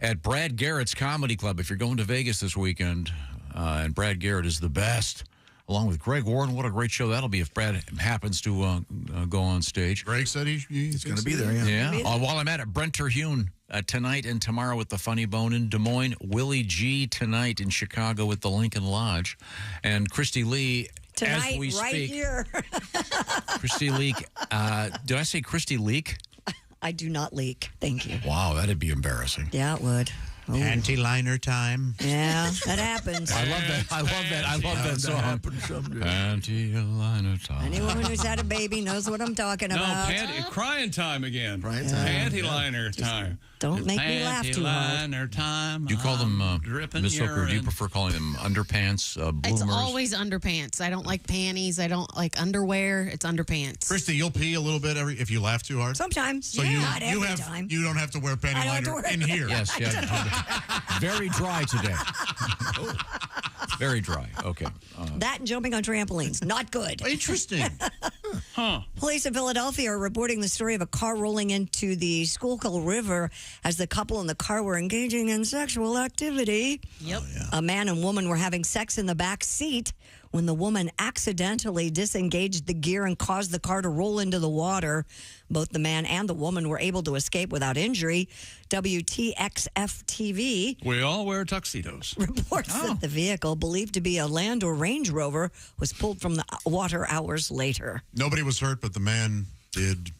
at Brad Garrett's Comedy Club. If you're going to Vegas this weekend, and Brad Garrett is the best, along with Greg Warren. What a great show that'll be if Brad happens to go on stage. Greg said he's going to be there, Yeah. While I'm at it, Brent Terhune tonight and tomorrow with the Funny Bone in Des Moines. Willie G tonight in Chicago with the Lincoln Lodge. And Christy Lee, Tonight, as we right speak. here. Christy Leak. Did I say Christy Leak? I do not leak. Thank you. Wow, that'd be embarrassing. Yeah, it would. Panty liner time. Yeah, that happens. I love that. I love that song. Panty liner time. Any woman who's had a baby knows what I'm talking about. Crying time again. Crying time. Panty liner time. Don't make me laugh too hard. Panty liner time. Do you call them, dripping Miss Hooker, do you urine. prefer calling them underpants, bloomers? It's always underpants. I don't like panties. I don't like underwear. It's underpants. Christy, you'll pee a little bit if you laugh too hard. Sometimes. So Not every time. You don't have to wear panty I don't have to liner wear in here. Yes, yeah. Very dry today. Very dry. Okay. That and jumping on trampolines. Not good. Interesting. Police in Philadelphia are reporting the story of a car rolling into the Schuylkill River as the couple in the car were engaging in sexual activity. Yep. A man and woman were having sex in the back seat when the woman accidentally disengaged the gear and caused the car to roll into the water. Both the man and the woman were able to escape without injury. WTXF-TV We all wear tuxedos. reports that the vehicle, believed to be a Land or Range Rover, was pulled from the water hours later. Nobody was hurt, but the man did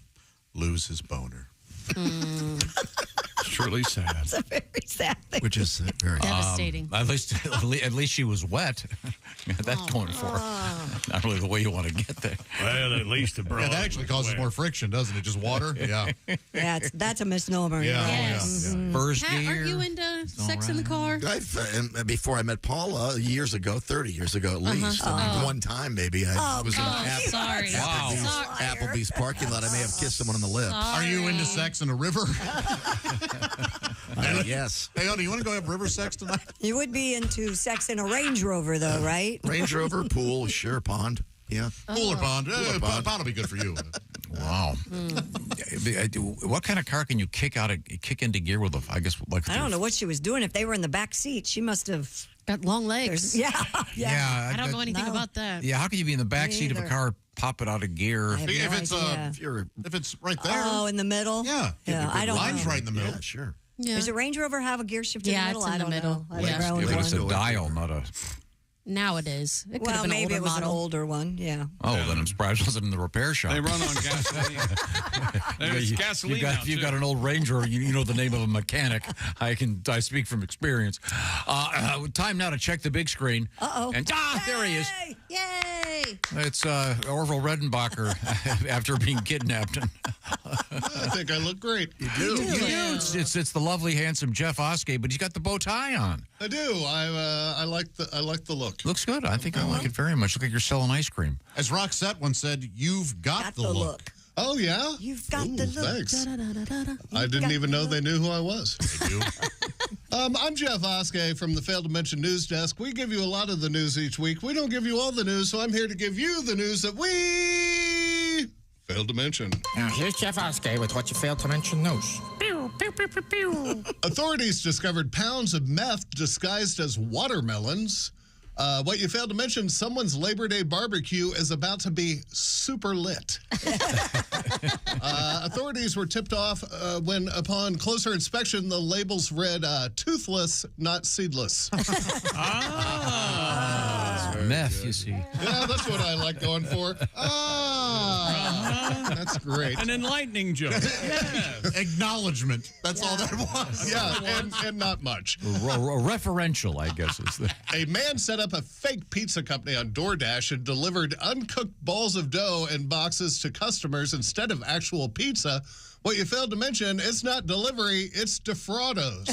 lose his boner. It's truly sad. It's a very sad thing. Which is very Devastating. At least she was wet. That's going for her. Not really the way you want to get there. Well, at least the Yeah, that actually causes more friction, doesn't it? Just water? Yeah. Yeah, that's a misnomer. Yeah. Yes. Oh, yeah. First Pat, gear. are you into sex in the car? Before I met Paula, years ago, 30 years ago at least. I mean, one time maybe I was in Sorry. Applebee's parking lot. I may have kissed someone on the lips. Are you into sex in a river? Yes. Hey, Odie, you want to go have river sex tonight? You would be into sex in a Range Rover, though, right? Range Rover, pool, sure, pond. Yeah. Pool or pond? Pond will be good for you. Wow. What kind of car can you kick into gear with? I guess like I don't know what she was doing. If they were in the back seat, she must have got long legs. Yeah. I don't know anything about that. Yeah, how can you be in the back Me seat of a either. car, pop it out of gear? If it's right there. Oh, in the middle? Yeah. I don't Line's know. right in the middle. Yeah, sure. Yeah. Does a Range Rover have a gear shift in Yeah, the middle? it's in I the don't middle. know. I Yeah. never owned I think it's a one. dial, not a... Now it is. It could have Well, been an maybe older it was model. an older one. Yeah. Oh, then I'm surprised it wasn't in the repair shop. They run on gasoline. There's gasoline now, If you've too. got an old Ranger, you know the name of a mechanic. I speak from experience. Time now to check the big screen. Uh-oh. And there he is. Yay! It's Orville Redenbacher after being kidnapped. I think I look great. You do. You do. It's the lovely, handsome Jeff Oskey, but he's got the bow tie on. I do. I like the look. Looks good. I think I like it very much. Look like you're selling ice cream. As Roxette once said, you've got the look. Oh, yeah? You've got the look. Thanks. Da-da-da-da-da. I didn't even know they knew who I was. They do. I'm Jeff Oskey from the Failed to Mention News Desk. We give you a lot of the news each week. We don't give you all the news, so I'm here to give you the news that we failed to mention. Now, here's Jeff Oskey with what you failed to mention news. Pew, pew, pew, pew, pew. Authorities discovered pounds of meth disguised as watermelons. What you failed to mention, someone's Labor Day barbecue is about to be super lit. Authorities were tipped off when, upon closer inspection, the labels read toothless, not seedless. Meth, you see. Yeah, that's what I like going for. That's great. An enlightening joke. Yes. Acknowledgement. That's all that was. Yeah, and not much. Referential, I guess is the. A man set up a fake pizza company on DoorDash and delivered uncooked balls of dough in boxes to customers instead of actual pizza. What you failed to mention, it's not delivery, it's defraudos.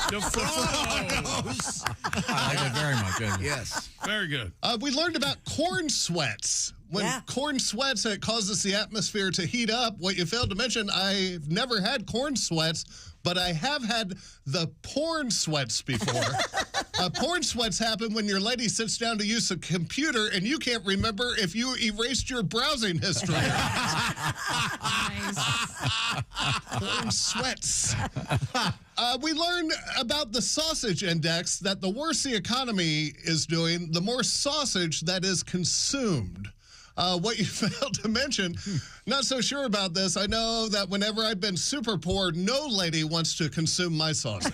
Defraudos. I like it very much. Yes. Very good. We learned about corn sweats. When corn sweats, it causes the atmosphere to heat up. What you failed to mention, I've never had corn sweats, but I have had the porn sweats before. Porn sweats happen when your lady sits down to use a computer and you can't remember if you erased your browsing history. Porn sweats. We learned about the sausage index, that the worse the economy is doing, the more sausage that is consumed. What you failed to mention, not so sure about this. I know that whenever I've been super poor, no lady wants to consume my sausage.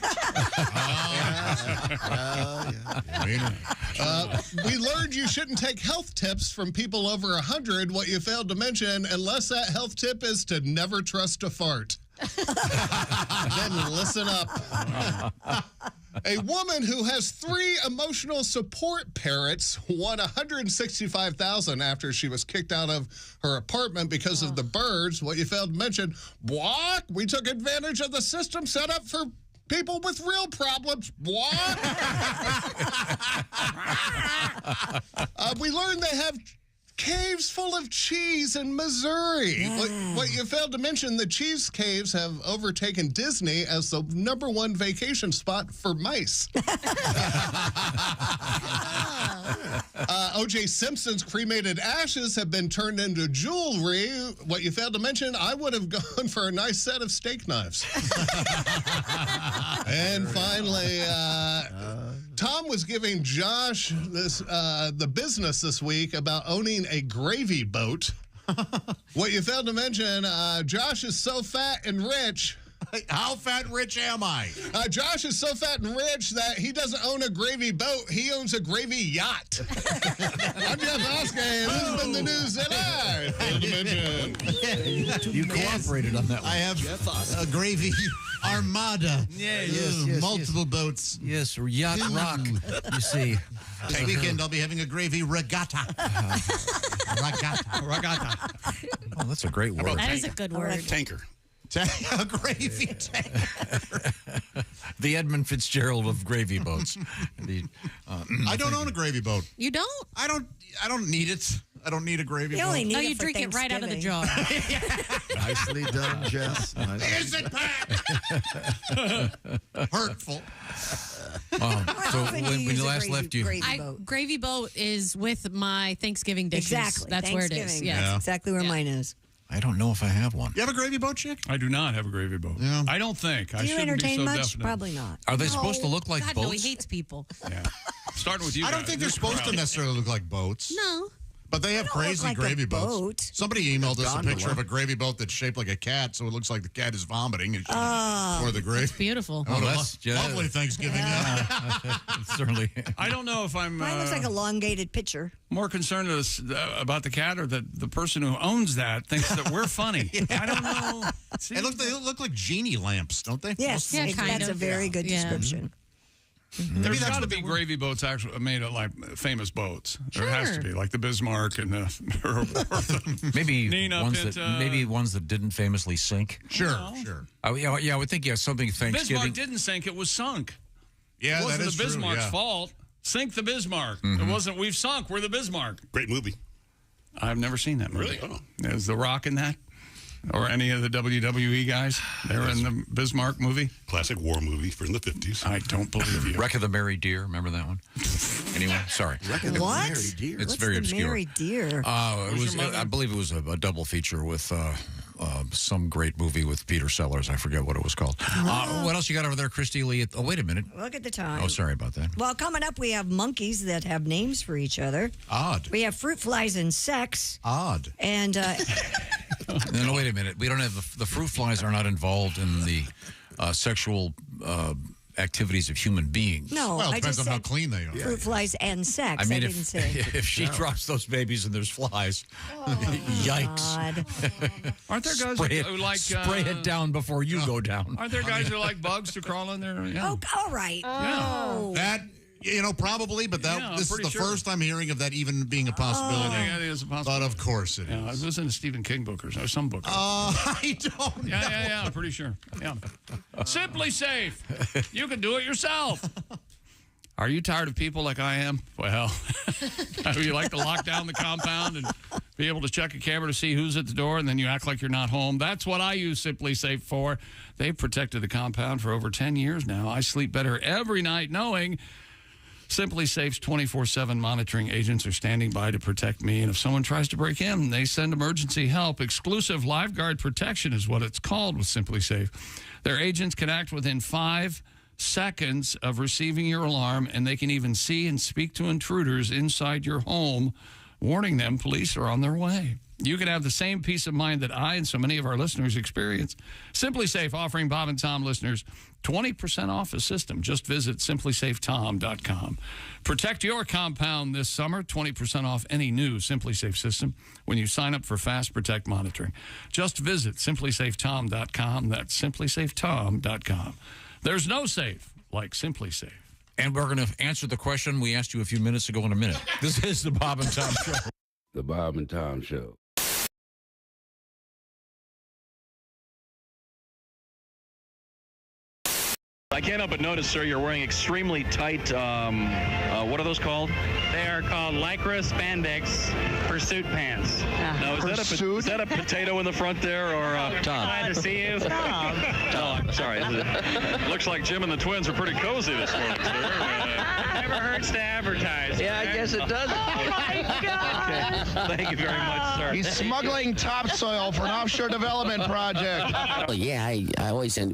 We learned you shouldn't take health tips from people over 100. What you failed to mention, unless that health tip is to never trust a fart. Then listen up. A woman who has 3 emotional support parrots won $165,000 after she was kicked out of her apartment because of the birds. What you failed to mention, what? We took advantage of the system set up for people with real problems. What? We learned they have caves full of cheese in Missouri. What you failed to mention, the cheese caves have overtaken Disney as the #1 vacation spot for mice. O.J. Simpson's cremated ashes have been turned into jewelry. What you failed to mention, I would have gone for a nice set of steak knives. And finally, Tom was giving Josh the business this week about owning a gravy boat. What you failed to mention, Josh is so fat and rich. How fat and rich am I? Josh is so fat and rich that he doesn't own a gravy boat. He owns a gravy yacht. I'm Jeff Hooker, and this has been the news that I failed to mention. You cooperated on that one. I have a gravy armada. Yes, multiple boats. Yes, yacht rock. You see. This weekend I'll be having a gravy regatta. Regatta. Oh, that's a great word. That is a good word. Tanker. A gravy tanker. The Edmund Fitzgerald of gravy boats. I don't own a gravy boat. You don't? I don't need it. I don't need a gravy boat. Only need you drink it right out of the jar. Nicely done, Jess. Is it Pat? Hurtful. So when you last left you... Gravy boat is with my Thanksgiving dishes. Exactly. That's where it is. Yeah. That's exactly where mine is. I don't know if I have one. You have a gravy boat, chick? I do not have a gravy boat. Yeah. I don't think. Do I you shouldn't entertain be so much? definite. Probably not. Are they supposed to look like God, boats? no, he hates people. Yeah. Starting with you I don't guys. think they're This supposed to crowd. necessarily look like boats. No. But they have crazy like a gravy boats. boat. Somebody emailed us a gondola. picture of a gravy boat that's shaped like a cat, so it looks like the cat is vomiting. Or the gravy. Beautiful. What a that's lovely Thanksgiving. Certainly. I don't know if I'm Mine looks like an elongated pitcher. more concerned about the cat or that the person who owns that thinks that we're funny. I don't know. See, They look like genie lamps, don't they? Yes, Yeah, kind that's a of. very good Yeah. description. There's that's got to what be they were. gravy boats actually made of like famous boats. There has to Sure. be, like the Bismarck and the, or the Maybe Nina ones Pinta. that ones that didn't famously sink. Sure. Yeah, I would think something Thanksgiving. Bismarck didn't sink; it was sunk. Yeah, It wasn't that is the Bismarck's true. Yeah. fault. Sink the Bismarck. It wasn't. We've sunk. We're the Bismarck. Great movie. I've never seen that movie. Really? Oh. Is The Rock in that? Or any of the WWE guys? They're in the Bismarck movie? Classic war movie from the 50s. I don't believe you. Wreck of the Merry Deer. Remember that one? Anyway, sorry. What? It's What's very the obscure. Mary Deer? It was. I believe it was a double feature with some great movie with Peter Sellers. I forget what it was called. What else you got over there, Christy Lee? Oh, wait a minute. Look at the time. Oh, sorry about that. Well, coming up, we have monkeys that have names for each other. Odd. We have fruit flies and sex. Odd. And No, wait a minute. We don't have the fruit flies are not involved in the sexual activities of human beings. no, Well, it I depends just on how said clean they are. fruit flies and sex. I mean, didn't say. if she drops those babies and there's flies, yikes! God. Aren't there guys Spray who like... spray it down before you go down. Aren't there guys who like bugs to crawl in there? Yeah. Oh, all right. Oh. That, probably, but Yeah, I'm this is pretty the sure. first I'm hearing of that even being a possibility. Yeah, it is a possibility. But of course it is. Yeah, it was in a Stephen King book or some book. I don't know. Yeah, I'm pretty sure. Yeah. Simply Safe. You can do it yourself. Are you tired of people like I am? Well, you like to lock down the compound and be able to check a camera to see who's at the door, and then you act like you're not home. That's what I use Simply Safe for. They've protected the compound for over 10 years now. I sleep better every night knowing Simply Safe's 24/7 monitoring agents are standing by to protect me. And if someone tries to break in, they send emergency help. Exclusive LifeGuard protection is what it's called with Simply Safe. Their agents can act within 5 seconds of receiving your alarm, and they can even see and speak to intruders inside your home warning them police are on their way. You can have the same peace of mind that I and so many of our listeners experience. Simply Safe offering Bob and Tom listeners 20% off a system. Just visit simplysafetom.com. Protect your compound this summer. 20% off any new Simply Safe system when you sign up for Fast Protect monitoring. Just visit simplysafetom.com. That's simplysafetom.com. There's no safe like Simply Safe. And we're going to answer the question we asked you a few minutes ago in a minute. This is the Bob and Tom Show. The Bob and Tom Show. I can't help but notice, sir, you're wearing extremely tight, what are those called? They are called Lycra Spandex Pursuit Pants. Now, is that a potato in the front there, or Tom. Glad to see you. Tom. No, I'm sorry. Looks like Jim and the twins are pretty cozy this morning, sir. Never hurts to advertise. Yeah, I guess it does. Oh, my God. Okay. Thank you very much, sir. He's smuggling topsoil for an offshore development project. Well, yeah, I always, a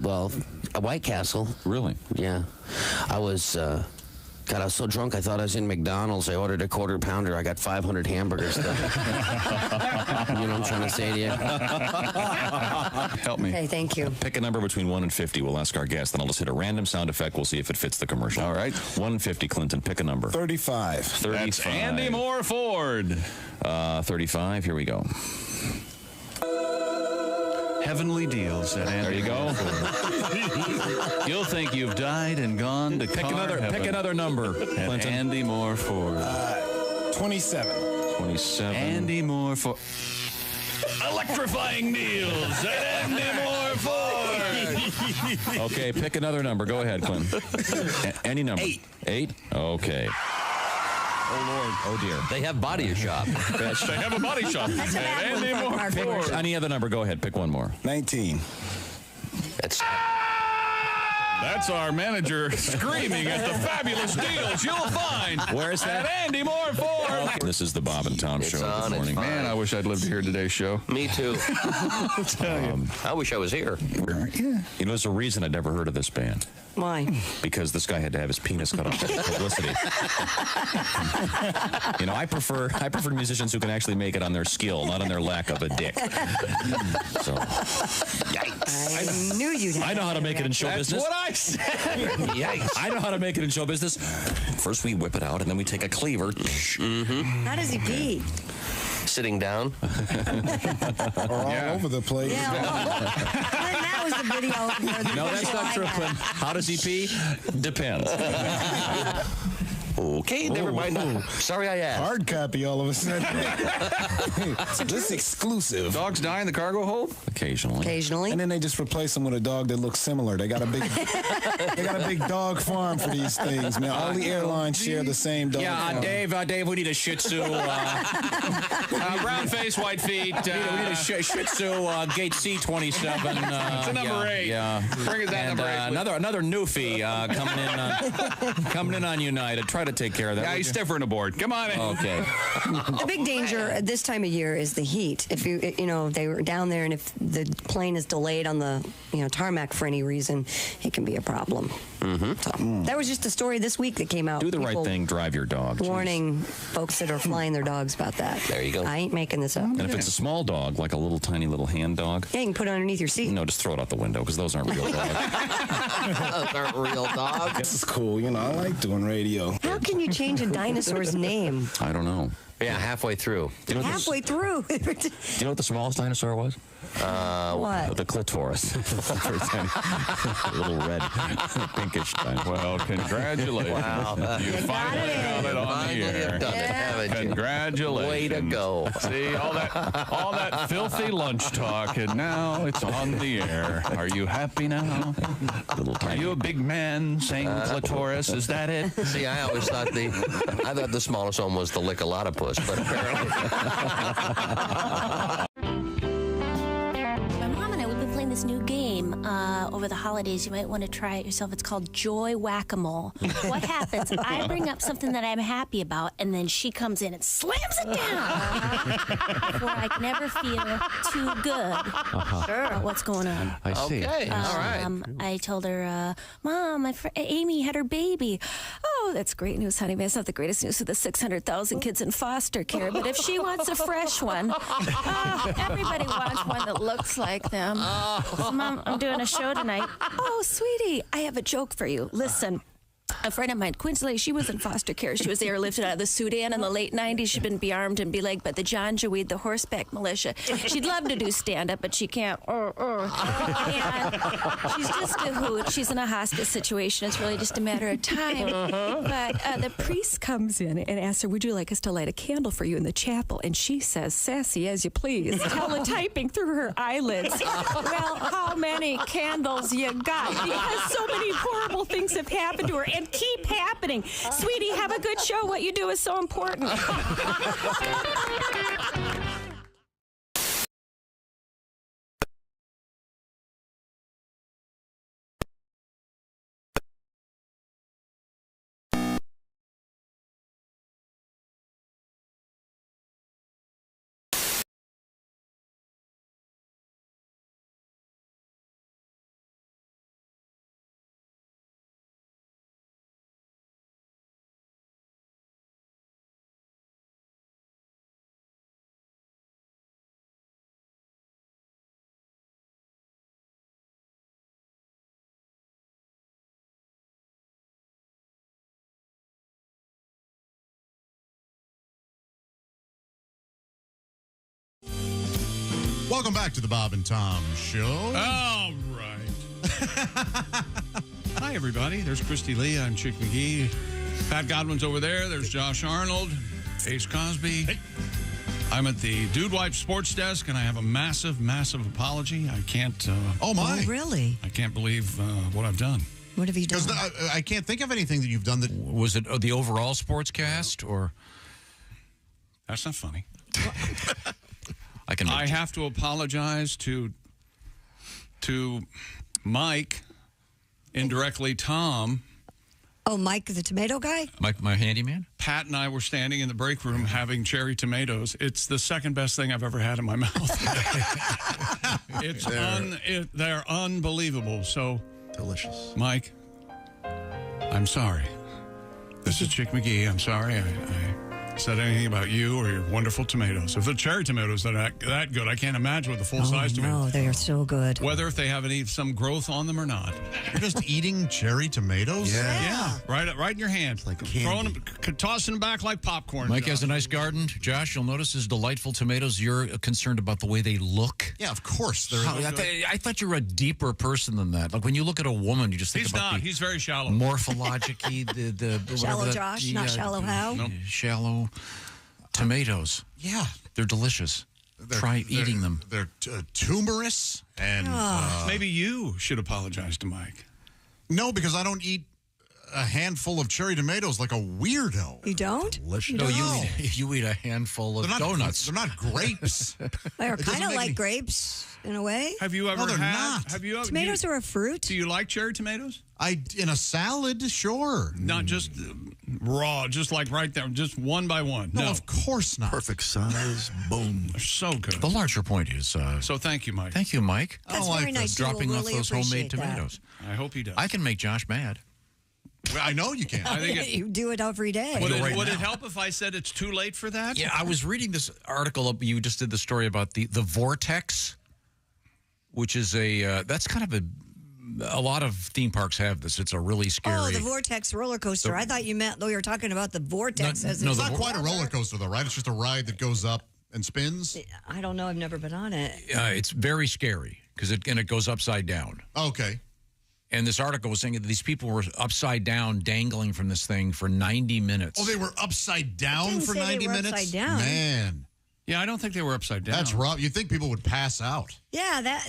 White Castle. Really? Yeah. I was so drunk I thought I was in McDonald's. I ordered a quarter pounder. I got 500 hamburgers. You know what I'm trying to say to you? Help me. Okay, thank you. Pick a number between 1 and 50. We'll ask our guest, then I'll just hit a random sound effect. We'll see if it fits the commercial. All right. 1 and 50, Clinton. Pick a number. 35. 35. That's Andy Moore Ford. 35. Here we go. Heavenly deals at Andy. There you go. You'll think you've died and gone to Pick another number. Clinton. Andy Moore Ford. 27. 27. Andy Moore Ford. Electrifying deals at Andy Moore Ford. Okay, pick another number. Go ahead, Clinton. Any number. 8. 8? Okay. Oh, Lord. Oh, dear. They have body shop. They have a body shop. That's a bad Andy one for Moore our Ford. viewers. Any other number. Go ahead. Pick one more. 19. That's our manager screaming at the fabulous deals you'll find. Where's that? At Andy Moore Ford. This is the Bob and Tom Show. on, Good morning. it's fine. Man, I wish I'd lived to hear today's show. Me too. I wish I was here. You know, there's a reason I'd never heard of this band. Why? Because this guy had to have his penis cut off for publicity. You know, I prefer musicians who can actually make it on their skill, not on their lack of a dick. So, I knew you'd have I know how to make it in show business. What I said. Yikes. I know how to make it in show business. First we whip it out, and then we take a cleaver. How does he pee? Sitting down. Or all over the place. Yeah. That was the video. No, that's not true, Clint. How does he pee? Depends. Okay, never mind. Sorry I asked. Hard copy all of a sudden. This exclusive. Dogs die in the cargo hold? Occasionally. Occasionally. And then they just replace them with a dog that looks similar. They got a big dog farm for these things, man. All the airlines share the same dog farm. Dave, we need a Shih Tzu. Brown face, white feet. We need a Shih Tzu, gate C27. It's a number 8. Yeah. Bring us that number 8. Another newfie coming in on United. Try to take care of that. Yeah, he's stiffer than a board. Come on in. Okay. The big danger at this time of year is the heat. If they were down there, and if the plane is delayed on the tarmac for any reason, it can be a problem. So, that was just a story this week that came out. Do the right thing. Drive your dog. Warning folks that are flying their dogs about that. There you go. I ain't making this up. And if it's a small dog, like a little tiny little hand dog, yeah, you can put it underneath your seat. no, just throw it out the window because those aren't real dogs. Those aren't real dogs. This is cool. I like doing radio. How can you change a dinosaur's name? I don't know. Yeah, halfway through. Halfway through. Do you know what the smallest dinosaur was? What? The clitoris. Very tiny. Little red, pinkish dinosaur. Well, congratulations. Wow. You finally got it on the air. Done it, haven't you? Congratulations. Way to go. See, all that filthy lunch talk, and now it's on the air. Are you happy now? Are you a big man saying clitoris? Is that it? See, I always thought the smallest one was the lick-a-lot-of-puss, but apparently. My mom and I, we've been playing this new game. over the holidays, you might want to try it yourself. It's called Joy Whack-A-Mole. What happens? I bring up something that I'm happy about, and then she comes in and slams it down. Before I can ever feel too good about what's going on. I see. Okay, all right. I told her, Mom, my friend Amy had her baby. Oh, that's great news, honey. That's not the greatest news for the 600,000 kids in foster care. But if she wants a fresh one, everybody wants one that looks like them. So, Mom, I'm doing a show tonight. Oh, sweetie, I have a joke for you. Listen. A friend of mine, coincidentally, she was in foster care. She was airlifted out of the Sudan in the late 90s. She'd been bearmed and belegged by the Janjaweed, the horseback militia. She'd love to do stand-up, but she can't. And she's just a hoot. She's in a hospice situation. It's really just a matter of time. But the priest comes in and asks her, would you like us to light a candle for you in the chapel? And she says, sassy as you please, teletyping through her eyelids. Well, how many candles you got? Because so many horrible things have happened to her. And keep happening. Sweetie, have a good show. What you do is so important. Welcome back to the Bob and Tom Show. All right. Hi, everybody. There's Christy Lee. I'm Chick McGee. Pat Godwin's over there. There's Josh Arnold. Ace Cosby. Hey. I'm at the Dude Wipe Sports Desk, and I have a massive, massive apology. I can't... oh, my. Oh, really? I can't believe what I've done. What have you done? I can't think of anything that you've done that... Was it the overall sportscast, or... That's not funny. I have to apologize to Mike, indirectly Tom. Oh, Mike, the tomato guy? Mike, my handyman? Pat and I were standing in the break room having cherry tomatoes. It's the second best thing I've ever had in my mouth. They're unbelievable. So delicious. Mike, I'm sorry. This is Chick McGee. I'm sorry I said anything about you or your wonderful tomatoes. If the cherry tomatoes are that good, I can't imagine with the full size tomato. No, they are so good. Whether if they have some growth on them or not. You're just eating cherry tomatoes? Yeah. Right in your hand. Like candy. Throwing them, tossing them back like popcorn. Mike Josh. has a nice garden. Josh, you'll notice his delightful tomatoes. You're concerned about the way they look. Yeah, of course. I thought you were a deeper person than that. Like when you look at a woman, you just think about He's very shallow. Morphologically, the shallow Josh, not shallow how? Nope. Shallow tomatoes. Yeah. They're delicious. Try eating them. They're tumorous. And maybe you should apologize to Mike. No, because I don't eat a handful of cherry tomatoes like a weirdo. You don't? Delicious. No, you eat a handful of donuts. They're not grapes. They're kind of like grapes in a way. Have you ever they're had? not. Have you ever? Tomatoes are a fruit. Do you like cherry tomatoes? In a salad, sure. Not just raw, just like right there, just one by one. No, of course not. Perfect size. Boom. They're so good. The larger point is... so thank you, Mike. Thank you, Mike. That's very nice. Dropping off really those homemade appreciate tomatoes. I hope he does. I can make Josh mad. Well, I know you can. I think you do it every day. Would it help if I said it's too late for that? Yeah, I was reading this article. You just did the story about the vortex, which is that's kind of a lot of theme parks have this. It's a really scary... Oh, the Vortex roller coaster. I thought you meant, though, you were talking about the Vortex. It's not quite a roller coaster, though, right? It's just a ride that goes up and spins. I don't know. I've never been on it. It's very scary because it goes upside down. Okay. And this article was saying that these people were upside down, dangling from this thing for 90 minutes. Oh, they were upside down for 90 minutes? Upside down. Man. Yeah, I don't think they were upside down. That's rough. You'd think people would pass out. Yeah,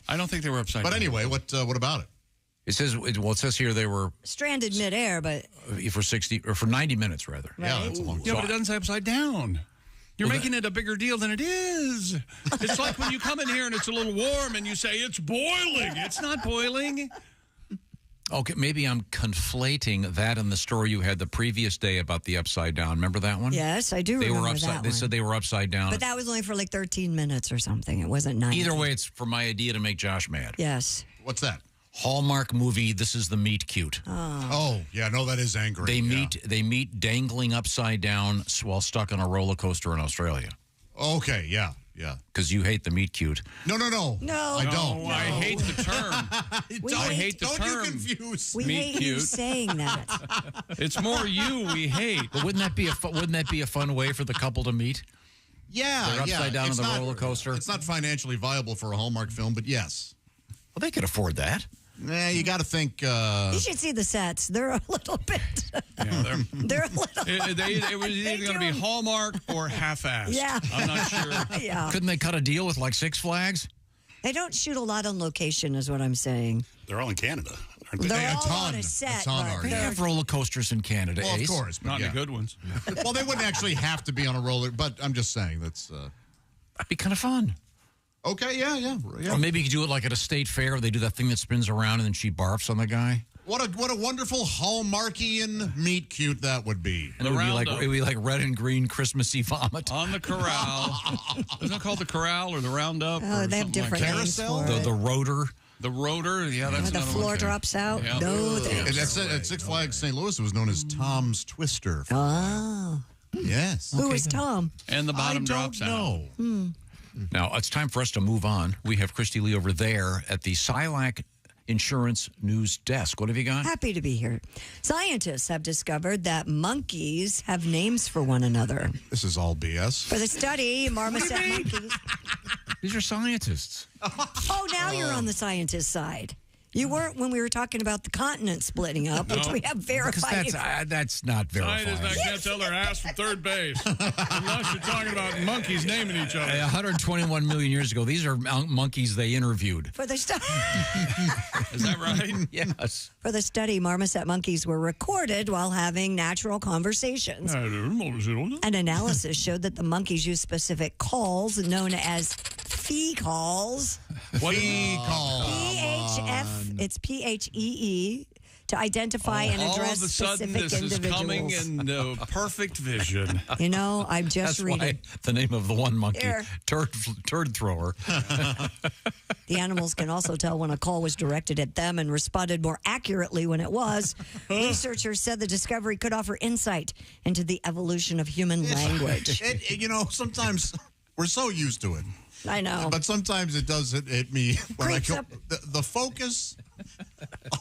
I don't think they were upside down. But anyway, what about it? It says here they were stranded midair, but for 90 minutes rather. Right. Yeah, that's a long time. Yeah, but it doesn't say upside down. You're making it a bigger deal than it is. It's like when you come in here and it's a little warm and you say, it's boiling. It's not boiling. Okay, maybe I'm conflating that and the story you had the previous day about the upside down. Remember that one? Yes, I do remember that one. They said they were upside down. But that was only for like 13 minutes or something. It wasn't 90. Either way, it's for my idea to make Josh mad. Yes. What's that? Hallmark movie, This Is the Meet Cute. Oh, yeah, no, that is angry. They meet dangling upside down while stuck on a roller coaster in Australia. Okay, yeah. Because you hate the meet cute. No. No. I don't. I hate the term. I hate the term. Don't you confuse. We meet hate cute. you saying that. It's more you we hate. But wouldn't that be a fun way for the couple to meet? Yeah, They're upside down on the roller coaster. It's not financially viable for a Hallmark film, but yes. Well, they could afford that. Nah, you got to think. You should see the sets. They're a little bit. Yeah, they're a little. It was either going to be Hallmark or half-assed. Yeah. I'm not sure. Yeah. Couldn't they cut a deal with like Six Flags? They don't shoot a lot on location, is what I'm saying. They're all in Canada, aren't they? They're a all ton. on a set. A ton but are, They they're- have roller coasters in Canada, Well, of Ace. course. But Not yeah. the good ones. Well, they wouldn't actually have to be on a roller, but I'm just saying that's. That'd be kind of fun. Okay, yeah. Or maybe you could do it like at a state fair. They do that thing that spins around and then she barfs on the guy. What a wonderful Hallmarkian meet cute that would be. And it would be like red and green Christmassy vomit. On the corral. Isn't it called the corral or the roundup? Oh, or they have something different like names Carousel? for it. The rotor. The rotor, yeah, that's the another floor one, too. drops out. Yeah. No, And thanks. at Six Flags St. Louis, it was known as Tom's Twister. Oh. Yes. Who is Tom? And the bottom drops out. Now, it's time for us to move on. We have Christy Lee over there at the Silac Insurance News Desk. What have you got? Happy to be here. Scientists have discovered that monkeys have names for one another. This is all BS. For the study, marmoset monkeys. These are scientists. Oh, now you're on the scientist side. You weren't when we were talking about the continent splitting up, which we have verified. Because that's not verified. Scientists can't tell their ass from third base. Unless you're talking about monkeys naming each other. 121 million years ago, these are monkeys they interviewed. For the study. Is that right? Yes. For the study, marmoset monkeys were recorded while having natural conversations. An analysis showed that the monkeys use specific calls known as fee calls. What call? PHF. It's PHEE to identify and address all of a sudden, specific this is individuals. coming in perfect vision. You know, I'm just That's reading. why the name of the one monkey, Here. turd thrower. The animals can also tell when a call was directed at them and responded more accurately when it was. Researchers said the discovery could offer insight into the evolution of human language. Sometimes we're so used to it. I know. But sometimes it does hit me when Creeps I go, up. the focus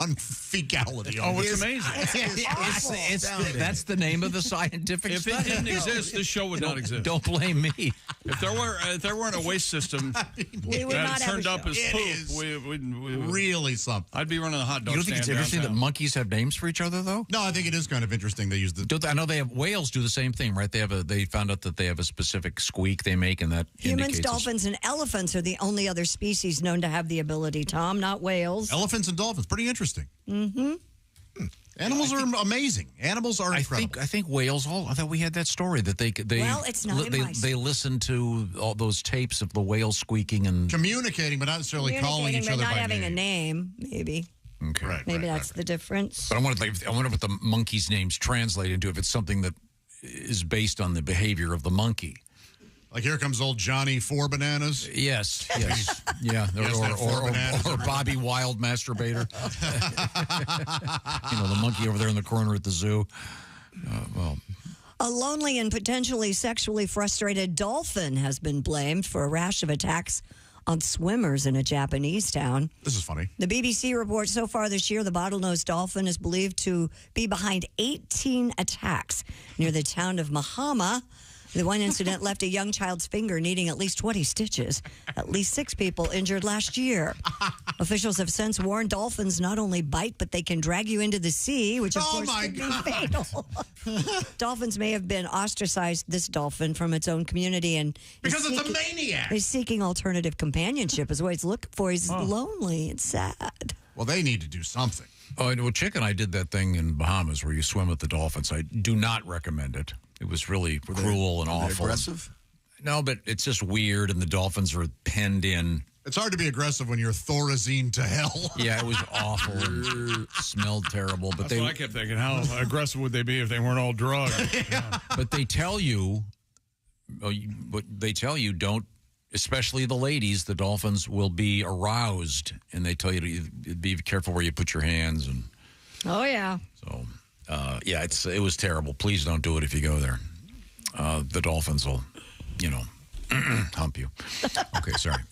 on fecality. Oh, it's amazing. That's the name of the scientific If study. it didn't exist, this show would not exist. Don't blame me. If there weren't a waste system We would not that have turned a up show. as It poop, is we really something. I'd be running a hot dog You don't think it's stand interesting that downtown. monkeys have names for each other, though? No, I think it is kind of interesting. They use the. I know they have whales do the same thing, right? They found out that they have a specific squeak they make, and that Humans, indicates dolphins, and elephants are the only other species known to have the ability, Tom, not whales. Elephants and dolphins, pretty interesting. Mm-hmm. Animals are amazing. Animals are incredible. I think whales. I thought we had that story that they Well, it's not in my they listen to all those tapes of the whales squeaking and Communicating, but not necessarily calling each but other not by having name. a name, maybe. Okay. Right, Maybe that's the difference. But I wonder what the monkeys' names translate into. If it's something that is based on the behavior of the monkey. Like here comes old Johnny 4 bananas. Yes, yeah, Yes, that 4 bananas or are- Bobby Wild masturbator. The monkey over there in the corner at the zoo. A lonely and potentially sexually frustrated dolphin has been blamed for a rash of attacks on swimmers in a Japanese town. This is funny. The BBC reports so far this year, the bottlenose dolphin is believed to be behind 18 attacks near the town of Mahama. The one incident left a young child's finger needing at least 20 stitches. At least 6 people injured last year. Officials have since warned dolphins not only bite, but they can drag you into the sea, which of course could be fatal. Dolphins may have been ostracized, this dolphin, from its own community. And Because it's a maniac. He's seeking alternative companionship is what he's looking for. He's lonely. It's sad. Well, they need to do something. Oh, well, Chick and I did that thing in Bahamas where you swim with the dolphins. I do not recommend it. It was really cruel and awful. Aggressive? No, but it's just weird, and the dolphins are penned in. It's hard to be aggressive when you're Thorazine to hell. Yeah, it was awful. And smelled terrible. But That's what I kept thinking. How aggressive would they be if they weren't all drugged? Yeah. But they tell you, don't, especially the ladies, the dolphins will be aroused, and they tell you to be careful where you put your hands. And oh, yeah. So, yeah, it was terrible. Please don't do it if you go there. The dolphins will, hump you. Okay, sorry.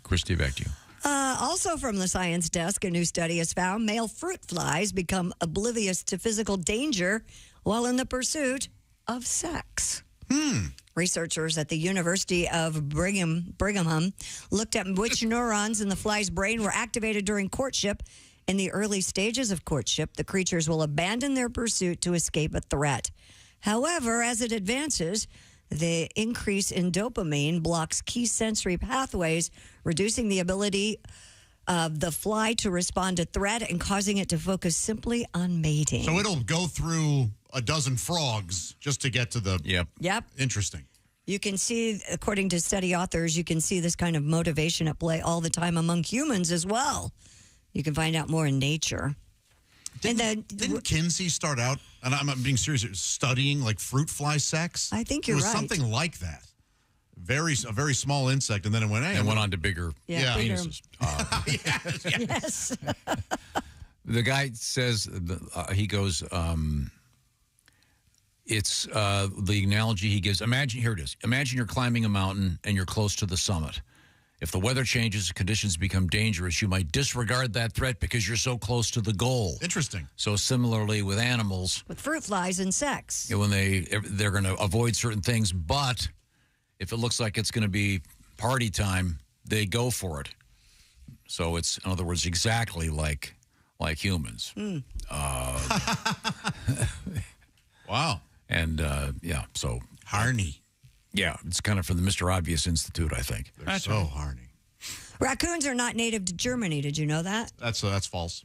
Christy, back to you. Also from the science desk, a new study has found male fruit flies become oblivious to physical danger while in the pursuit of sex. Researchers at the University of Brigham looked at which neurons in the fly's brain were activated during courtship. In the early stages of courtship, the creatures will abandon their pursuit to escape a threat. However, as it advances, the increase in dopamine blocks key sensory pathways, reducing the ability of the fly to respond to threat and causing it to focus simply on mating. So it'll go through a dozen frogs just to get to the... Yep. Interesting. You can see, according to study authors, you can see this kind of motivation at play all the time among humans as well. You can find out more in nature. Didn't Kinsey start out, and I'm being serious, studying like fruit fly sex? I think you're right. It was something like that. A very small insect, and then it went. Hey, and went on to bigger penises. Yes. The guy says he goes. It's the analogy he gives. Here it is. Imagine you're climbing a mountain and you're close to the summit. If the weather changes, conditions become dangerous, you might disregard that threat because you're so close to the goal. Interesting. So similarly with animals. With fruit flies and sex. When they're going to avoid certain things, but if it looks like it's going to be party time, they go for it. So it's, in other words, exactly like humans. Wow. And, so. Harney. Yeah, it's kind of from the Mr. Obvious Institute, I think. They're so hardy. Raccoons are not native to Germany. Did you know that? That's false.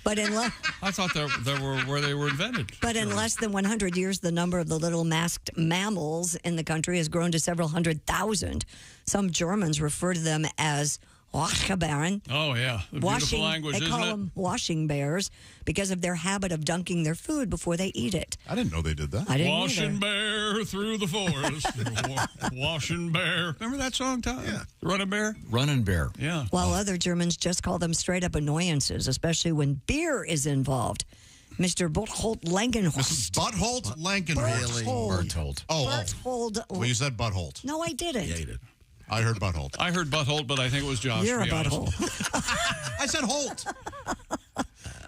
But I thought they were where they were invented. But in less than 100 years, the number of the little masked mammals in the country has grown to several 100,000. Some Germans refer to them as Wachbären. Oh, yeah. The beautiful language, they isn't call it? them washing bears because of their habit of dunking their food before they eat it. I didn't know they did that. I didn't Washing either. bear through the forest. Washing bear. Remember that song, Tom? Yeah. Running bear? Running bear. Yeah. While other Germans just call them straight up annoyances, especially when beer is involved. Mr. Berthold Langenholz. Berthold Langenholz. Berthold. Berthold. Well, you said Butthole. No, I didn't. Yeah, you did. I heard Butthole. I heard Butthole, but I think it was Josh. You're to a be honest. butthole. I said Holt.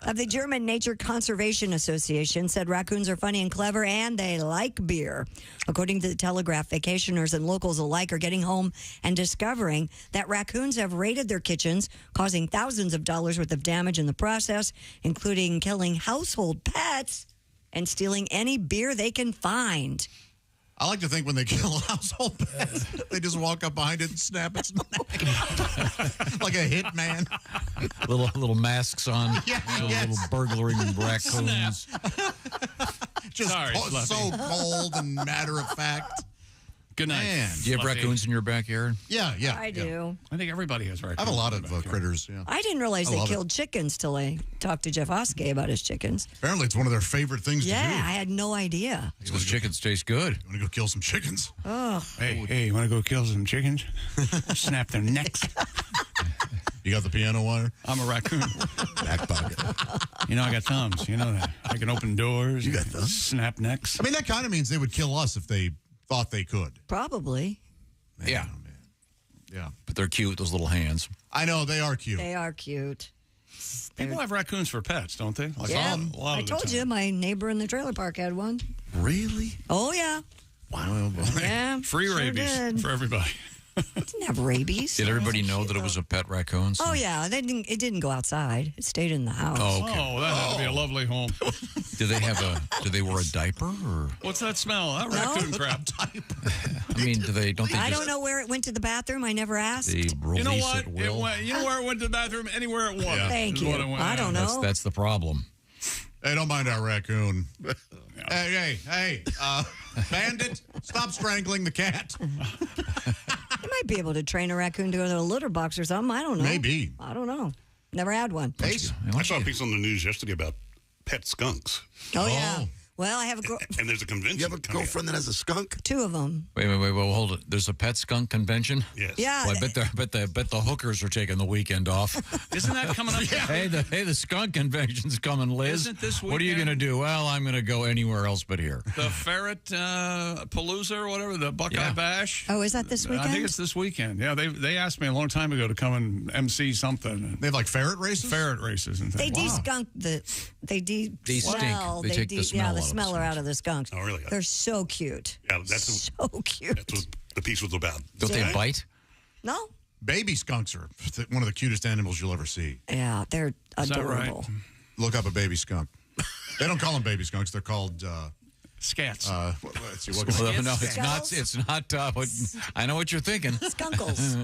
Of the German Nature Conservation Association said raccoons are funny and clever and they like beer. According to the Telegraph, vacationers and locals alike are getting home and discovering that raccoons have raided their kitchens, causing thousands of dollars worth of damage in the process, including killing household pets and stealing any beer they can find. I like to think when they kill a household pet, they just walk up behind it and snap its neck. Like a hitman. Little masks on. Yeah, little burglaring raccoons. Just Sorry, so cold and matter of fact. Good night. Man. Do you have Fluffy. raccoons in your backyard? Yeah. I do. I think everybody has raccoons. I have a lot of critters. Yeah. I didn't realize I they love killed chickens till I talked to Jeff Oskey about his chickens. Apparently, it's one of their favorite things to do. Yeah, I had no idea. Those chickens taste good. You want to go kill some chickens? Oh. Hey, you want to go kill some chickens? Snap their necks. You got the piano wire? I'm a raccoon. Back pocket. You know, I got thumbs. You know that. I can open doors. You got thumbs? Snap necks. I mean, that kind of means they would kill us if they thought they could. Probably. Man, Yeah. oh, man. Yeah. But they're cute, those little hands. I know, they are cute. They are cute. People have raccoons for pets, don't they? Like Yeah. a lot I of the told time. you my neighbor in the trailer park had one. Really? Oh, yeah. Wow. Yeah. Free sure rabies did. for everybody. Didn't have rabies. Did everybody know that it was a pet raccoon? Oh, yeah. It didn't go outside. It stayed in the house. Oh, okay. Oh, that had to be a lovely home. Do they wear a diaper or? What's that smell? That raccoon crap. I mean, don't they I just don't know where it went to the bathroom. I never asked. they release You know what? at will? You know where it went to the bathroom? Anywhere it wanted. Thank is you. what it went I don't at. know. That's the problem. Hey, don't mind our raccoon. Hey, bandit. Stop strangling the cat. You might be able to train a raccoon to go to a litter box or something. I don't know. Maybe. I don't know. Never had one. Ace? I saw a piece on the news yesterday about pet skunks. Oh, yeah. Well, I have a and there's a convention. You have a girlfriend that has a skunk? 2 of them. Wait, hold it. There's a pet skunk convention? Yes. Yeah. Well, I bet the hookers are taking the weekend off. Isn't that coming up? Hey, the skunk convention's coming, Liz. Isn't this What are you going to do? Well, I'm going to go anywhere else but here. The Ferret Palooza or whatever, the Buckeye Bash. Oh, is that this weekend? I think it's this weekend. Yeah, they asked me a long time ago to come and MC something. They have like ferret races? Ferret races and things. They de-skunk the... They stink. They take the smell yeah, the out of smeller out of the skunks. Oh, really? They're so cute. Yeah, that's so cute. That's what the piece was about. Don't they bite? No. Baby skunks are one of the cutest animals you'll ever see. Yeah, they're adorable. Right? Look up a baby skunk. They don't call them baby skunks. They're called... Scats. Let's see, No, it's not. It's not. I know what you're thinking. Skunkles.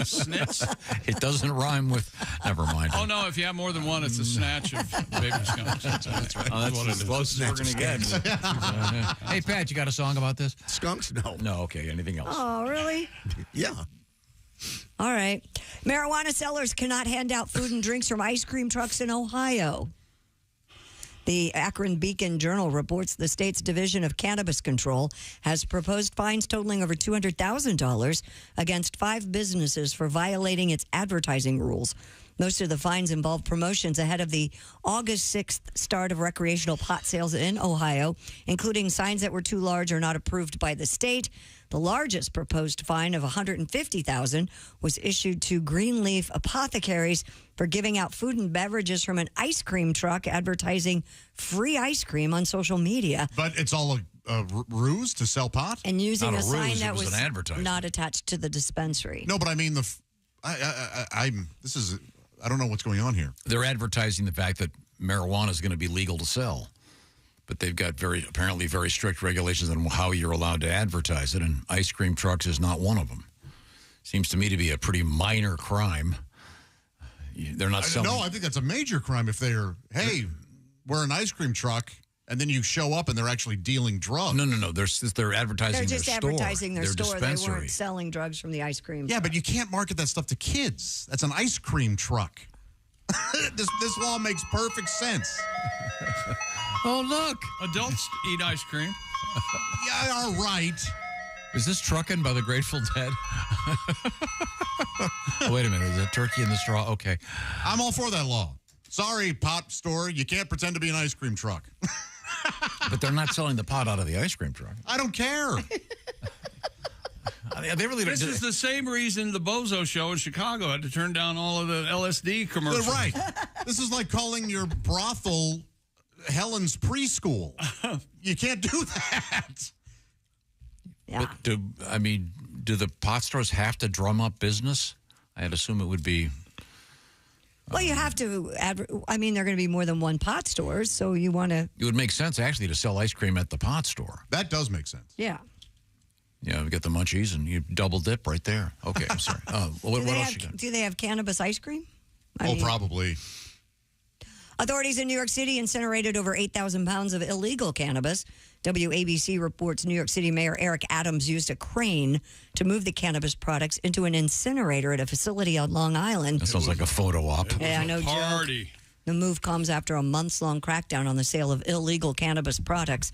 Snits. It doesn't rhyme with. Never mind. Oh no! If you have more than one, it's a snatch of baby skunks. That's right. That's as close as we're going to get. Hey, Pat, you got a song about this? Skunks? No. No. Okay. Anything else? Oh, really? Yeah. All right. Marijuana sellers cannot hand out food and drinks from ice cream trucks in Ohio. The Akron Beacon Journal reports the state's Division of Cannabis Control has proposed fines totaling over $200,000 against 5 businesses for violating its advertising rules. Most of the fines involve promotions ahead of the August 6th start of recreational pot sales in Ohio, including signs that were too large or not approved by the state. The largest proposed fine of $150,000 was issued to Greenleaf Apothecaries for giving out food and beverages from an ice cream truck advertising free ice cream on social media. But it's all a ruse to sell pot? And using Not a a ruse, sign it that was was an advertisement. not attached to the dispensary. No, but I mean, I don't know what's going on here. They're advertising the fact that marijuana is going to be legal to sell. But they've got apparently very strict regulations on how you're allowed to advertise it, and ice cream trucks is not one of them. Seems to me to be a pretty minor crime. They're not selling. No, I think that's a major crime if they're, hey, we're an ice cream truck, and then you show up and they're actually dealing drugs. No. They're advertising They're just their store. advertising their store. Dispensary. They weren't selling drugs from the ice cream Yeah, truck. but you can't market that stuff to kids. That's an ice cream truck. This law makes perfect sense. Oh, look. Adults eat ice cream. Yeah, all right. Is this Truckin' by the Grateful Dead? Oh, wait a minute. Is that Turkey in the Straw? Okay. I'm all for that law. Sorry, pot store. You can't pretend to be an ice cream truck. But they're not selling the pot out of the ice cream truck. I don't care. They really don't. This is the same reason the Bozo Show in Chicago had to turn down all of the LSD commercials. Right. This is like calling your brothel Helen's preschool. You can't do that. Yeah. But do the pot stores have to drum up business? I'd assume it would be. Well, you have to. There are going to be more than one pot stores, so you want to. It would make sense actually to sell ice cream at the pot store. That does make sense. Yeah. Yeah, we get the munchies and you double dip right there. Okay, I'm sorry. What else you got? Do they have cannabis ice cream? Probably. Authorities in New York City incinerated over 8,000 pounds of illegal cannabis. WABC reports New York City Mayor Eric Adams used a crane to move the cannabis products into an incinerator at a facility on Long Island. That sounds like a photo op. Yeah, no party. joke. The move comes after a months-long crackdown on the sale of illegal cannabis products.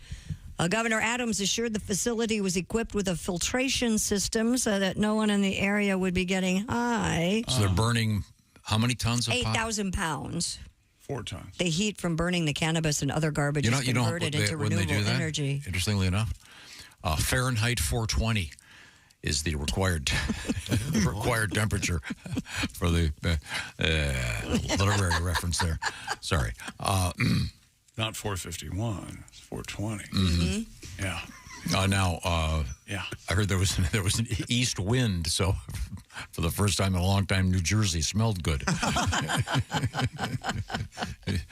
Governor Adams assured the facility was equipped with a filtration system so that no one in the area would be getting high. So they're burning how many tons of pot? 8,000 pounds. 4 tons. The heat from burning the cannabis and other garbage is converted into renewable energy. Interestingly enough, Fahrenheit 420 is the required temperature for the literary reference there. Sorry. Not 451. It's 420. Mm-hmm. Yeah. Yeah. I heard there was an east wind, so for the first time in a long time, New Jersey smelled good.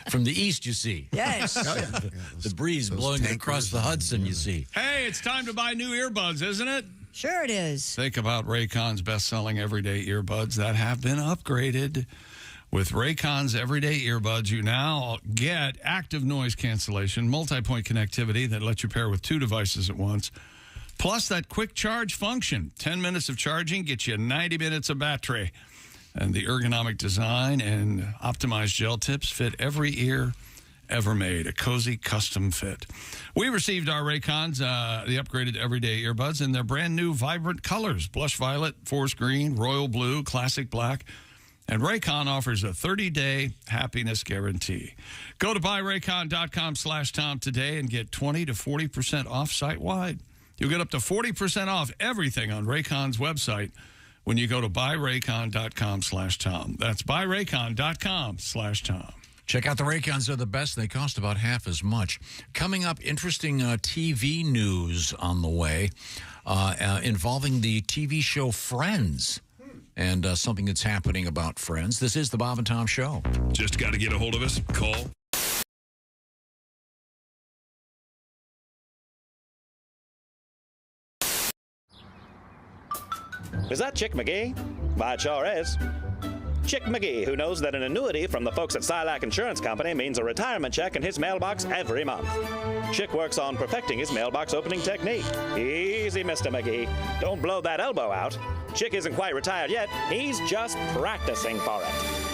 From the east, you see. Yes. The breeze blowing across the Hudson, you see. Hey, it's time to buy new earbuds, isn't it? Sure it is. Think about Raycon's best-selling everyday earbuds that have been upgraded. With Raycon's everyday earbuds, you now get active noise cancellation, multi-point connectivity that lets you pair with 2 devices at once, Plus, that quick charge function. 10 minutes of charging gets you 90 minutes of battery. And the ergonomic design and optimized gel tips fit every ear ever made. A cozy custom fit. We received our Raycons, the upgraded everyday earbuds, in their brand new vibrant colors: blush violet, forest green, royal blue, classic black. And Raycon offers a 30-day happiness guarantee. Go to buyraycon.com/Tom today and get 20 to 40% off site-wide. You'll get up to 40% off everything on Raycon's website when you go to buyraycon.com/Tom. That's buyraycon.com/Tom. Check out the Raycons. They're the best. They cost about half as much. Coming up, interesting TV news on the way involving the TV show Friends and something that's happening about Friends. This is the Bob and Tom Show. Just got to get a hold of us. Call. Is that Chick McGee? Why, it sure is. Chick McGee, who knows that an annuity from the folks at Silac Insurance Company means a retirement check in his mailbox every month. Chick works on perfecting his mailbox opening technique. Easy, Mr. McGee. Don't blow that elbow out. Chick isn't quite retired yet. He's just practicing for it.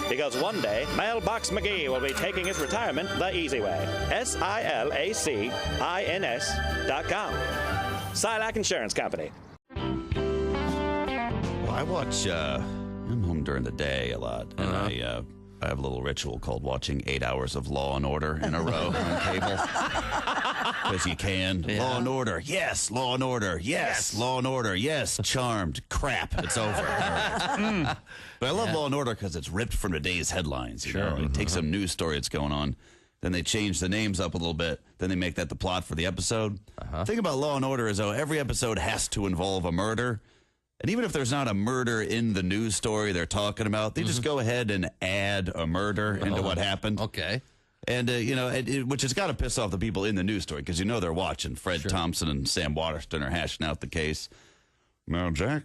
Because one day, Mailbox McGee will be taking his retirement the easy way. SILACINS.com. Silac Insurance Company. I watch, I'm home during the day a lot, and I have a little ritual called watching 8 hours of Law and Order in a row on cable. Because you can. Yeah. Law and Order, yes. Law and Order, yes. Law and Order, yes. Charmed, crap, it's over. But I love Law and Order because it's ripped from today's headlines. You know? It takes some news story that's going on. Then they change the names up a little bit. Then they make that the plot for the episode. The thing about Law and Order is, though, every episode has to involve a murder. And even if there's not a murder in the news story they're talking about, they just go ahead and add a murder into what happened. Okay. And, which has got to piss off the people in the news story because they're watching. Fred Thompson and Sam Waterston are hashing out the case. Now, Jack,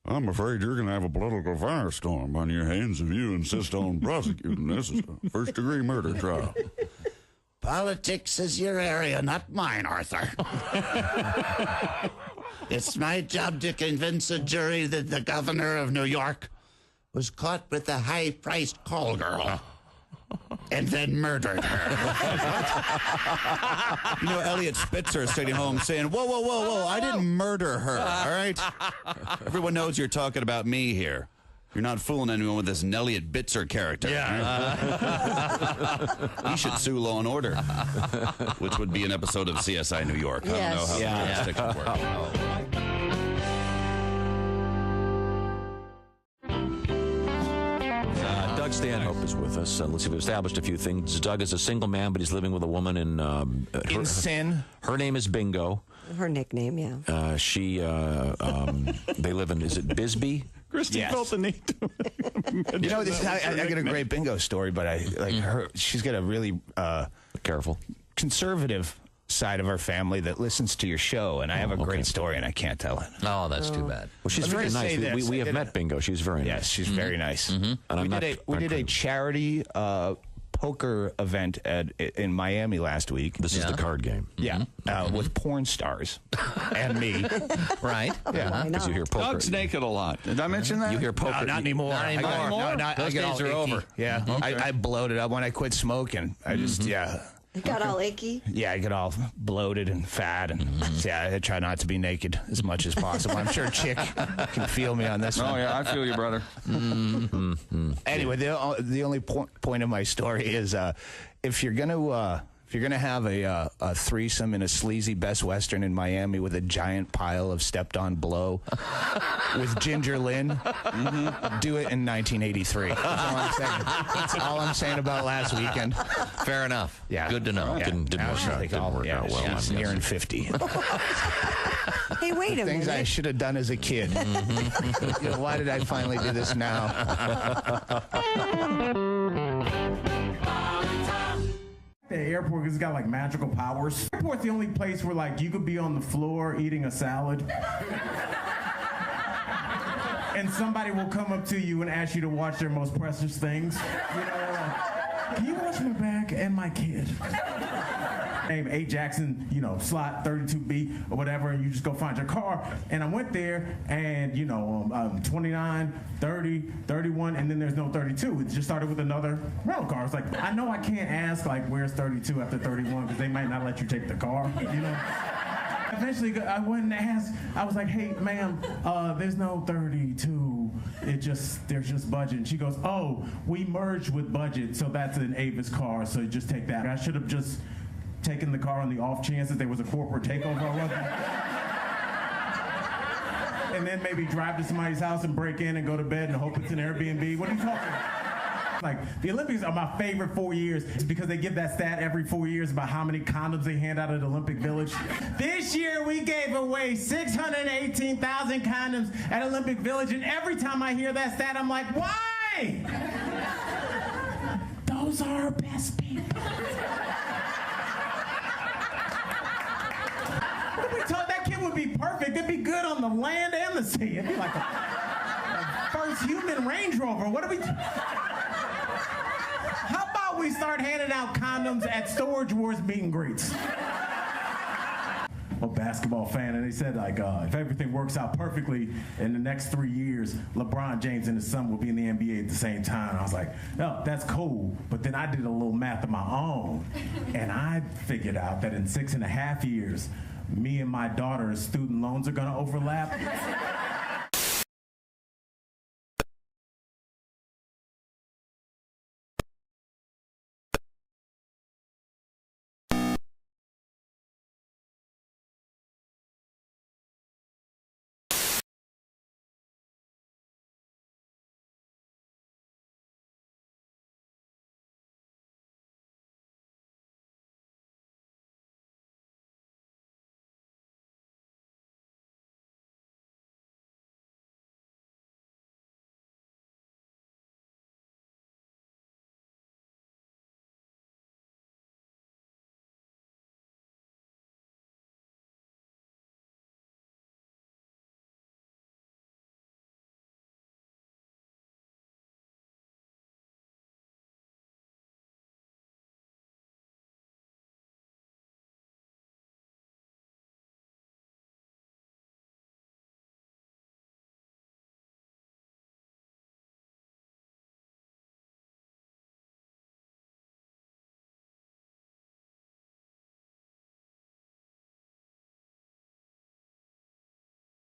I'm afraid you're going to have a political firestorm on your hands if you insist on prosecuting this as a first-degree murder trial. Politics is your area, not mine, Arthur. It's my job to convince a jury that the governor of New York was caught with a high-priced call girl and then murdered her. Elliot Spitzer is sitting home saying, whoa, I didn't murder her, all right? Everyone knows you're talking about me here. You're not fooling anyone with this Elliot Bitzer character. Yeah. Right? He should sue Law and Order, which would be an episode of CSI New York. I don't know how the stick would work. Doug Stanhope is with us. Let's see, we've established a few things. Doug is a single man, but he's living with a woman in sin. Her name is Bingo. Her nickname, yeah. They live in, is it Bisbee? Christy felt the need to. I got a great bingo story, but I like her. She's got a really careful, conservative side of our family that listens to your show, and I have a great story, and I can't tell it. Oh, that's too bad. Well, she's very nice. We have met Bingo. She's very nice. Yes, she's very nice. And we did a charity poker event in Miami last week. This is the card game. Yeah, with porn stars and me. Right. Yeah. Because you hear poker. Doug's naked a lot. Did I mention that? You hear poker. No, not anymore. Those days are over. Yeah. Okay. I bloated up when I quit smoking. I just, It got all achy? Yeah, I get all bloated and fat, and I try not to be naked as much as possible. I'm sure Chick can feel me on this one. Oh, yeah, I feel you, brother. Anyway, the only point of my story is if you're gonna have a threesome in a sleazy Best Western in Miami with a giant pile of stepped-on blow with Ginger Lynn, do it in 1983. That's all I'm saying. That's all I'm saying about last weekend. Fair enough. Yeah. Good to know. Yeah. Didn't work out well. She's nearing 50. Hey, wait a Things minute. I should have done as a kid. Why did I finally do this now? The airport has got like magical powers. The airport's the only place where like you could be on the floor eating a salad and somebody will come up to you and ask you to watch their most precious things. Can you watch my back and my kid? Name A. Jackson, slot 32B or whatever, and you just go find your car. And I went there, and 29, 30, 31, and then there's no 32. It just started with another rental car. It's like, I know I can't ask, where's 32 after 31, because they might not let you take the car, Eventually, I went and asked. I was like, "Hey, ma'am, there's no 32. There's just budget." And she goes, "Oh, we merged with budget, so that's an Avis car. So just take that." I should have just taken the car on the off chance that there was a corporate takeover or whatever. And then maybe drive to somebody's house and break in and go to bed and hope it's an Airbnb. What are you talking about? The Olympics are my favorite 4 years. It's because they give that stat every 4 years about how many condoms they hand out at Olympic Village. This year, we gave away 618,000 condoms at Olympic Village, and every time I hear that stat, I'm like, why? Those are our best people. What are we talking? That kid would be perfect. It'd be good on the land and the sea. It'd be like a first human Range Rover. What are we... How about we start handing out condoms at Storage Wars meet and greets? I'm a basketball fan, and they said, if everything works out perfectly in the next 3 years, LeBron James and his son will be in the NBA at the same time. I was like, no, that's cool. But then I did a little math of my own, and I figured out that in 6.5 years, me and my daughter's student loans are going to overlap.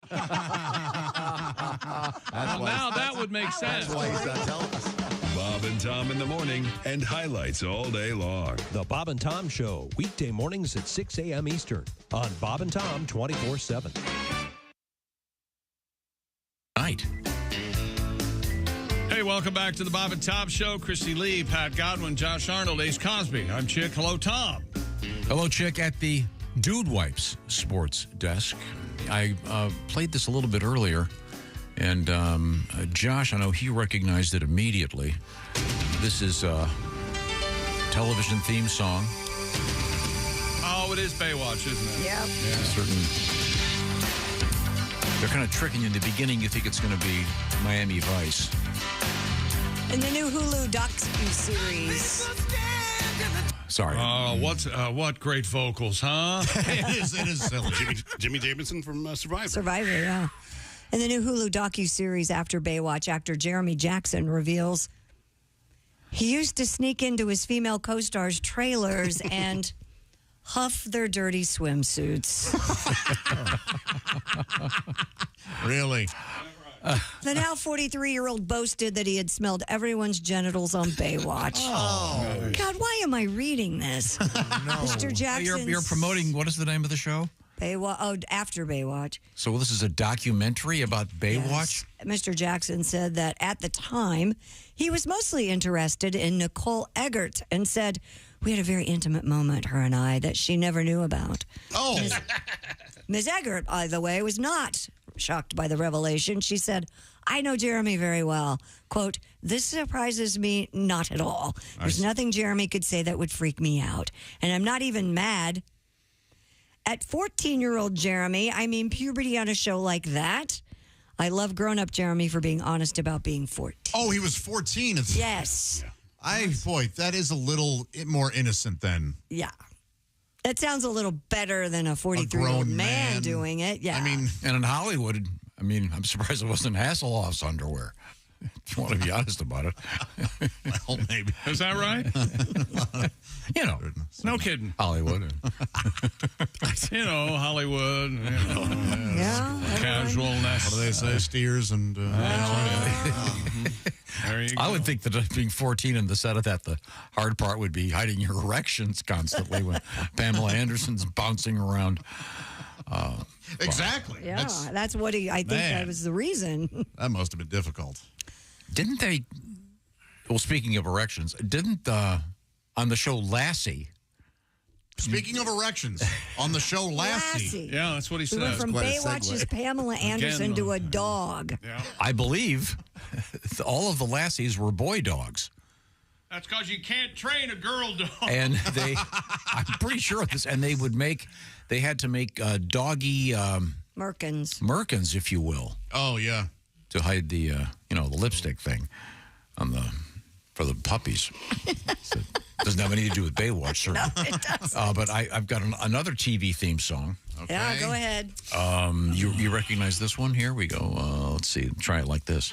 Now that would make sense. That's why he's not telling us. Bob and Tom in the morning and highlights all day long. The Bob and Tom Show, weekday mornings at 6 a.m. Eastern on Bob and Tom 24/7. Night. Hey, welcome back to the Bob and Tom Show. Christy Lee, Pat Godwin, Josh Arnold, Ace Cosby. I'm Chick. Hello, Tom. Hello, Chick, at the Dude Wipes sports desk. I played this a little bit earlier, and Josh, I know he recognized it immediately. This is a television theme song. Oh, it is Baywatch, isn't it? Yep. Yeah, certain. They're kind of tricking you in the beginning. You think it's going to be Miami Vice. In the new Hulu docu-series. Sorry. What great vocals, huh? It is silly. Jimmy Jamison from Survivor. Survivor, yeah. In the new Hulu docu-series After Baywatch, actor Jeremy Jackson reveals he used to sneak into his female co-stars' trailers and huff their dirty swimsuits. Really? The now 43-year-old boasted that he had smelled everyone's genitals on Baywatch. Oh. God, why am I reading this? Mr. Jackson. You're promoting, what is the name of the show? After Baywatch. So this is a documentary about Baywatch? Yes. Mr. Jackson said that at the time, he was mostly interested in Nicole Eggert and said, we had a very intimate moment, her and I, that she never knew about. Oh. Ms. Eggert, by the way, was not shocked by the revelation. She said, I know Jeremy very well. Quote, this surprises me not at all. There's nothing Jeremy could say that would freak me out. And I'm not even mad at 14-year-old Jeremy. I mean, puberty on a show like that. I love grown-up Jeremy for being honest about being 14. Oh, he was 14. Yes. Boy, that is a little more innocent than. Yeah. That sounds a little better than a 43-year-old man doing it. Yeah. I mean, and in Hollywood, I'm surprised it wasn't Hasselhoff's underwear. If you want to be honest about it. Well, maybe. Is that right? No kidding. Hollywood. Hollywood. Yeah. Casualness. What do they say? Steers and... There you go. I would think that being 14 in the set of that, the hard part would be hiding your erections constantly when Pamela Anderson's bouncing around. Exactly. Yeah, that's what I think that was the reason. That must have been difficult. Didn't they, well, speaking of erections, didn't on the show Lassie. Speaking of erections, on the show Lassie. Yeah, that's what he said. We went from Baywatch's Pamela Anderson to a dog. Yeah. I believe all of the Lassies were boy dogs. That's because you can't train a girl dog. And I'm pretty sure of this, and they had to make doggy merkins, if you will. Oh, yeah. To hide the, the lipstick thing for the puppies. So it doesn't have anything to do with Baywatch, certainly. No, it doesn't. But I've got another TV theme song. Okay. Yeah, go ahead. You recognize this one? Here we go. Let's see. Try it like this.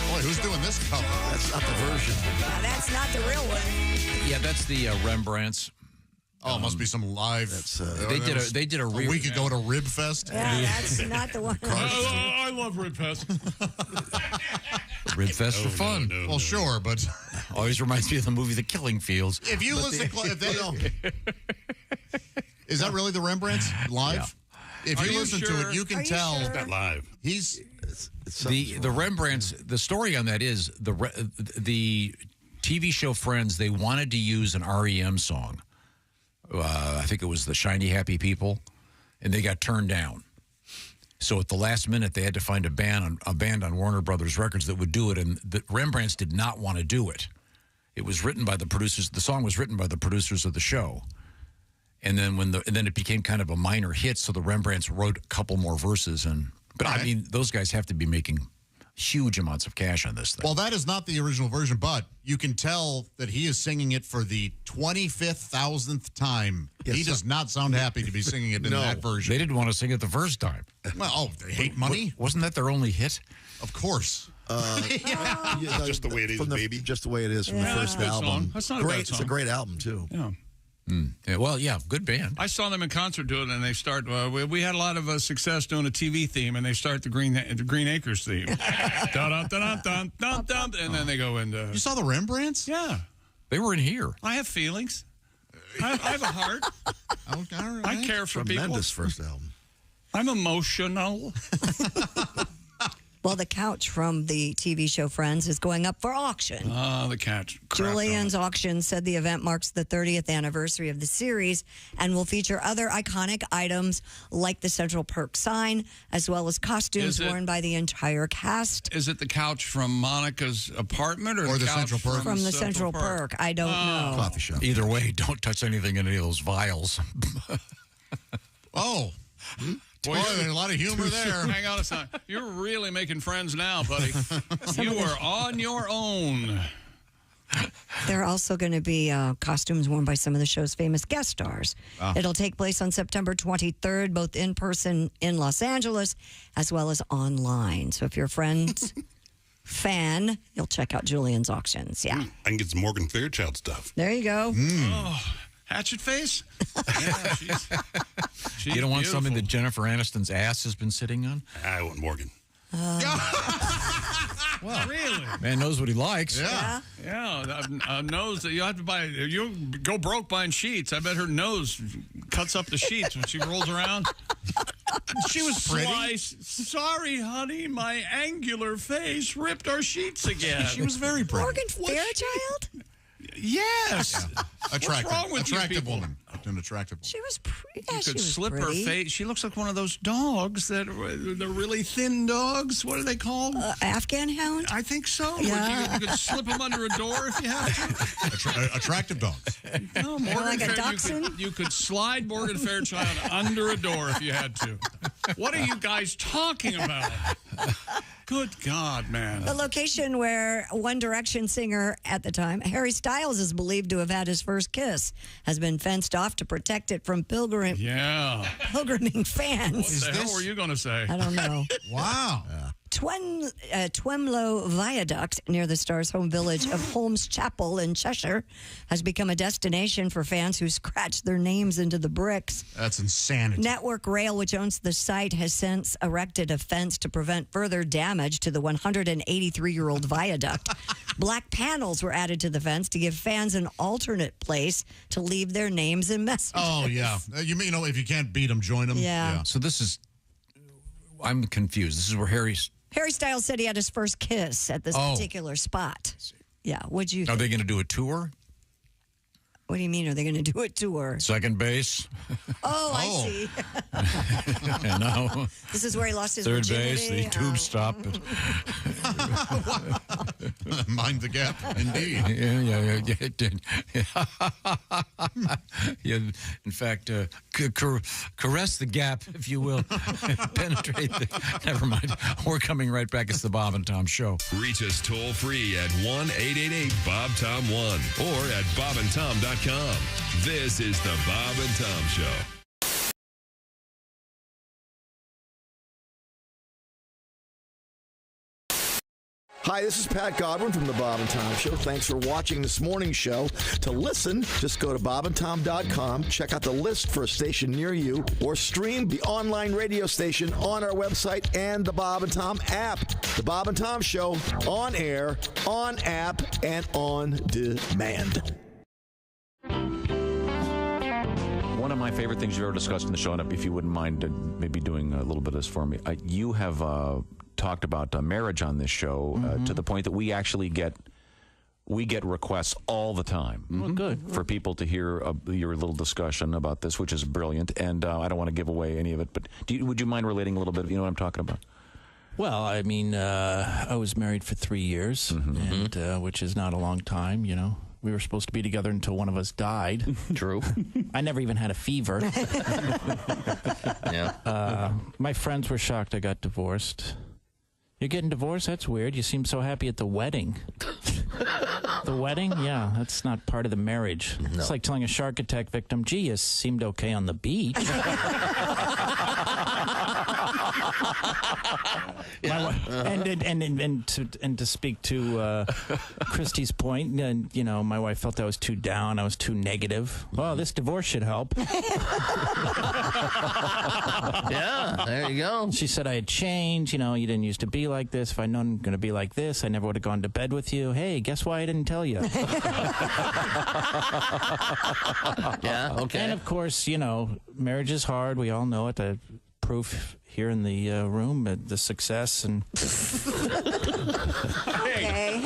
Boy, who's doing this cover? That's not the version. That's not the real one. Yeah, that's the Rembrandts. Oh, it must be some live. They did a week ago at a Rib Fest. Yeah, that's not the one. I love Rib Fest. Rib Fest for fun. No. Well, sure, but always reminds me of the movie The Killing Fields. If you listen, if they don't, is that really the Rembrandts live? Yeah. If you listen to it, you can tell that live. He's the Rembrandts. The story on that is the TV show Friends. They wanted to use an REM song. I think it was the Shiny Happy People, and they got turned down. So at the last minute, they had to find a band on Warner Brothers Records that would do it, and the Rembrandts did not want to do it. It was written by the producers. The song was written by the producers of the show, and then it became kind of a minor hit. So the Rembrandts wrote a couple more verses, but I mean, those guys have to be making huge amounts of cash on this thing. Well, that is not the original version, but you can tell that he is singing it for the 25,000th time. Yes, he does not sound happy to be singing it in that version. They didn't want to sing it the first time. Well, they hate money. Wasn't that their only hit? Of course. Just the way it is, baby. Just the way it is from the first album. That's not great. a bad song. It's a great album, too. Yeah. Yeah, well, yeah, good band. I saw them in concert do it, and they start. We had a lot of success doing a TV theme, and they start the Green Acres theme, dun, dun, dun, dun, dun, dun, and then they go into. You saw the Rembrandts? Yeah, they were in here. I have feelings. I have a heart. Okay, I care for people. Tremendous first album. I'm emotional. Well, the couch from the TV show Friends is going up for auction. The couch. Julian's auction said the event marks the 30th anniversary of the series and will feature other iconic items like the Central Perk sign, as well as costumes worn by the entire cast. Is it the couch from Monica's apartment or the Central Perk? From the Central Perk. I don't know. Coffee shop. Either way, don't touch anything in any of those vials. Oh. Boy, there's a lot of humor there. Hang on a second. You're really making friends now, buddy. You are on your own. There are also going to be costumes worn by some of the show's famous guest stars. It'll take place on September 23rd, both in person in Los Angeles as well as online. So if you're a Friends fan, you'll check out Julian's auctions. Yeah. I can get some Morgan Fairchild stuff. There you go. Oh, Hatchet face? Yeah, she's you don't want beautiful. something that Jennifer Aniston's ass has been sitting on? I want Morgan. Well, really? Man knows what he likes. Yeah. Nose that you have to buy. You go broke buying sheets. I bet her nose cuts up the sheets when she rolls around. She was pretty. Slice. Sorry, honey, my angular face ripped our sheets again. She was very pretty. Morgan Fairchild? Yes. Yeah. Attractive. What's wrong with you attractive people? woman. An attractive woman. She was pretty. Yeah, You she could was slip her pretty. face. She looks like one of those dogs that the really thin dogs. What are they called? Afghan hound? I think so. Yeah. You could slip them under a door if you have to. Attractive dogs. No, Morgan like a Fairchild, dachshund? you could slide Morgan Fairchild under a door if you had to. What are you guys talking about? Good God, man. The location where One Direction singer at the time, Harry Styles, is believed to have had his first kiss has been fenced off to protect it from pilgriming fans. What the hell were you going to say? I don't know. Wow. Twemlow Viaduct near the Stars' home village of Holmes Chapel in Cheshire has become a destination for fans who scratch their names into the bricks. That's insanity. Network Rail, which owns the site, has since erected a fence to prevent further damage to the 183-year-old viaduct. Black panels were added to the fence to give fans an alternate place to leave their names and messages. Oh, yeah. You mean, if you can't beat them, join them? Yeah. So this is, I'm confused. This is where Harry Styles said he had his first kiss at this particular spot. Yeah, what'd you think? Are they going to do a tour? What do you mean, are they going to do a tour? Second base. I see. And now This is where he lost his third virginity. base, the tube stop. Mind the gap, indeed. Yeah, it did. Yeah, in fact, caress the gap, if you will. Penetrate the... Never mind. We're coming right back. It's the Bob and Tom Show. Reach us toll free at 1-888-BOB-TOM-1 or at bobandtom.com. This is the Bob and Tom Show. Hi, this is Pat Godwin from the Bob and Tom Show. Thanks for watching this morning's show. To listen, just go to bobandtom.com, check out the list for a station near you, or stream the online radio station on our website and the Bob and Tom app. The Bob and Tom Show, on air, on app, and on demand. One of my favorite things you've ever discussed in the show, and if you wouldn't mind maybe doing a little bit of this for me, you have talked about marriage on this show to the point that we actually get requests all the time. Well, good. For people to hear your little discussion about this, which is brilliant. And I don't want to give away any of it, but would you mind relating a little bit? You know what I'm talking about? Well, I mean, I was married for 3 years, and which is not a long time, you know. We were supposed to be together until one of us died. True. I never even had a fever. Yeah. My friends were shocked I got divorced. You're getting divorced? That's weird. You seem so happy at the wedding. The wedding? Yeah, that's not part of the marriage. No. It's like telling a shark attack victim, gee, you seemed okay on the beach. And to speak to Christy's point, you know, my wife felt I was too down, I was too negative. Well, this divorce should help. Yeah, there you go. She said I had changed. You know, you didn't used to be like this. If I'd known I'm going to be like this, I never would have gone to bed with you. Hey, guess why I didn't tell you? Yeah, okay. And of course, you know, marriage is hard. We all know it. Proof here in the room, the success and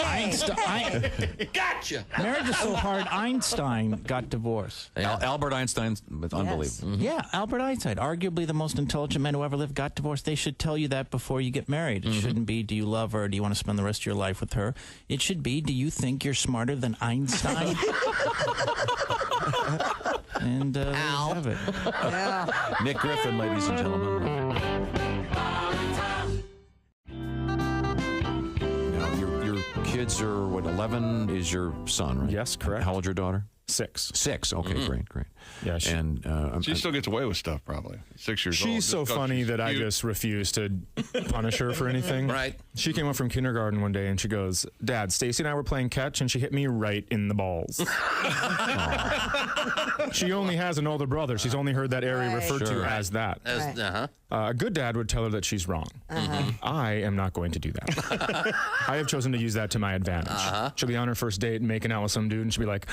Einstein. Gotcha. Marriage is so hard. Einstein got divorced. Albert Einstein's unbelievable. Yes. Yeah, Albert Einstein, arguably the most intelligent man who ever lived, got divorced. They should tell you that before you get married. It shouldn't be, do you love her? Do you want to spend the rest of your life with her? It should be, do you think you're smarter than Einstein? And there you have it. Yeah. Nick Griffin, ladies and gentlemen. Now, your kids are, 11 is your son, right? Yes, correct. How old's your daughter? 6. 6, okay, great. Yeah, She still gets away with stuff, probably. 6 years old. She's so funny that I just refuse to punish her for anything. Right. She came up from kindergarten one day and she goes, Dad, Stacy and I were playing catch and she hit me right in the balls. She only has an older brother. She's only heard that area referred to as that. A good dad would tell her that she's wrong. I am not going to do that. I have chosen to use that to my advantage. She'll be on her first date and making out with some dude and she'll be like,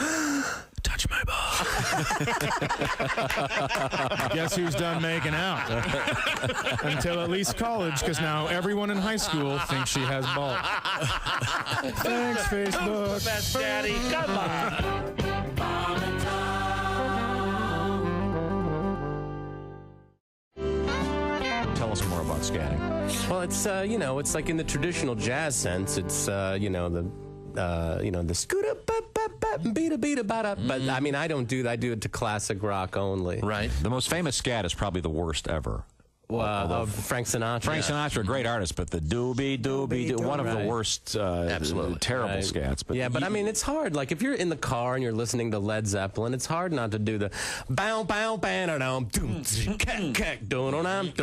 touch my ball. Guess who's done making out? Until at least college, because now everyone in high school thinks she has balls. Thanks, Facebook. Best daddy. Come on. Tell us more about scatting. Well, it's you know, it's like in the traditional jazz sense. It's you know, the scoot up, beat a bada. But I mean, I don't do that. I do it to classic rock only. Right. The most famous scat is probably the worst ever. Frank Sinatra. Frank Sinatra, a great artist, but the doobie, one of the worst, Absolutely terrible right. scats. But yeah, but I mean, it's hard. Like if you're in the car and you're listening to Led Zeppelin, it's hard not to do the bow bow bow down doom cack cack doom bam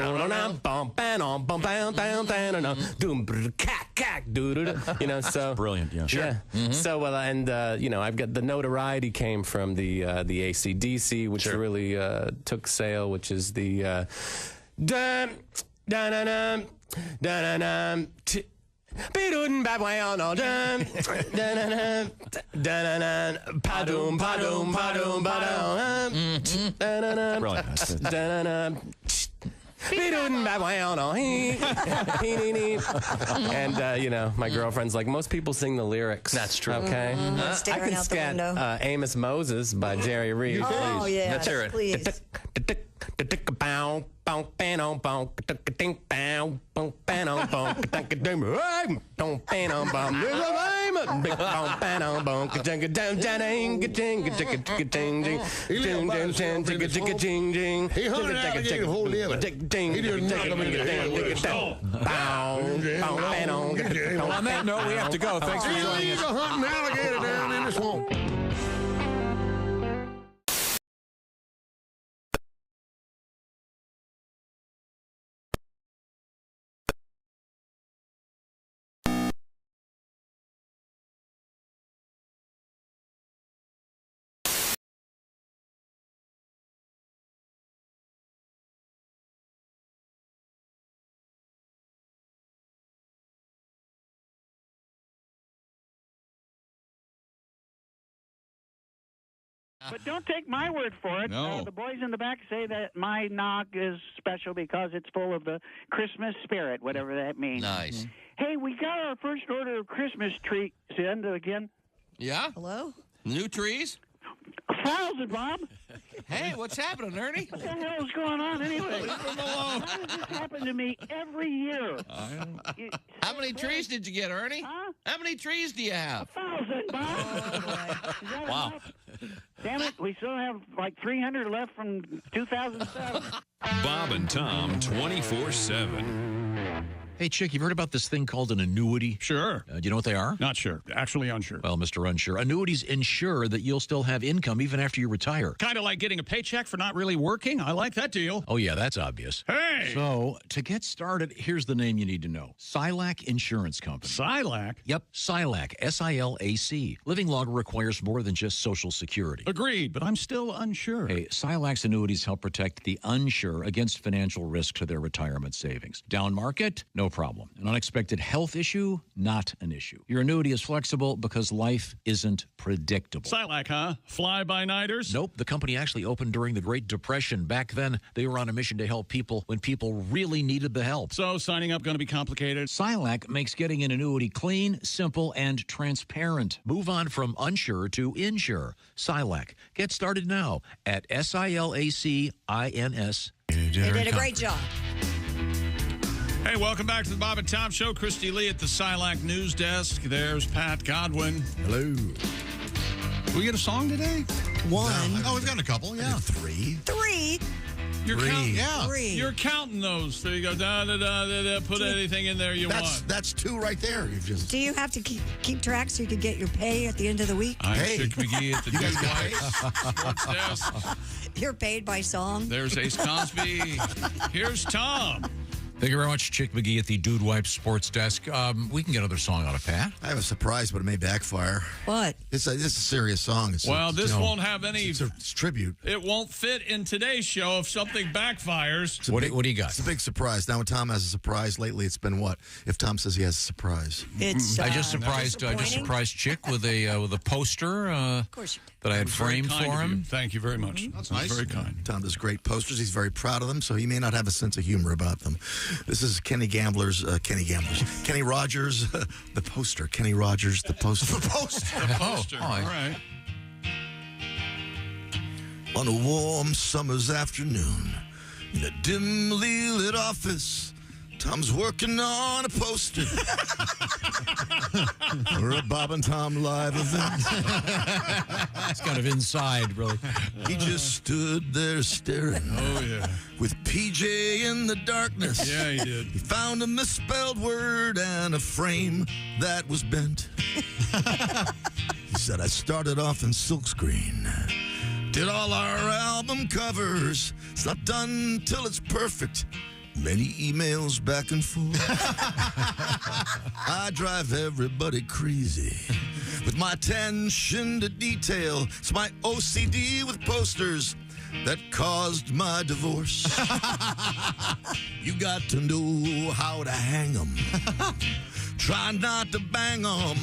bam bam bam bam doom cack cack doo. You know, so brilliant. Yeah, sure. Yeah. Mm-hmm. So well, and you know, I've got the notoriety came from the AC/DC, which really took sale, which is the dum dum dum dum dum. Bidun babwayon all dum dun dun padum padum padum padum dun Bidun babwayon all and you know, my girlfriend's like, most people sing the lyrics. That's true. Okay, I Staring can out the scat window. Amos Moses by Jerry Reed. Oh, yeah. Let's hear it. Please. Well, on that note, we have to go. Thanks for joining us. He's a hunting alligator down in the swamp. But don't take my word for it. No. The boys in the back say that my knock is special because it's full of the Christmas spirit, whatever that means. Nice. Hey, we got our first order of Christmas trees in again. Yeah? Hello? New trees? 1,000, Bob. Hey, what's happening, Ernie? What the hell is going on anyway? How does this happen to me every year? How many trees did you get, Ernie? Huh? How many trees do you have? 1,000, Bob. Is that Wow. enough? Damn it, we still have like 300 left from 2007. Bob and Tom 24/7. Hey, Chick, you've heard about this thing called an annuity? Sure. Do you know what they are? Not sure. Actually unsure. Well, Mr. Unsure, annuities ensure that you'll still have income even after you retire. Kind of like getting a paycheck for not really working. I like that deal. Oh, yeah, that's obvious. Hey! So, to get started, here's the name you need to know. Silac Insurance Company. Silac? Yep, Silac, S-I-L-A-C. Living longer requires more than just Social Security. Agreed, but I'm still unsure. Hey, Silac's annuities help protect the unsure against financial risk to their retirement savings. Down market? No problem. An unexpected health issue? Not an issue. Your annuity is flexible because life isn't predictable. Silac, huh? Fly-by-nighters? Nope. The company actually opened during the Great Depression. Back then, they were on a mission to help people when people really needed the help. So signing up going to be complicated? Silac makes getting an annuity clean, simple, and transparent. Move on from unsure to insure. Silac. Get started now at SILACINS. They did a great job. Hey, welcome back to the Bob and Tom Show. Christy Lee at the Silac News Desk. There's Pat Godwin. Hello. We get a song today? One. Oh, we've got a couple. Yeah. Three. You're counting. Yeah. Three. You're counting those. So you go da da da da da. Put anything in there you want. That's two right there. You've just. Do you have to keep track so you can get your pay at the end of the week? I'm Chick McGee at the Dude Sports Desk. You're paid by song. There's Ace Cosby. Here's Tom. Thank you very much, Chick McGee at the Dude Wipe Sports Desk. We can get another song out of Pat. I have a surprise, but it may backfire. What? It's a serious song. This won't have any. It's a tribute. It won't fit in today's show if something backfires. What do you got? It's a big surprise. Now, when Tom has a surprise lately, it's been what? If Tom says he has a surprise, it's. I just surprised Chick with a poster that I had framed for him. Thank you very much. That's nice. Very kind. Tom does great posters. He's very proud of them, so he may not have a sense of humor about them. This is Kenny Rogers, the poster. Kenny Rogers, the poster. The poster. All right. On a warm summer's afternoon, in a dimly lit office, Tom's working on a poster for a Bob and Tom live event. It's kind of inside, really. He just stood there staring. Oh, yeah. With PJ in the darkness. Yeah, he did. He found a misspelled word and a frame that was bent. He said, I started off in silkscreen. Did all our album covers. It's not done till it's perfect. Many emails back and forth. I drive everybody crazy with my attention to detail. It's my OCD with posters that caused my divorce. You got to know how to hang them. Try not to bang them.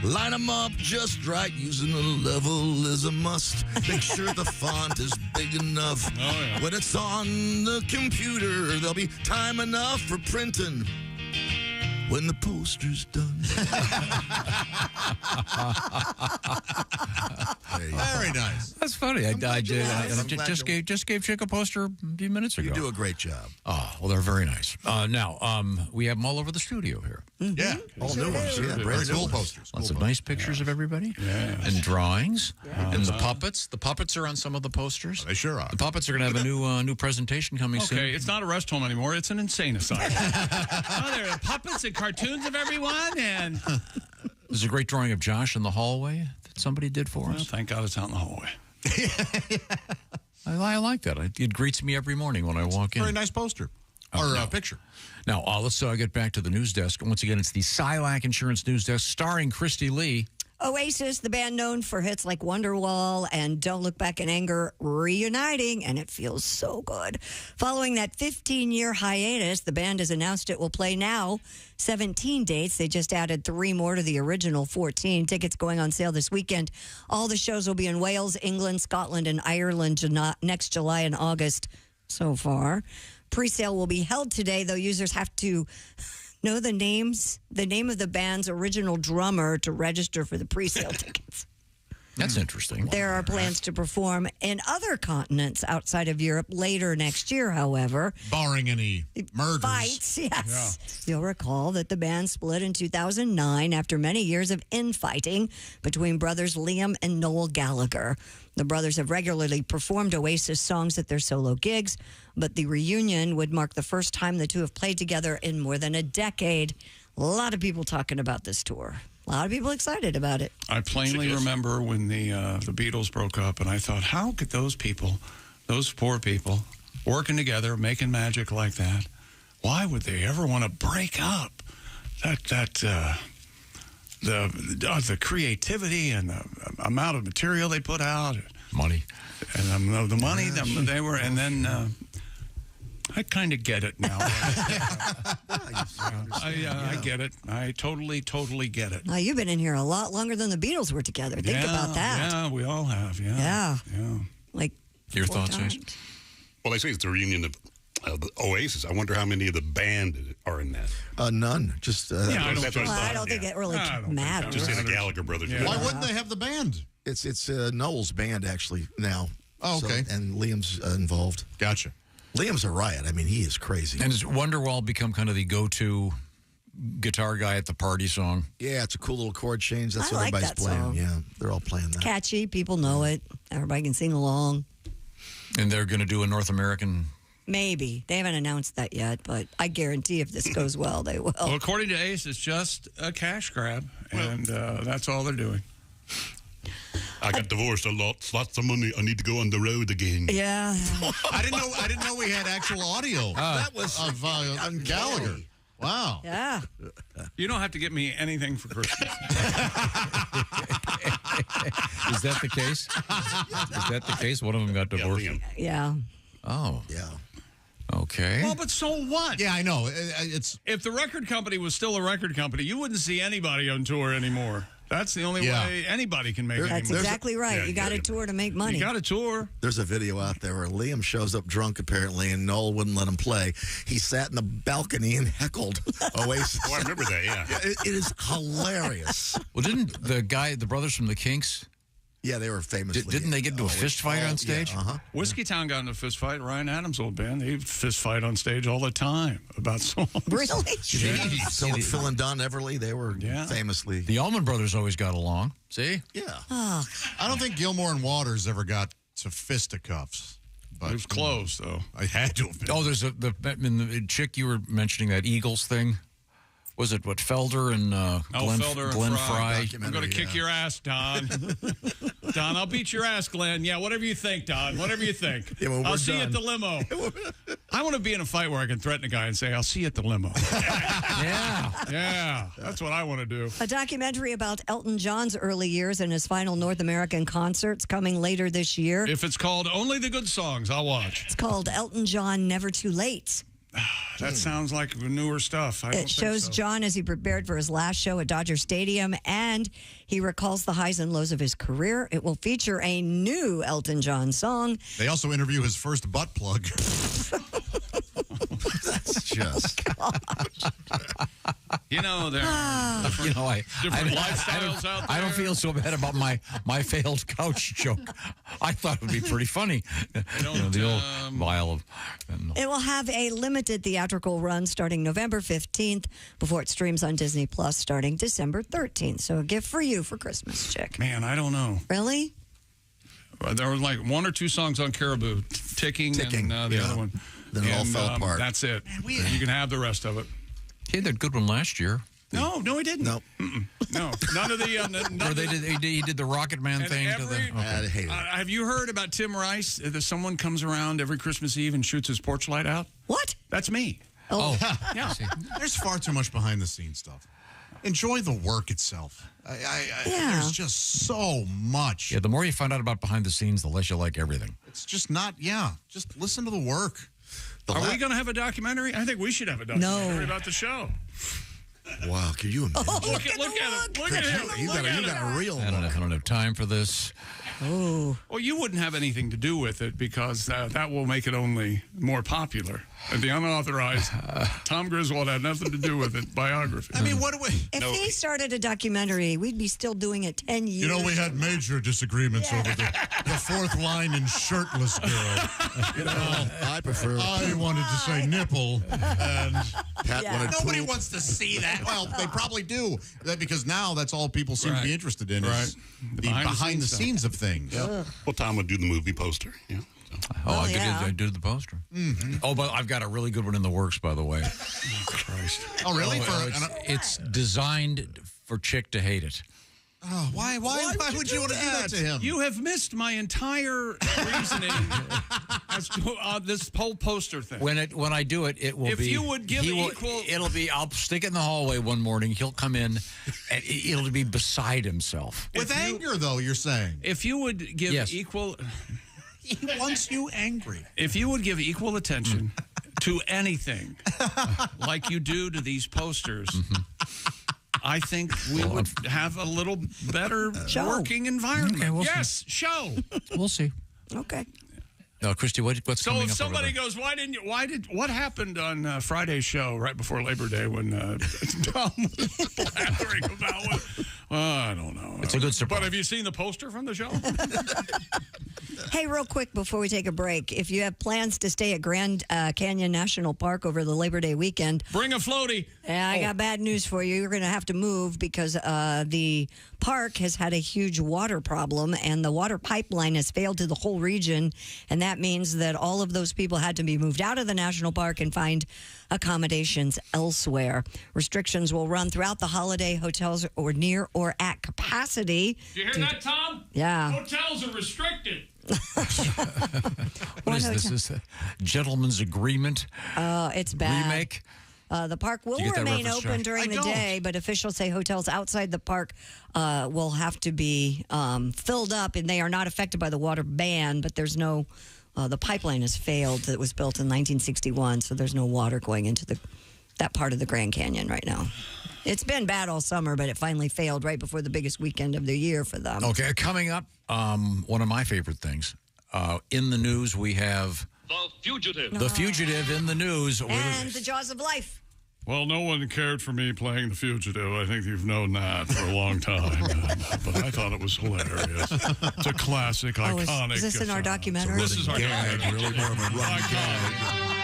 Line them up just right. Using a level is a must. Make sure the font is big enough. Oh, yeah. When it's on the computer, there'll be time enough for printing when the poster's done. Very nice. That's funny. I just gave Chick a poster a few minutes ago. You do a great job. Oh, well, they're very nice. Now, we have them all over the studio here. Yeah. All new ones. Yeah, brand new cool ones. posters. Lots of nice pictures of everybody. Yeah. And drawings. And the puppets. The puppets are on some of the posters. They sure are. The puppets are going to have a new presentation coming soon. Okay, it's not a rest home anymore. It's an insane asylum. Oh, there are puppets and cartoons of everyone, and There's a great drawing of Josh in the hallway that somebody did for well, us. thank God it's out in the hallway. I like that. It greets me every morning when I walk in. Very nice poster. Or picture. Now, let's get back to the news desk. Once again, it's the Silac Insurance News Desk starring Christy Lee. Oasis, the band known for hits like Wonderwall and Don't Look Back in Anger, reuniting, and it feels so good. Following that 15-year hiatus, the band has announced it will play now 17 dates. They just added 3 more to the original 14. Tickets going on sale this weekend. All the shows will be in Wales, England, Scotland, and Ireland next July and August so far. Pre-sale will be held today, though users have to know the name of the band's original drummer to register for the pre-sale tickets. That's interesting. There are plans to perform in other continents outside of Europe later next year, however. Barring any murders. Fights, yes. Yeah. You'll recall that the band split in 2009 after many years of infighting between brothers Liam and Noel Gallagher. The brothers have regularly performed Oasis songs at their solo gigs, but the reunion would mark the first time the two have played together in more than a decade. A lot of people talking about this tour. A lot of people excited about it. I plainly remember when the Beatles broke up, and I thought, how could those people, those poor people, working together, making magic like that, why would they ever want to break up? The creativity and the amount of material they put out, money, and the money they were, and then. I kind of get it now. I get it. I totally get it. Now, you've been in here a lot longer than the Beatles were together. Think about that. Yeah, we all have. Yeah. Like your thoughts, times. Well, they say it's the reunion of the Oasis. I wonder how many of the band are in that. None. Just I don't think it really matters. Just in the Gallagher brothers. Yeah. Why wouldn't they have the band? It's Noel's band actually now. Oh, okay. And Liam's involved. Gotcha. Liam's a riot. I mean, he is crazy. And has Wonderwall become kind of the go-to guitar guy at the party song? Yeah, it's a cool little chord change. That's I what like everybody's that playing. song. Yeah, they're all playing that. Catchy. People know it. Everybody can sing along. And they're going to do a North American... Maybe. They haven't announced that yet, but I guarantee if this goes well, they will. Well, according to Ace, it's just a cash grab, and that's all they're doing. I got divorced a lot. Lots of money. I need to go on the road again. Yeah. I didn't know we had actual audio. That was of Gallagher. Wow. Yeah. You don't have to get me anything for Christmas. Is that the case? Is that the case? One of them got divorced? Yeah. Oh. Yeah. Okay. Well, but so what? Yeah, I know. It's if the record company was still a record company, you wouldn't see anybody on tour anymore. That's the only way anybody can make it. That's exactly right. You got a tour to make money. You got a tour. There's a video out there where Liam shows up drunk, apparently, and Noel wouldn't let him play. He sat in the balcony and heckled Oasis. Oh, I remember that, yeah. It is hilarious. Well, didn't the brothers from the Kinks, Yeah, they were famously. Didn't they get into a fist fight on stage? Yeah, Whiskey Town got in a fist fight. Ryan Adams' old band, they fist fight on stage all the time about songs. Really? Phil and Don Everly, they were famously. The Allman Brothers always got along. See? Yeah. Oh. I don't think Gilmore and Waters ever got to fisticuffs. But it was close, though. I had to have been. Oh, there's the chick you were mentioning, that Eagles thing. Was it what, Felder and Glenn Fry? I'm going to kick your ass, Don. Don, I'll beat your ass, Glenn. Yeah, whatever you think, Don. Whatever you think. Yeah, well, I'll see you at the limo. I want to be in a fight where I can threaten a guy and say, I'll see you at the limo. Yeah, that's what I want to do. A documentary about Elton John's early years and his final North American concerts coming later this year. If it's called Only the Good Songs, I'll watch. It's called Elton John Never Too Late. That sounds like newer stuff. It shows John as he prepared for his last show at Dodger Stadium, and he recalls the highs and lows of his career. It will feature a new Elton John song. They also interview his first butt plug. That's just. You know, there are different lifestyles out there. I don't feel so bad about my failed couch joke. I thought it would be pretty funny. The old vial of. It will have a limited theatrical run starting November 15th before it streams on Disney Plus starting December 13th. So a gift for you for Christmas, chick. Man, I don't know. Really? There were like one or two songs on Caribou, Ticking. And the other one. Then it all fell apart. That's it. Man, you can have the rest of it. He had that good one last year. No, he didn't. No. No, none of the. He did the Rocket Man thing. I hate it. Have you heard about Tim Rice? That someone comes around every Christmas Eve and shoots his porch light out? What? That's me. Oh. Yeah. There's far too much behind the scenes stuff. Enjoy the work itself. There's just so much. Yeah, the more you find out about behind the scenes, the less you like everything. It's just not, just listen to the work. Are we going to have a documentary? I think we should have a documentary about the show. Wow, can you imagine? Look at him. Look at him. You got a real. I don't have time for this. Oh. Well, you wouldn't have anything to do with it because that will make it only more popular. And the unauthorized Tom Griswold had nothing to do with it. Biography. I mean, what do we? If he started a documentary, we'd be still doing it 10 years. You know, we had major disagreements over the fourth line in Shirtless Girl. You know, I prefer. I wanted to say nipple, and Pat wanted nobody poop. wants to see that. Well, they probably do, because now that's all people seem to be interested in is the behind the scenes of things. Well, Tom would do the movie poster. Yeah. I did the poster. Mm-hmm. Oh, but I've got a really good one in the works, by the way. Christ. Oh, really? It's designed for Chick to hate it. Oh, why would you want to do that to him? You have missed my entire reasoning as to this whole poster thing. When I do it, it will be. If you would give equal, it'll be. I'll stick it in the hallway one morning. He'll come in, and it'll be beside himself. With anger, though, you're saying. If you would give equal. He wants you angry. If you would give equal attention to anything like you do to these posters, I think we would have a little better working environment. Okay, show. We'll see. Okay. Christy, what's coming up? So if somebody goes, what happened on Friday's show right before Labor Day when Tom was blathering about what? I don't know. It's a good surprise. But have you seen the poster from the show? Hey, real quick before we take a break, if you have plans to stay at Grand Canyon National Park over the Labor Day weekend, bring a floaty. I got bad news for you. You're going to have to move because the park has had a huge water problem, and the water pipeline has failed to the whole region, and that means that all of those people had to be moved out of the national park and find accommodations elsewhere. Restrictions will run throughout the holiday. Hotels are near or at capacity. You hear that, Tom? Yeah. Hotels are restricted. What is this? Is a gentleman's agreement? It's bad. Remake? The park will remain open during the day, but officials say hotels outside the park will have to be filled up, and they are not affected by the water ban, but there's no... the pipeline has failed that was built in 1961, so there's no water going into that part of the Grand Canyon right now. It's been bad all summer, but it finally failed right before the biggest weekend of the year for them. Okay, coming up, one of my favorite things. In the news, we have... The Fugitive. The Fugitive in the news. And The Jaws of Life. Well, no one cared for me playing The Fugitive. I think you've known that for a long time. But I thought it was hilarious. It's a classic, iconic. Is this in our documentary? This is our documentary. Really more of a Iconic.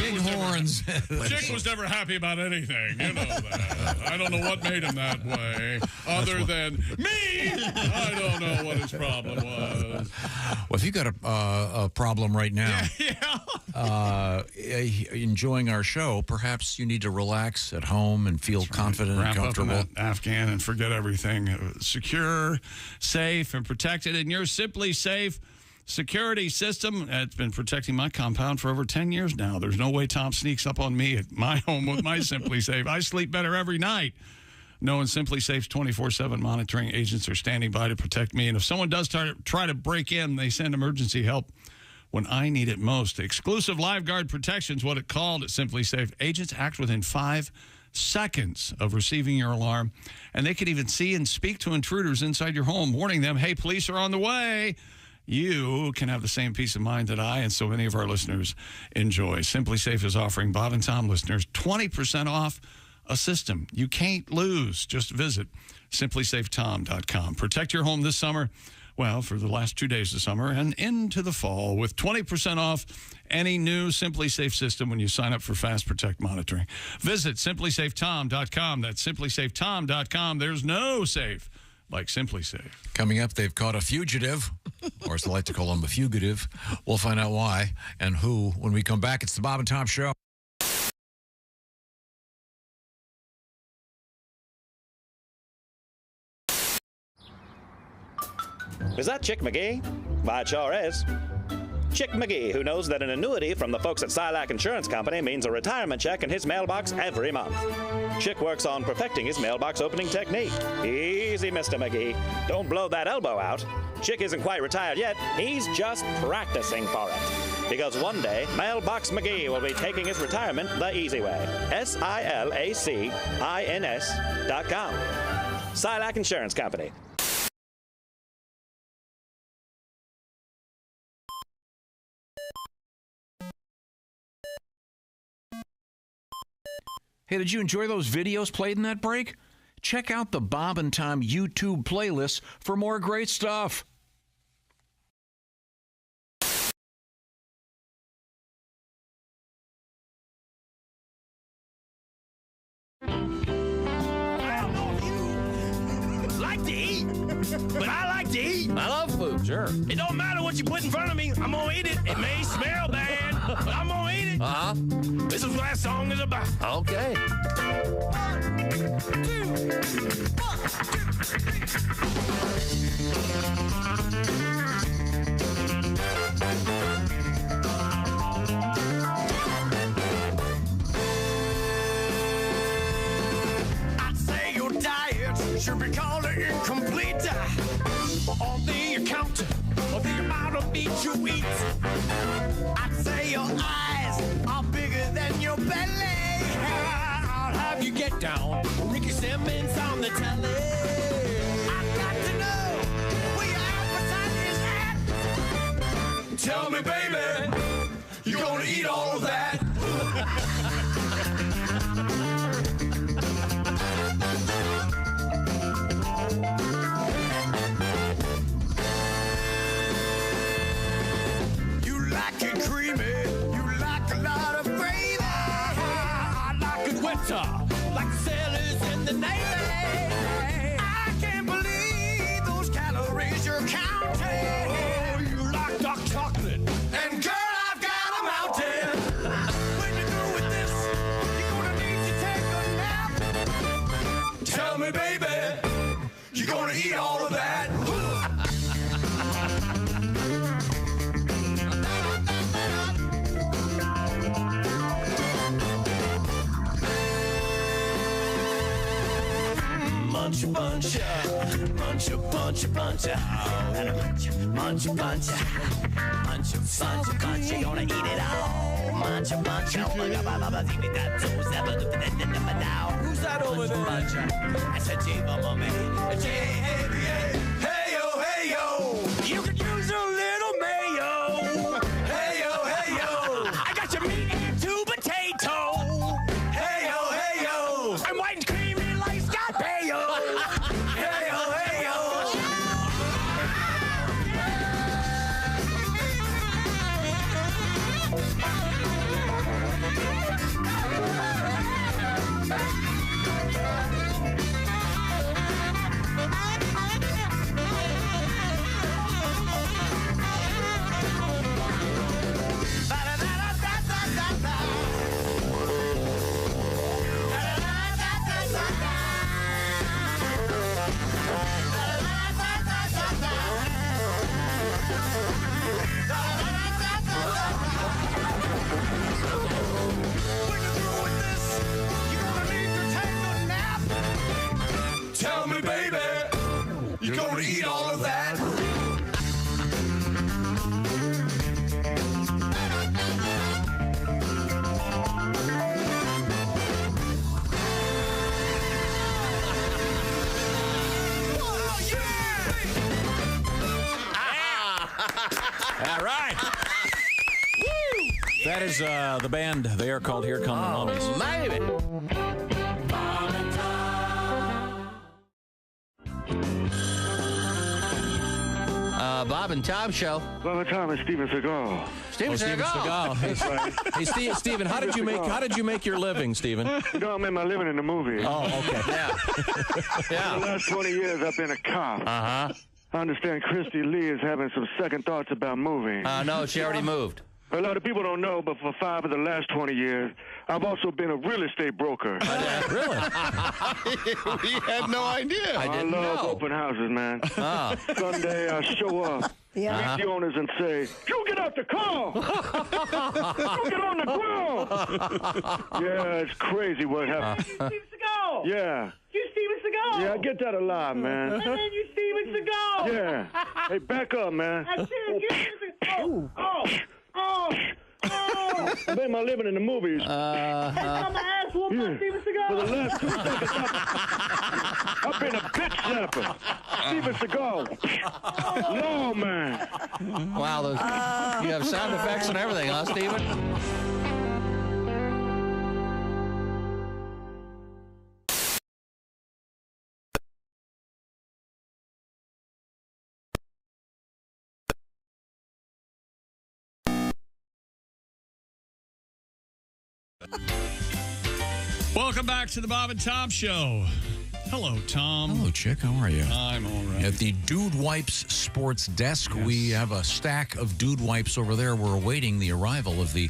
Big horns. Chick was never happy about anything. You know that. I don't know what made him that way, other than me. I don't know what his problem was. Well, if you've got a problem right now, enjoying our show, perhaps you need to relax at home and feel confident and comfortable. Wrap up in that Afghan and forget everything. Secure, safe, and protected. And your Simply Safe security system, it's been protecting my compound for over 10 years now. There's no way Tom sneaks up on me at my home with my Simply Safe. I sleep better every night, knowing Simply Safe's 24/7 monitoring agents are standing by to protect me. And if someone does try to break in, they send emergency help when I need it most. Exclusive Live Guard protection is what it's called at Simply Safe. Agents act within 5 seconds of receiving your alarm, and they can even see and speak to intruders inside your home, warning them, hey, police are on the way. You can have the same peace of mind that I and so many of our listeners enjoy. Simply Safe is offering Bob and Tom listeners 20% off a system you can't lose. Just visit simplysafetom.com. Protect your home this summer, well, for the last 2 days of summer and into the fall with 20% off any new Simply Safe system when you sign up for Fast Protect monitoring. Visit simplysafetom.com. That's simplysafetom.com. There's no safe like Simply Safe. Coming up, they've caught a fugitive, or as they like to call him, a fugitive. We'll find out why and who when we come back. It's the Bob and Tom Show. Is that Chick McGee? Why, it sure is. Chick McGee, who knows that an annuity from the folks at Silac Insurance Company means a retirement check in his mailbox every month. Chick works on perfecting his mailbox opening technique. Easy, Mr. McGee. Don't blow that elbow out. Chick isn't quite retired yet. He's just practicing for it. Because one day, Mailbox McGee will be taking his retirement the easy way. SILACINS.com. Silac Insurance Company. Hey, did you enjoy those videos played in that break? Check out the Bob and Tom YouTube playlist for more great stuff. Like to eat, but I like to eat. I love food, sure. It don't matter what you put in front of me. I'm gonna eat it. It may smell bad, but I'm gonna eat it. Uh-huh. This is what that song is about. Okay. 1, 2, 1. Say your diet should be called incomplete on the account of the amount of meat you eat. I'd say your eyes are bigger than your belly. I'll have you get down. Ricky Simmons on the telly. I've got to know where your appetite is at. Tell me, baby, you're gonna eat all of that. You like it creamy, you like a lot of gravy. I like it wetter, like the sailors in the Navy. I can't believe those calories you're counting. Oh, you like dark chocolate, and girl, I've got a mountain. When you're through with this, you're gonna need to take a nap. Tell me, baby, you're gonna eat all of that. Munch a bunch, munch a bunch, bunch, and a munch, munch, bunch, munch, bunch, bunch. You're gonna eat it all. Munch a bunch, who's that over there? I said, J, Mama, J, hey yo, hey yo. You could use a little mayo. Hey yo, hey yo. I got your meat and 2 potatoes. right. That is the band. They are called Here Come the Mummies. Maybe. Bob and Tom Show. Bob and Tom and Steven Seagal. Steven Seagal. That's right. Hey, Steven, how did you make your living, Steven? You know, I made my living in the movie. Oh, okay. Yeah. For the last 20 years, I've been a cop. Uh-huh. I understand Christy Lee is having some second thoughts about moving. No, she already moved. A lot of people don't know, but for 5 of the last 20 years, I've also been a real estate broker. Really? We had no idea. I love open houses, man. Sunday, I show up. Yeah. Meet the owners and say, "You get out the car! You get on the ground!" Yeah, it's crazy what happened. Steven Seagal! Yeah. You Steven Seagal! Yeah, I get that a lot, man. And then you Steven Seagal! Yeah. Hey, back up, man. I said, you Steven Seagal! Oh! I made my living in the movies. I'm an ass whooping by Steven Seagal! For the last 2 seconds, I've been a bitch slapper. Steven Seagal. No, man. Wow, you have sound effects and everything, huh, Steven? Welcome back to the Bob and Tom Show. Hello, Tom. Hello, Chick. How are you? I'm all right. At the Dude Wipes Sports Desk, we have a stack of Dude Wipes over there. We're awaiting the arrival of the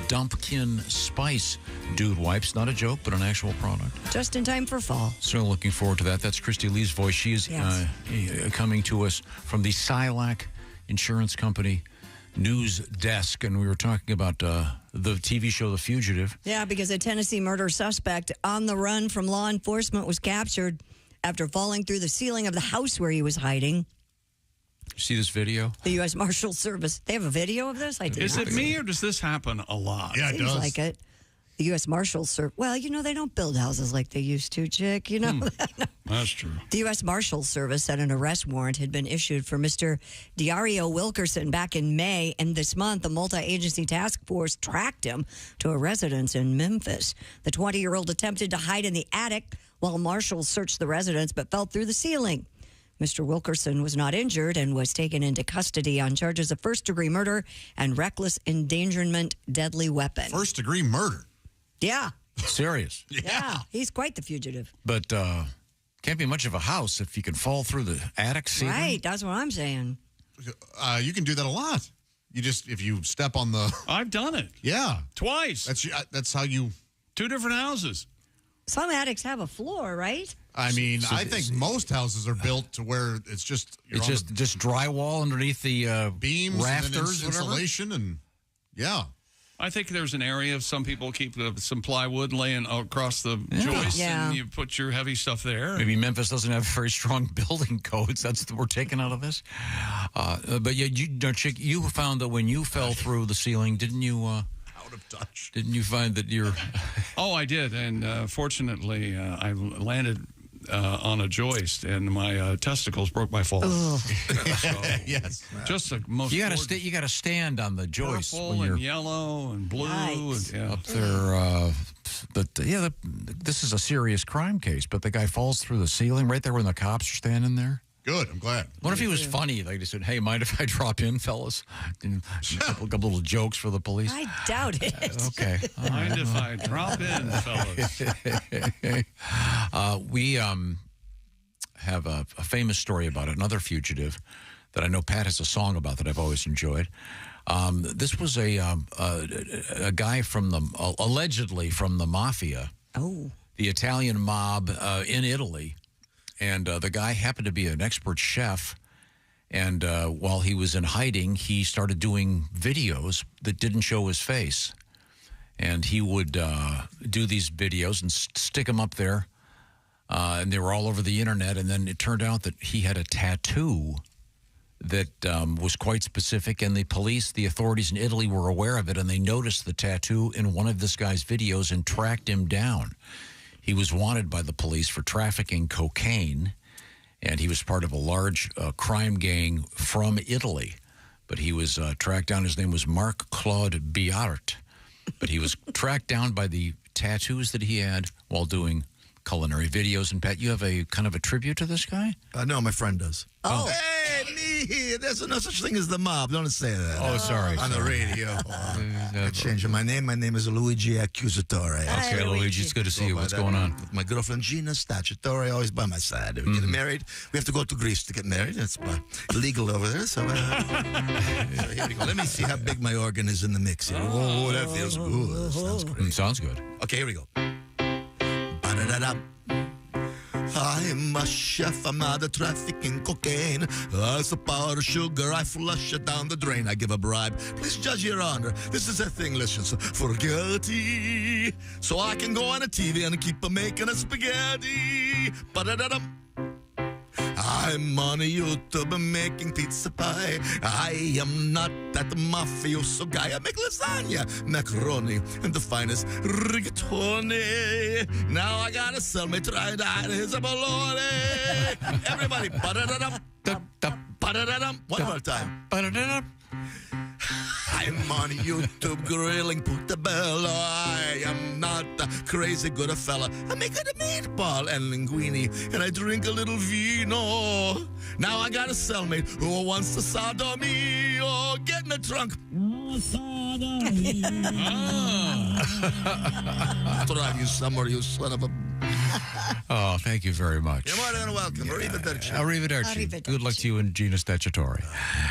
Dumpkin Spice Dude Wipes. Not a joke, but an actual product. Just in time for fall. So looking forward to that. That's Christy Lee's voice. She is coming to us from the Silac Insurance Company news desk, and we were talking about the TV show The Fugitive. Yeah, because a Tennessee murder suspect on the run from law enforcement was captured after falling through the ceiling of the house where he was hiding. See this video? The U.S. Marshal Service. They have a video of this? Is it me, or does this happen a lot? Yeah, it does. Seems like it. The U.S. Marshal Service. Well, you know, they don't build houses like they used to, Chick. You know That's true. The U.S. Marshal Service said an arrest warrant had been issued for Mr. Dario Wilkerson back in May, and this month, a multi-agency task force tracked him to a residence in Memphis. The 20-year-old attempted to hide in the attic while marshals searched the residence, but fell through the ceiling. Mr. Wilkerson was not injured and was taken into custody on charges of first-degree murder and reckless endangerment deadly weapon. First-degree murder? Yeah. Serious. Yeah. He's quite the fugitive. But can't be much of a house if you can fall through the attic ceiling. Right. That's what I'm saying. You can do that a lot. You just, if you step on the... I've done it. Yeah. Twice. That's how you... 2 different houses. Some attics have a floor, right? I mean, I think most houses are built to where it's just... It's just drywall underneath the beams, rafters, and insulation, and yeah. I think there's an area, some people keep some plywood laying across the joists, and you put your heavy stuff there. Maybe Memphis doesn't have very strong building codes. That's what we're taking out of this. But yeah, Chick, you found that when you fell through the ceiling, didn't you... out of touch. Didn't you find that you're... Oh, I did, and fortunately, I landed... on a joist, and my testicles broke my fall. Yes, just the most. You got to stand on the joist. Purple when you're and yellow and blue, and, up there. This is a serious crime case. But the guy falls through the ceiling right there when the cops are standing there. Good, I'm glad. What if he was funny? Like they said, "Hey, mind if I drop in, fellas?" And a couple little jokes for the police. I doubt it. Okay. Mind if I drop in, fellas? We have a famous story about another fugitive that I know Pat has a song about that I've always enjoyed. This was a guy from allegedly from the mafia. Oh. The Italian mob in Italy. And the guy happened to be an expert chef. And while he was in hiding, he started doing videos that didn't show his face. And he would do these videos and stick them up there. And they were all over the internet. And then it turned out that he had a tattoo that was quite specific. And the authorities in Italy were aware of it. And they noticed the tattoo in one of this guy's videos and tracked him down. He was wanted by the police for trafficking cocaine, and he was part of a large crime gang from Italy. but he was tracked down. His name was Marc-Claude Biart, but he was tracked down by the tattoos that he had while doing culinary videos. And Pat, you have a kind of a tribute to this guy? No, my friend does. Oh. Hey, me! There's no such thing as the mob. Don't say that. Oh, sorry. On the radio. I changed my name. My name is Luigi Accusatore. Okay, Luigi, it's good to see you. What's going on? With my girlfriend Gina Stacciatore, always by my side. We get married. We have to go to Greece to get married. It's illegal over there. So here we go. Let me see how big my organ is in the mix here. Oh, that feels good. Sounds great. Sounds good. Okay, here we go. Ba-da-da-da. I'm a chef, I'm out of trafficking cocaine. As a powder sugar, I flush it down the drain. I give a bribe. Please judge your honor. This is a thing, listen, so for guilty. So I can go on a TV and keep making a spaghetti. Ba-da-da-dum. I'm on YouTube making pizza pie. I am not that mafioso guy. I make lasagna, macaroni, and the finest rigatoni. Now I gotta sell me try-dye. Here's a bologna. Everybody, ba-da-da-dum, ba-da-da-dum. One more time. Ba-da-da-dum. I'm on YouTube grilling Putabello. I am not a crazy good fella. I make a meatball and linguine, and I drink a little vino. Now I got a cellmate who wants to sodomy. Oh, get in the trunk. Drive you somewhere, you son of a... Oh, thank you very much. You're more than welcome. Arrivederci. Arrivederci. Good luck to you and Gina Stacciatore.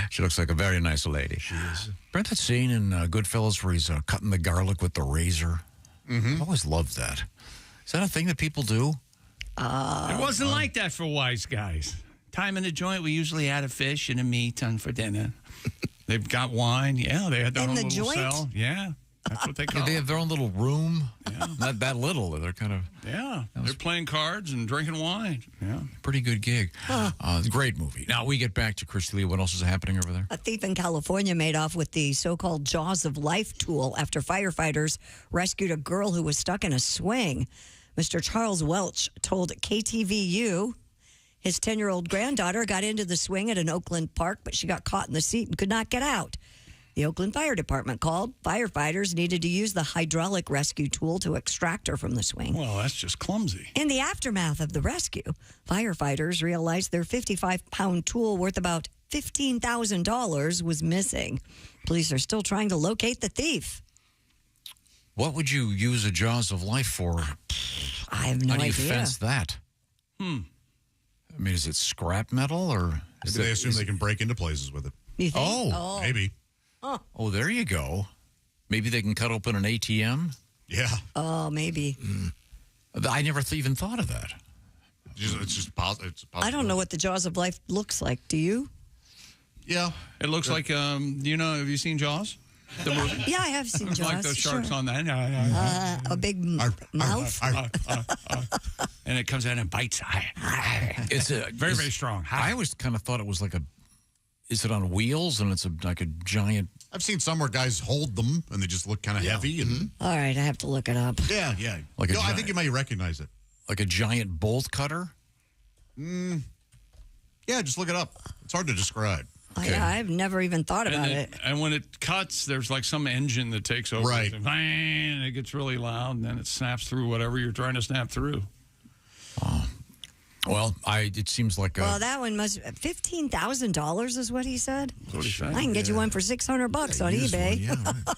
She looks like a very nice lady. She is. Remember that scene in Goodfellas where he's cutting the garlic with the razor? Mm-hmm. I always loved that. Is that a thing that people do? It wasn't like that for wise guys. Time in the joint, we usually had a fish and a meat for dinner. They've got wine. Yeah, they had their own little cell. Yeah. That's what they call They it. have their own little room. Yeah. Not that little. They're kind of... Yeah. They're playing cards and drinking wine. Yeah. Pretty good gig. Great movie. Now, we get back to Christy Lee. What else is happening over there? A thief in California made off with the so-called Jaws of Life tool after firefighters rescued a girl who was stuck in a swing. Mr. Charles Welch told KTVU his 10-year-old granddaughter got into the swing at an Oakland park, but she got caught in the seat and could not get out. The Oakland Fire Department called. Firefighters needed to use the hydraulic rescue tool to extract her from the swing. Well, that's just clumsy. In the aftermath of the rescue, firefighters realized their 55-pound tool worth about $15,000 was missing. Police are still trying to locate the thief. What would you use a Jaws of Life for? I have no idea. How do you fence that? I mean, is it scrap metal or... Maybe they assume they can break into places with it. You think? Oh, maybe. Oh, there you go. Maybe they can cut open an ATM? Yeah. Oh, maybe. I never even thought of that. It's just possible. I don't know what the Jaws of Life looks like. Do you? Yeah. It looks like, have you seen Jaws? The movie? Yeah, I have seen It's Jaws. like those sharks sure. on that. A big mouth. And it comes in and bites. It's very, very strong. I always kind of thought it was like a... Is it on wheels and it's like a giant... I've seen some where guys hold them and they just look kind of heavy. And All right, I have to look it up. Yeah. Like I think you might recognize it. Like a giant bolt cutter? Yeah, just look it up. It's hard to describe. Okay. I've never even thought about it. And when it cuts, there's like some engine that takes over. Right. And it gets really loud, and then it snaps through whatever you're trying to snap through. Well, it seems like Well, that one must... $15,000 is what he said? That's what he said. I can get you one for $600 on eBay.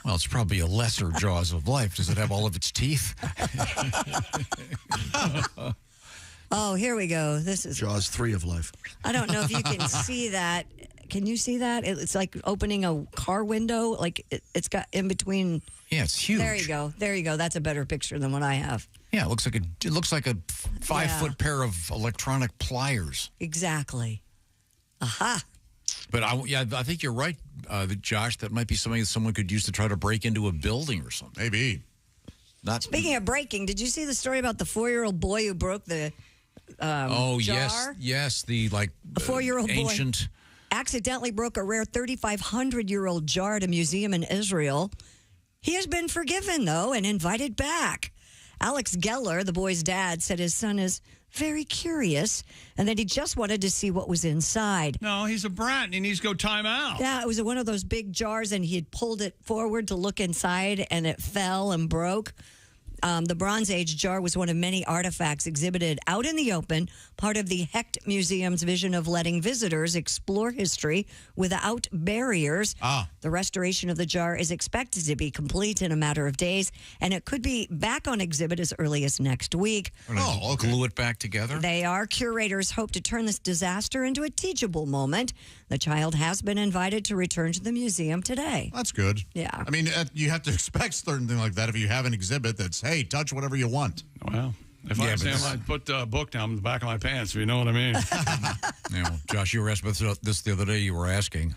Well, it's probably a lesser Jaws of Life. Does it have all of its teeth? Oh, here we go. This is Jaws 3 of Life. I don't know if you can see that. Can you see that? It's like opening a car window. Like it's got in between. Yeah, it's huge. There you go. That's a better picture than what I have. Yeah, it looks like a 5-foot pair of electronic pliers. Exactly. Aha. But I think you're right, Josh. That might be something that someone could use to try to break into a building or something. Maybe. Speaking of breaking, did you see the story about the 4-year-old boy who broke the jar? yes, the a 4-year-old ancient. boy accidentally broke a rare 3,500-year-old jar at a museum in Israel. He has been forgiven, though, and invited back. Alex Geller, the boy's dad, said his son is very curious and that he just wanted to see what was inside. No, he's a brat and he needs to go time out. Yeah, it was one of those big jars and he had pulled it forward to look inside and it fell and broke. The Bronze Age jar was one of many artifacts exhibited out in the open, part of the Hecht Museum's vision of letting visitors explore history without barriers. The restoration of the jar is expected to be complete in a matter of days, and it could be back on exhibit as early as next week. Glue it back together? They are. Curators hope to turn this disaster into a teachable moment. The child has been invited to return to the museum today. That's good. Yeah. I mean, you have to expect certain thing like that if you have an exhibit that's, hey, touch whatever you want. Well, if I say I'd put a book down in the back of my pants, if you know what I mean. Josh, you were asked about this the other day. You were asking.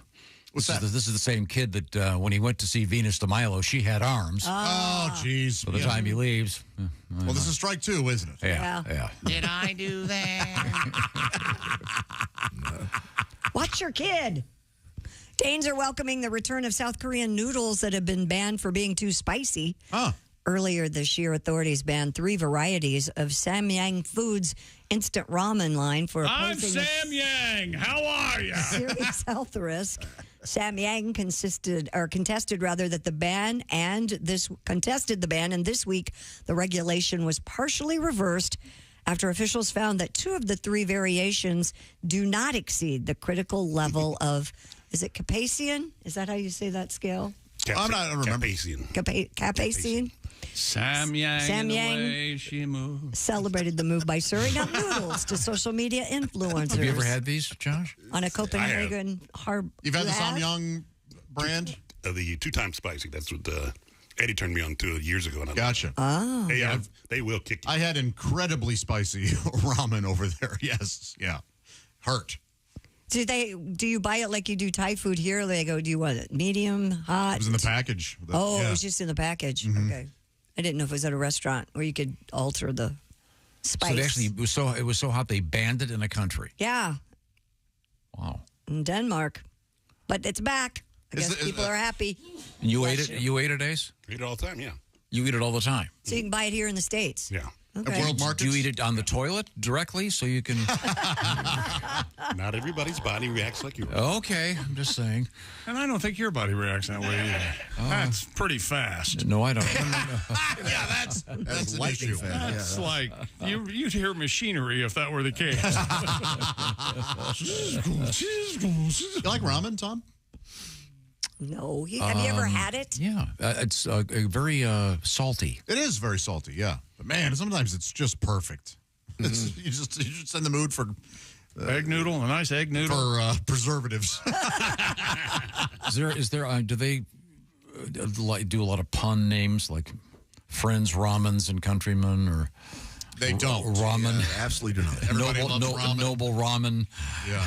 This is the same kid that when he went to see Venus de Milo, she had arms. Oh, jeez. By the time he leaves. Well, this is strike two, isn't it? Yeah. Did I do that? Watch your kid. Danes are welcoming the return of South Korean noodles that have been banned for being too spicy. Earlier this year, authorities banned 3 varieties of Samyang Foods instant ramen line for I'm posing Sam Yang. How are you? serious health risk. Samyang contested that the ban and this week the regulation was partially reversed after officials found that 2 of the 3 variations do not exceed the critical level of, is it Capacian? Is that how you say that scale? I'm not remember. Capacian. Samyang, the way she moves. Celebrated the move by serving up noodles to social media influencers. Have you ever had these, Josh? On a Copenhagen harbor. You've had the Samyang brand? The 2-time spicy. That's what Eddie turned me on to years ago. And Gotcha. Oh. They will kick you. I had incredibly spicy ramen over there. Yes. Yeah. Hurt. Do you buy it like you do Thai food here? They go, do you want it medium, hot? It was in the package. It was just in the package. Okay. I didn't know if it was at a restaurant where you could alter the spice. So they actually, it was so hot they banned it in a country. Yeah. Wow. In Denmark. But it's back. I guess people are happy. And you ate it? You ate it, Ace? Eat it all the time, yeah. You eat it all the time? So you can buy it here in the States. Yeah. Okay. At world markets? Do you eat it on the toilet directly so you can... Not everybody's body reacts like yours. Okay, I'm just saying. And I don't think your body reacts that way either. That's pretty fast. No, I don't. Yeah, that's an issue. That's like, you'd hear machinery if that were the case. You like ramen, Tom? No. Have you ever had it? Yeah. It's very salty. It is very salty, yeah. But man, sometimes it's just perfect. You're just in the mood for egg noodle, a nice egg noodle for preservatives. Is there? Do they do a lot of pun names like Friends, Ramens, and Countrymen, or? They don't. Ramen. Yeah, absolutely do not. Noble ramen. Yeah.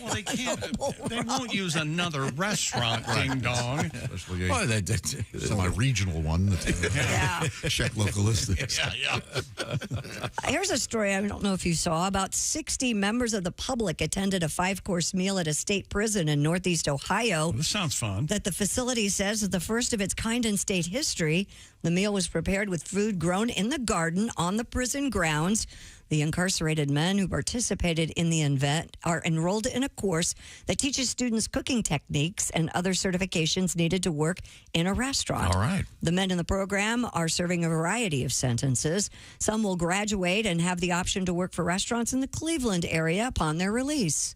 Well, they can't. They won't use another restaurant, ding dong. Especially Well, semi-regional one. Check localistic. Yeah. Here's a story I don't know if you saw. About 60 members of the public attended a 5-course meal at a state prison in Northeast Ohio. This sounds fun. That the facility says is the first of its kind in state history. The meal was prepared with food grown in the garden on the prison grounds. The incarcerated men who participated in the event are enrolled in a course that teaches students cooking techniques and other certifications needed to work in a restaurant. All right. The men in the program are serving a variety of sentences. Some will graduate and have the option to work for restaurants in the Cleveland area upon their release.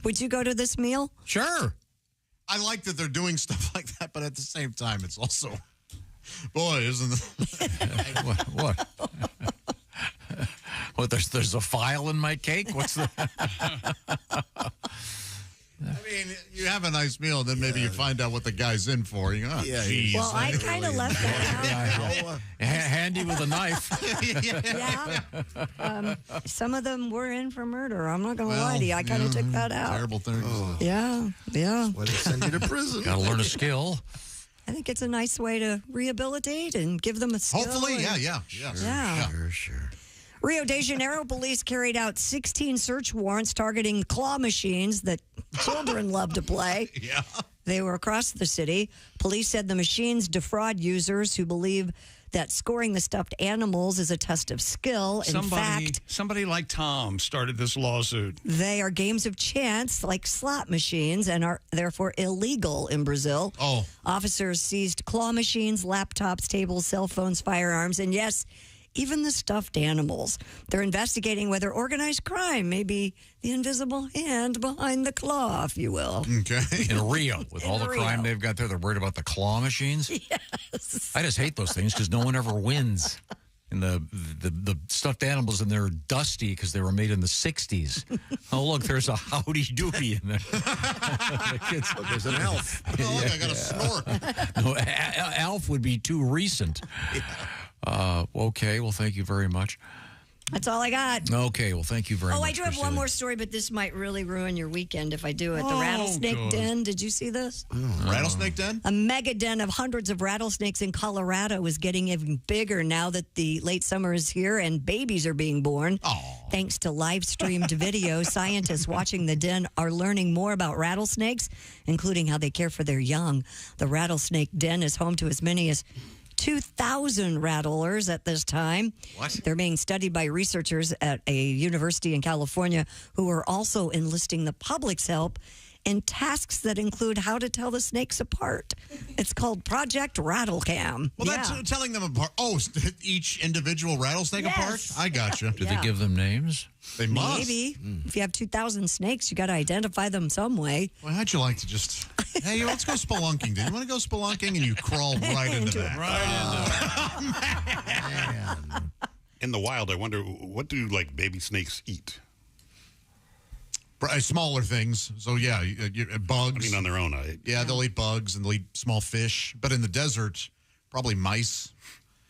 Would you go to this meal? Sure. I like that they're doing stuff like that, but at the same time, it's also, boy, isn't it? What? What? There's a file in my cake? What's the? I mean, you have a nice meal, and then maybe you find out what the guy's in for. You go, geez. Well, I kind of left that out. Handy with a knife. Yeah. Some of them were in for murder. I'm not going to lie to you. I kind of took that out. Terrible things. Yeah. Why they send you to prison? Got to learn a skill. I think it's a nice way to rehabilitate and give them a skill. Hopefully, yeah. Sure. Rio de Janeiro police carried out 16 search warrants targeting claw machines that children love to play. Yeah. They were across the city. Police said the machines defraud users who believe that scoring the stuffed animals is a test of skill. In fact, somebody like Tom started this lawsuit. they are games of chance like slot machines and are therefore illegal in Brazil. Oh. Officers seized claw machines, laptops, tables, cell phones, firearms, and yes, even the stuffed animals. They're investigating whether organized crime may be the invisible hand behind the claw, if you will. Okay. In Rio, with all the crime they've got there, they're worried about the claw machines. Yes. I just hate those things because no one ever wins. And the stuffed animals, and they're dusty because they were made in the 60s. Oh, look, there's a Howdy Doody in there. The kids, Look, there's an elf. Oh, look, I got a snort. No, Alf would be too recent. Okay, well, thank you very much. That's all I got. Okay, well, thank you very much. Oh, I do have Christina. one more story, but this might really ruin your weekend if I do it. The rattlesnake good. den. Did you see this? Rattlesnake den? A mega den of hundreds of rattlesnakes in Colorado is getting even bigger now that the late summer is here and babies are being born. Thanks to live streamed video, scientists watching the den are learning more about rattlesnakes, including how they care for their young. The rattlesnake den is home to as many as 2,000 rattlers at this time. What? They're being studied by researchers at a university in California who are also enlisting the public's help in tasks that include how to tell the snakes apart. It's called Project Rattlecam. Well, that's telling them apart. Oh, each individual rattlesnake apart? I gotcha. Did they give them names? They must. Maybe. If you have 2,000 snakes, you got to identify them some way. Well, how'd you like to just, hey, let's go spelunking. Do you want to go spelunking? And you crawl right into that. Man. In the wild, I wonder, what do, like, baby snakes eat? Smaller things. So, yeah, bugs. I mean, on their own. Yeah, they'll eat bugs and they'll eat small fish. But in the desert, probably mice.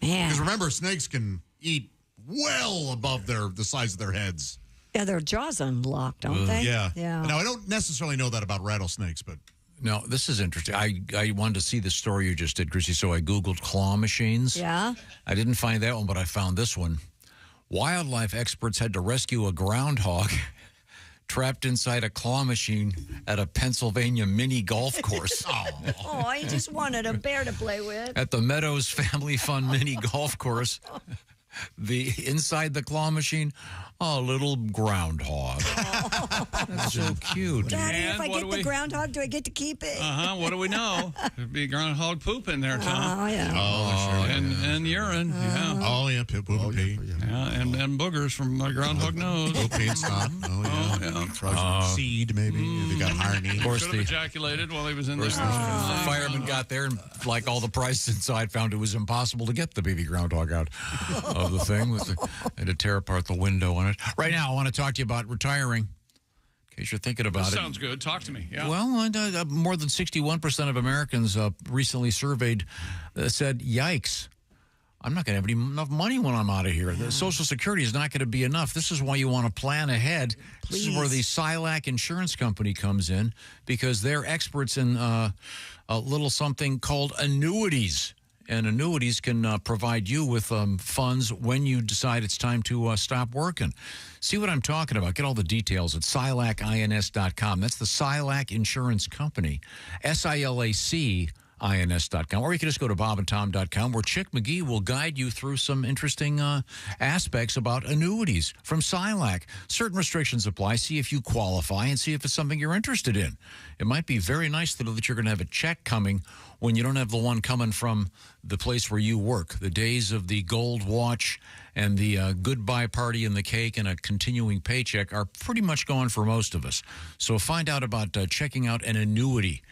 Man. Because remember, snakes can eat well above the size of their heads. Yeah, their jaws unlocked, don't they? Yeah. Yeah. Now, I don't necessarily know that about rattlesnakes, but... No, this is interesting. I wanted to see the story you just did, Chrissy, so I Googled claw machines. Yeah. I didn't find that one, but I found this one. Wildlife experts had to rescue a groundhog trapped inside a claw machine at a Pennsylvania mini golf course. Oh, he just wanted a bear to play with. At the Meadows Family Fun mini golf course, inside the claw machine, a little groundhog. That's so cute. Daddy, if I get the groundhog, do I get to keep it? What do we know? There'd be groundhog poop in there, Tom. Oh, yeah. Oh, sure. And urine, yeah. Oh, yeah, poop and pee. Yeah, and boogers from my groundhog nose. Poop and snot. Oh, yeah. Try some seed, maybe, if you got higher needs. Of course, Could have ejaculated while he was in there. the fireman got there and, like all the prizes inside, found it was impossible to get the baby groundhog out of the thing. Had to tear apart the window on it. Right now, I want to talk to you about retiring, in case you're thinking about it. Sounds good. Talk to me. Yeah. Well, more than 61% of Americans recently surveyed said, yikes, I'm not going to have enough money when I'm out of here. The Social Security is not going to be enough. This is why you want to plan ahead. This is where the Silac Insurance Company comes in, because they're experts in a little something called annuities. And annuities can provide you with funds when you decide it's time to stop working. See what I'm talking about? Get all the details at silacins.com. That's the Silac Insurance Company, SILACINS.com. Or you can just go to bobandtom.com, where Chick McGee will guide you through some interesting aspects about annuities from Silac. Certain restrictions apply. See if you qualify and see if it's something you're interested in. It might be very nice to know that you're going to have a check coming when you don't have the one coming from the place where you work. The days of the gold watch and the goodbye party and the cake and a continuing paycheck are pretty much gone for most of us. So find out about checking out an annuity.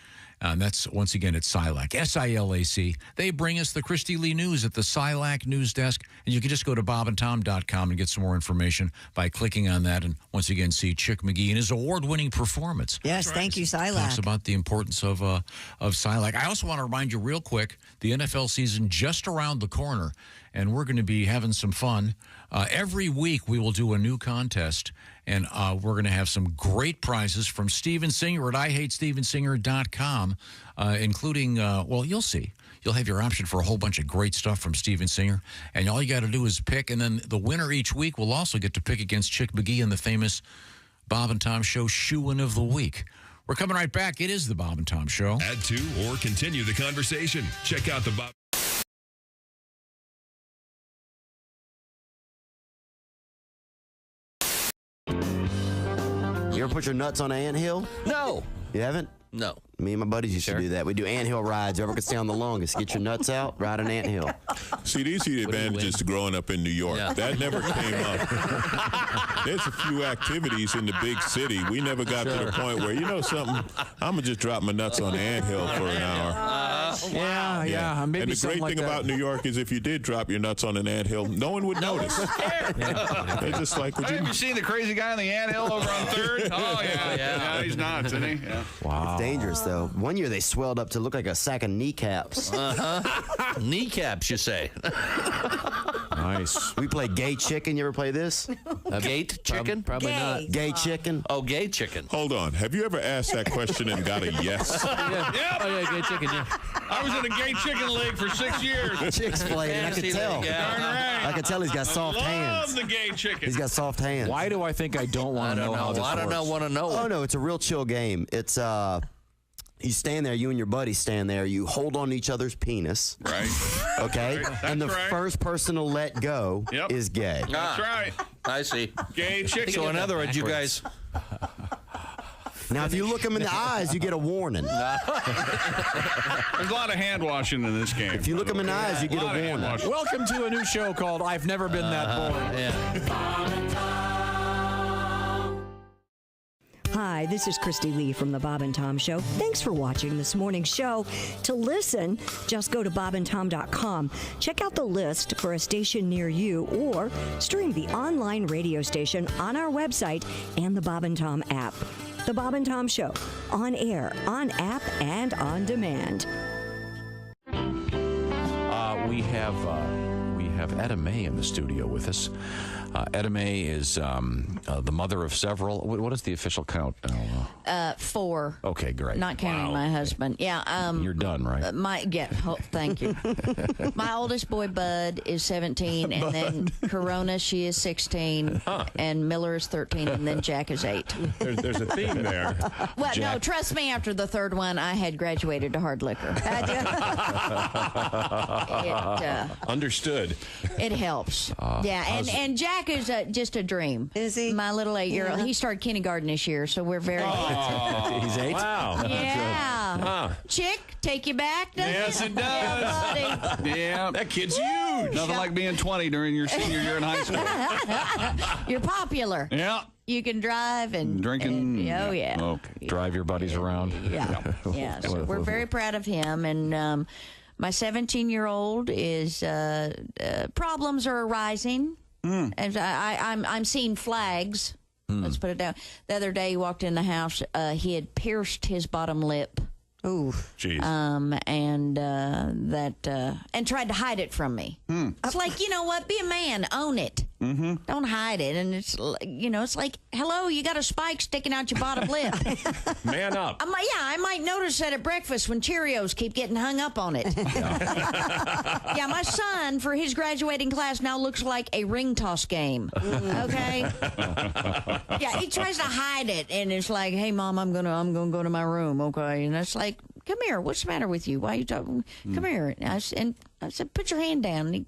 And that's, once again, it's Silac, SILAC. They bring us the Christy Lee News at the Silac News Desk. And you can just go to bobandtom.com and get some more information by clicking on that. And once again, see Chick McGee and his award-winning performance. Yes, thank you, Silac. Talks about the importance of Silac. I also want to remind you real quick, the NFL season just around the corner, and we're going to be having some fun. Every week we will do a new contest, and we're going to have some great prizes from Steven Singer at IHateStevenSinger.com, including, well, you'll see. You'll have your option for a whole bunch of great stuff from Steven Singer, and all you got to do is pick, and then the winner each week will also get to pick against Chick McGee in the famous Bob and Tom Show Shoe-In of the Week. We're coming right back. It is the Bob and Tom Show. Add to or continue the conversation. Check out the Bob ever put your nuts on an anthill? No. You haven't? No. Me and my buddies used to do that. We do anthill rides. Whoever could stay on the longest. Get your nuts out, ride an anthill. See, these are the advantages to growing up in New York. Yeah. That never came up. There's a few activities in the big city. We never got to the point where, you know something, I'm going to just drop my nuts on the anthill for an hour. Yeah. Maybe and the something great like thing that. about New York is if you did drop your nuts on an anthill, no one would notice. They're just like, would Have you seen the crazy guy on the anthill over on 3rd? Oh, yeah. Yeah, he's nuts, isn't he? Yeah. Wow. It's dangerous, though. One year they swelled up to look like a sack of kneecaps. Kneecaps, you say? Nice. We play gay chicken. You ever play this? Gate chicken? Probably not. Gay chicken. Oh, gay chicken. Hold on. Have you ever asked that question and got a yes? Yeah. Oh, yeah, gay chicken, yeah. I was in a gay chicken league for 6 years. Chicks played it. I could tell. Darn right. I could tell he's got soft hands. Love the gay chicken. He's got soft hands. Why do I think I don't want to know how this works? want to know. Oh, no. It's a real chill game. It's, you stand there, you and your buddy stand there, you hold on to each other's penis. Right. Okay? Right. And the That's right. first person to let go is gay. That's right. I see. Gay chicken. So in other words, you guys... Now, if you look them in the eyes, you get a warning. There's a lot of hand washing in this game. If you look them in the eyes, you get a warning. Welcome to a new show called I've Never Been That Bored. Hi, this is Christy Lee from The Bob and Tom Show. Thanks for watching this morning's show. To listen, just go to bobandtom.com. Check out the list for a station near you or stream the online radio station on our website and the Bob and Tom app. The Bob and Tom Show, on air, on app, and on demand. We have Etta May in the studio with us. Etta May is the mother of several. What is the official count now? 4. Okay, great. Not counting my husband. Yeah. You're done, right? Thank you. My oldest boy, Bud, is 17, and then Corona, she is 16, and Miller is 13, and then Jack is 8. There's a theme there. Well, no, trust me, after the third one, I had graduated to hard liquor. Understood. It helps. And Jack is just a dream. Is he? My little 8-year-old. Yeah. He started kindergarten this year, so we're very... He's 8? Wow. Yeah. Chick, take you back, doesn't Yes, it does. Yeah, buddy. Yeah. That kid's huge. Nothing like being 20 during your senior year in high school. You're popular. Yeah. You can drive and... Drinking. Oh, yeah. Okay. Drive your buddies around. Yeah. So we're very proud of him. And my 17-year-old is... problems are arising. And I'm seeing flags. Let's put it down. The other day he walked in the house. He had pierced his bottom lip. Ooh. Jeez. And tried to hide it from me. I was like, you know what? Be a man. Own it. Mm-hmm. Don't hide it. And it's, it's like, hello, you got a spike sticking out your bottom lip. Man up. I might notice that at breakfast when Cheerios keep getting hung up on it. Yeah, my son, for his graduating class, now looks like a ring toss game. Okay? Yeah, he tries to hide it, and it's like, hey, Mom, I'm gonna go to my room, okay? And it's like, come here, what's the matter with you? Why are you talking? Come here. And I said, put your hand down.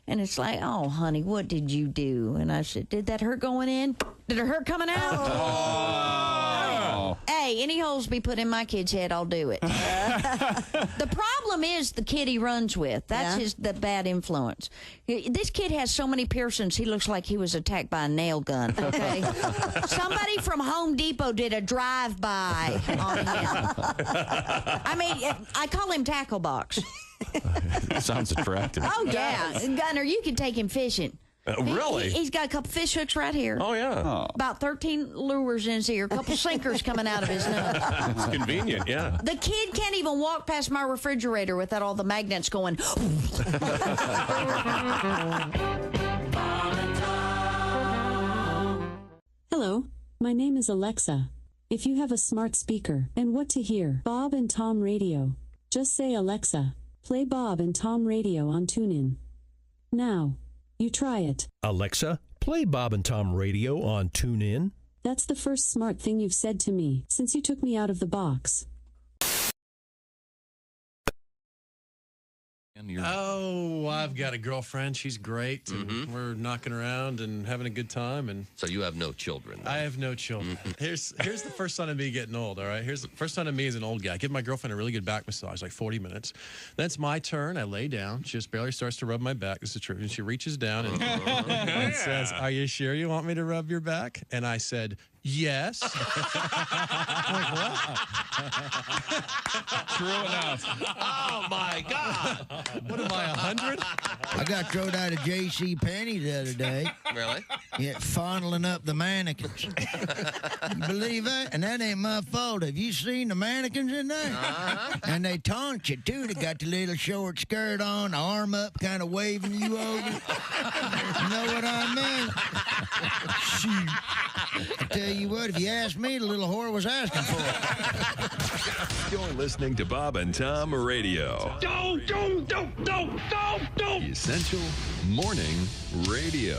And it's like, oh, honey, what did you do? And I said, did that hurt going in? Did it hurt coming out? Oh. Hey, any holes be put in my kid's head, I'll do it. The problem is the kid he runs with. That's the bad influence. This kid has so many piercings, he looks like he was attacked by a nail gun, okay? Somebody from Home Depot did a drive-by on him. I mean, I call him Tackle Box. Sounds attractive. Oh, yeah. Gunner, you can take him fishing. Really? He's got a couple fish hooks right here. Oh, yeah. About 13 lures in his ear, a couple sinkers coming out of his nose. It's convenient, yeah. The kid can't even walk past my refrigerator without all the magnets going. Hello, my name is Alexa. If you have a smart speaker and what to hear, Bob and Tom Radio, just say, Alexa, play Bob and Tom Radio on TuneIn. Now, you try it. Alexa, play Bob and Tom Radio on TuneIn. That's the first smart thing you've said to me since you took me out of the box. Oh, I've got a girlfriend. She's great. And we're knocking around and having a good time. And so you have no children? I have no children. Here's the first sign of me getting old, all right? Here's the first sign of me as an old guy. I give my girlfriend a really good back massage, like 40 minutes. Then it's my turn. I lay down. She just barely starts to rub my back. This is true. And she reaches down and says, "Are you sure you want me to rub your back?" And I said, "Yes." I'm like, what? True enough. Oh, my God. What am I, 100? I got thrown out of J.C. Penney the other day. Really? Yeah, fondling up the mannequins. You believe that? And that ain't my fault. Have you seen the mannequins in there? Uh-huh. And they taunt you, too. They got the little short skirt on, the arm up, kind of waving you over. You know what I mean? Shoot. I tell you what, if you ask me, the little whore was asking for it. You're listening to Bob and Tom Radio. Don't. Essential Morning Radio.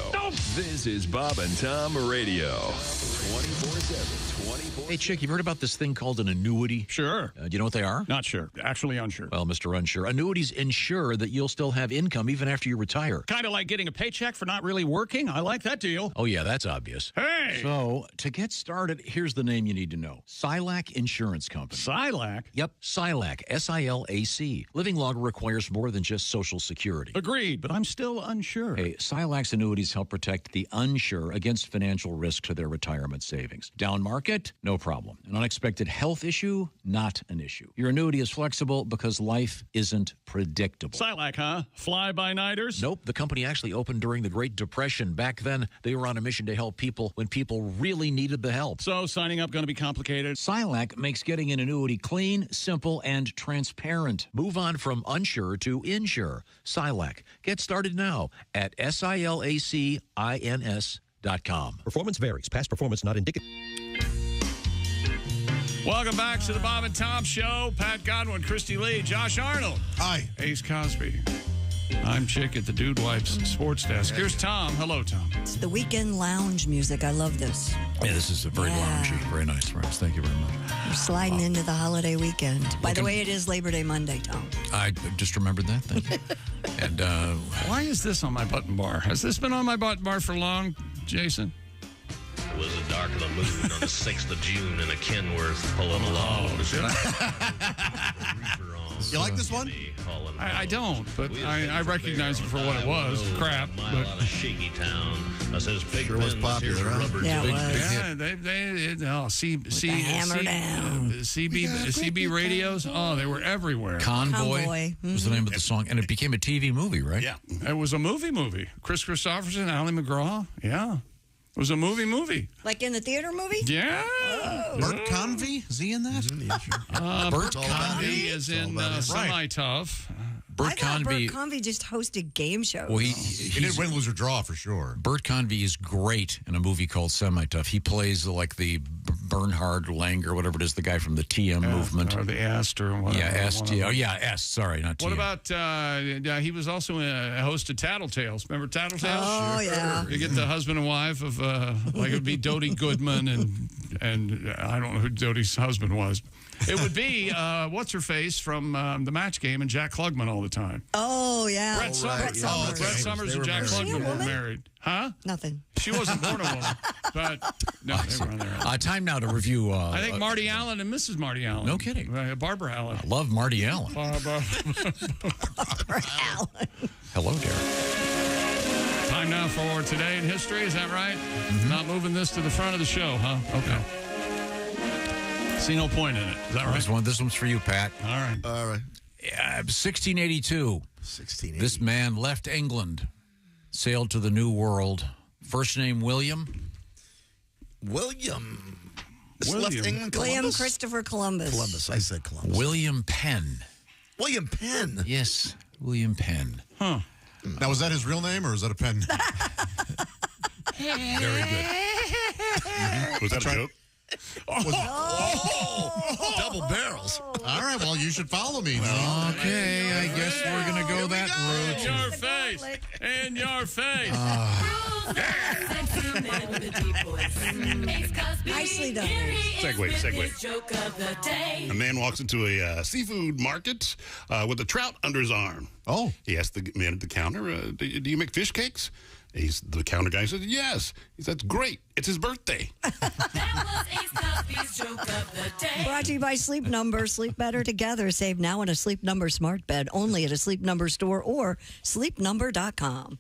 This is Bob and Tom Radio. 24/7, 24. Hey, Chick, you've heard about this thing called an annuity? Sure. Do you know what they are? Not sure. Actually unsure. Well, Mr. Unsure, annuities ensure that you'll still have income even after you retire. Kind of like getting a paycheck for not really working. I like that deal. Oh, yeah, that's obvious. Hey! So, to get started, here's the name you need to know. Silac Insurance Company. Silac? Yep, Silac, S-I-L-A-C. Living longer requires more than just Social Security. Agreed, but I'm still unsure. Hey, Silac's annuities help protect the unsure against financial risk to their retirement savings. Down market? No problem. An unexpected health issue? Not an issue. Your annuity is flexible because life isn't predictable. Silac, huh? Fly-by-nighters? Nope. The company actually opened during the Great Depression. Back then, they were on a mission to help people when people really needed the help. So signing up going to be complicated? Silac makes getting an annuity clean, simple, and transparent. Move on from unsure to insure. Silac. Get started now at SILACINS.com. Performance varies. Past performance not indicative. Welcome back to the Bob and Tom Show. Pat Godwin, Christy Lee, Josh Arnold. Hi. Ace Cosby. I'm Chick at the Dude Wipes Sports Desk. Here's Tom. Hello, Tom. It's the weekend lounge music. I love this. Yeah, this is very loungy. Very nice for us. Thank you very much. We're sliding into the holiday weekend. By the way, it is Labor Day Monday, Tom. I just remembered that. Thank you. And why is this on my button bar? Has this been on my button bar for long, Jason? It was a dark of the moon on the 6th of June in a Kenworth pulling along. You like this one? I don't, but I recognize it for what it was. Crap. But shaky town. I says, big sure was popular, huh? Yeah, it was. CB radios. Oh, they were everywhere. Convoy was the name of the song, and it became a TV movie, right? Yeah, it was a movie. Chris Christopherson, Ally McGraw. Yeah. It was a movie. Like in the theater movie? Yeah. Oh. Bert Convey? Is he in that? Bert Convey is in Semi-Tough. I thought Bert Convey just hosted game shows. Well, he did Win, Lose, or Draw for sure. Bert Convey is great in a movie called Semi-Tough. He plays like the Bernhard Lang or whatever it is, the guy from the TM movement. Or the Est or whatever. Yeah, Est. Yeah, Est. Sorry, not TM. What about, he was also a host of Tattletales. Remember Tattletales? Oh, yeah. You get the husband and wife of, like it would be Dodie Goodman and I don't know who Dodie's husband was. It would be, what's-her-face from the Match Game and Jack Klugman all the time. Oh, yeah. Brett Summers. Brett Summers and Jack Klugman were married. Huh? Nothing. She wasn't born a woman, but no, they were on there. Time now to review. I think Marty Allen and Mrs. Marty Allen. No kidding. Barbara Allen. I love Marty Allen. Barbara Allen. Hello there. Time now for Today in History. Is that right? Mm-hmm. Not moving this to the front of the show, huh? Okay. See no point in it. Is that right? This one's for you, Pat. All right. 1682. This man left England, sailed to the New World. First name William. Left England, William Christopher Columbus. I said Columbus. William Penn. William Penn. Yes, William Penn. Huh. Now, was that his real name or is that a pen? Very good. Was that a joke? Double barrels. All right, well, you should follow me. Okay, I guess we're going to go that route. In your face. In your face. Nicely done. Segue. A man walks into a seafood market with a trout under his arm. Oh. He asks the man at the counter, do you make fish cakes? The counter guy says, yes. He says, great. It's his birthday. Brought to you by Sleep Number. Sleep better together. Save now on a Sleep Number smart bed only at a Sleep Number store or sleepnumber.com.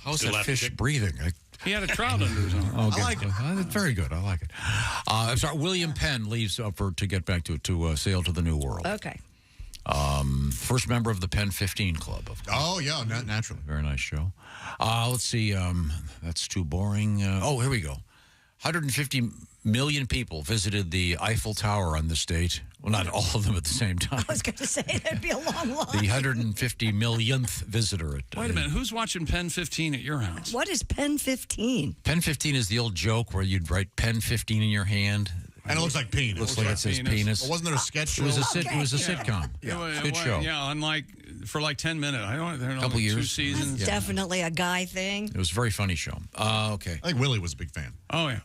How's that fish breathing? He had a trout under his arm. Oh, I like it. Very good. I like it. I'm sorry. William Penn leaves to get back to sail to the New World. Okay. First member of the Penn 15 Club. Of course. Oh, yeah, naturally. Very nice show. Let's see. That's too boring. Here we go. 150 million people visited the Eiffel Tower on this date. Well, not all of them at the same time. I was going to say that'd be a long line. The 150 millionth visitor. Wait a minute. Who's watching Pen 15 at your house? What is Pen 15? Pen 15 is the old joke where you'd write Pen 15 in your hand. And it looks like penis. Looks like it says penis. Well, wasn't there a sketch show? It was a sitcom. Yeah. Good show. Yeah, for like 10 minutes. I don't know. Couple years. 2 seasons. Yeah. Definitely a guy thing. It was a very funny show. Okay. I think Willie was a big fan. Oh, yeah.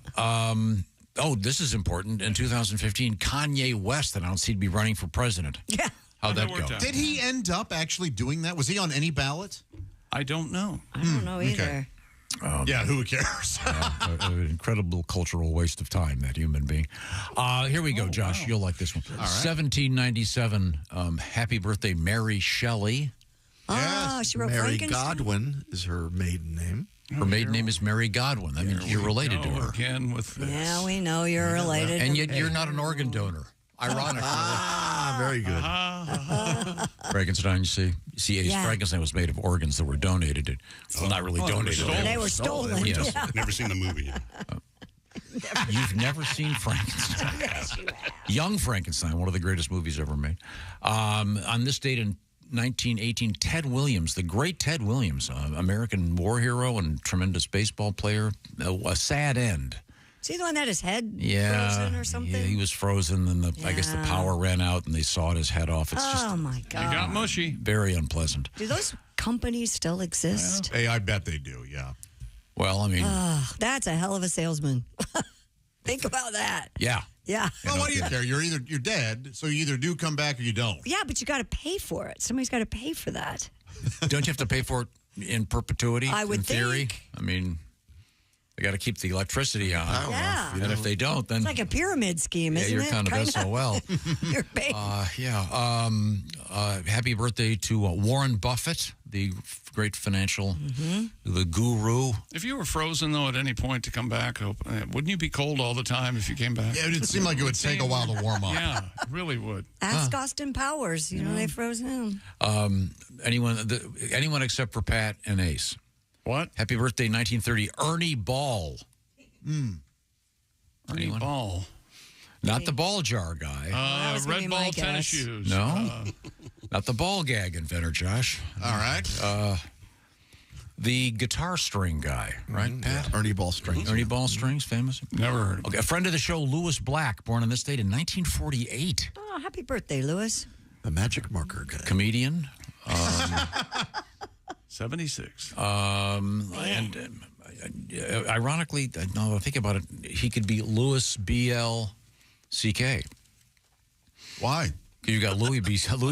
This is important. In 2015, Kanye West announced he'd be running for president. Yeah. How'd that go? Did he end up actually doing that? Was he on any ballot? I don't know. I don't know either. Okay. Yeah, who cares? An incredible cultural waste of time, that human being. Here we go, Josh. Wow. You'll like this one. All right. 1797, happy birthday, Mary Shelley. Oh, she wrote Mary Frankenstein? Godwin is her maiden name. Her maiden name is Mary Godwin. That means you're related to her. Again with this. Yeah, we know you're related. And yet you're not an organ donor. Ironically. Very good. Frankenstein, you see, Yeah. Frankenstein was made of organs that were donated. Well, not really donated. They were stolen. Yes. Yeah. Never seen the movie. You've never seen Frankenstein? Yes, you have. Young Frankenstein, one of the greatest movies ever made. On this date in 1918, Ted Williams, the great Ted Williams, American war hero and tremendous baseball player, a sad end. Is he the one that had his head Yeah, frozen or something? yeah, he was frozen, and I guess the power ran out, and they sawed his head off. It's just my God. It got mushy. very unpleasant. Do those companies still exist? Hey, I bet they do, yeah. Well, I mean, That's a hell of a salesman. Think about that. yeah. Yeah. Well, what do you care? You're dead, so you either do come back or you don't. Yeah, but you got to pay for it. Somebody's got to pay for that. Don't you have to pay for it in perpetuity? I would in theory. think. I mean, they got to keep the electricity on. Yeah. And if they don't, then It's like a pyramid scheme, isn't you're it? kind of SOL. You're paying. Happy birthday to Warren Buffett, the great financial, the guru. If you were frozen, though, at any point to come back, wouldn't you be cold all the time if you came back? Yeah, it seemed like it would take a while to warm up. Yeah, it really would. Ask Austin Powers. You know, they froze him. Anyone except for Pat and Ace. What? Happy birthday, 1930, Ernie Ball. Ernie Ball. Not the ball jar guy. Red ball tennis shoes. No. Not the ball gag inventor, Josh. All right. The guitar string guy, right, Pat? Yeah, Ernie Ball Strings. Ernie Ball Strings, famous? Never heard of him. Okay, a friend of the show, Louis Black, born on this date in 1948. Oh, happy birthday, Louis. The magic marker guy. Comedian. 76. Ironically, now that I think about it, he could be Louis B.L.C.K. Why? You got Louis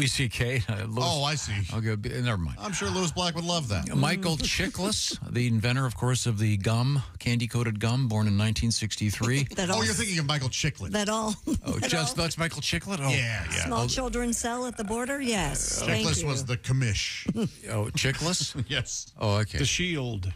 C.K. Oh, I see. Okay, never mind. I'm sure Louis Black would love that. Michael Chiklis, the inventor, of course, of the gum, candy-coated gum, born in 1963. You're thinking of Michael Chiclet. That's Michael Chiclet? Oh, yeah. Small children sell at the border? Yes. Thank Chiclis you. was the commish. Oh, Chiclis? Yes. Oh, okay. The Shield.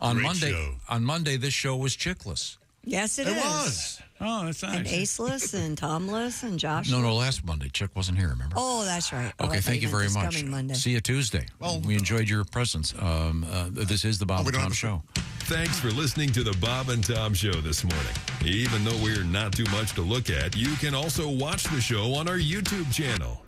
On Monday, this show was Chickless. Yes, it is. was. Oh, that's nice. And Aceless and Tomless and Josh. No, last Monday. Chick wasn't here, remember? Oh, that's right. Okay, thank you very much. Coming Monday. See you Tuesday. Well, we enjoyed your presence. This is the Bob and Tom Show. Thanks for listening to the Bob and Tom Show this morning. Even though we're not too much to look at, you can also watch the show on our YouTube channel.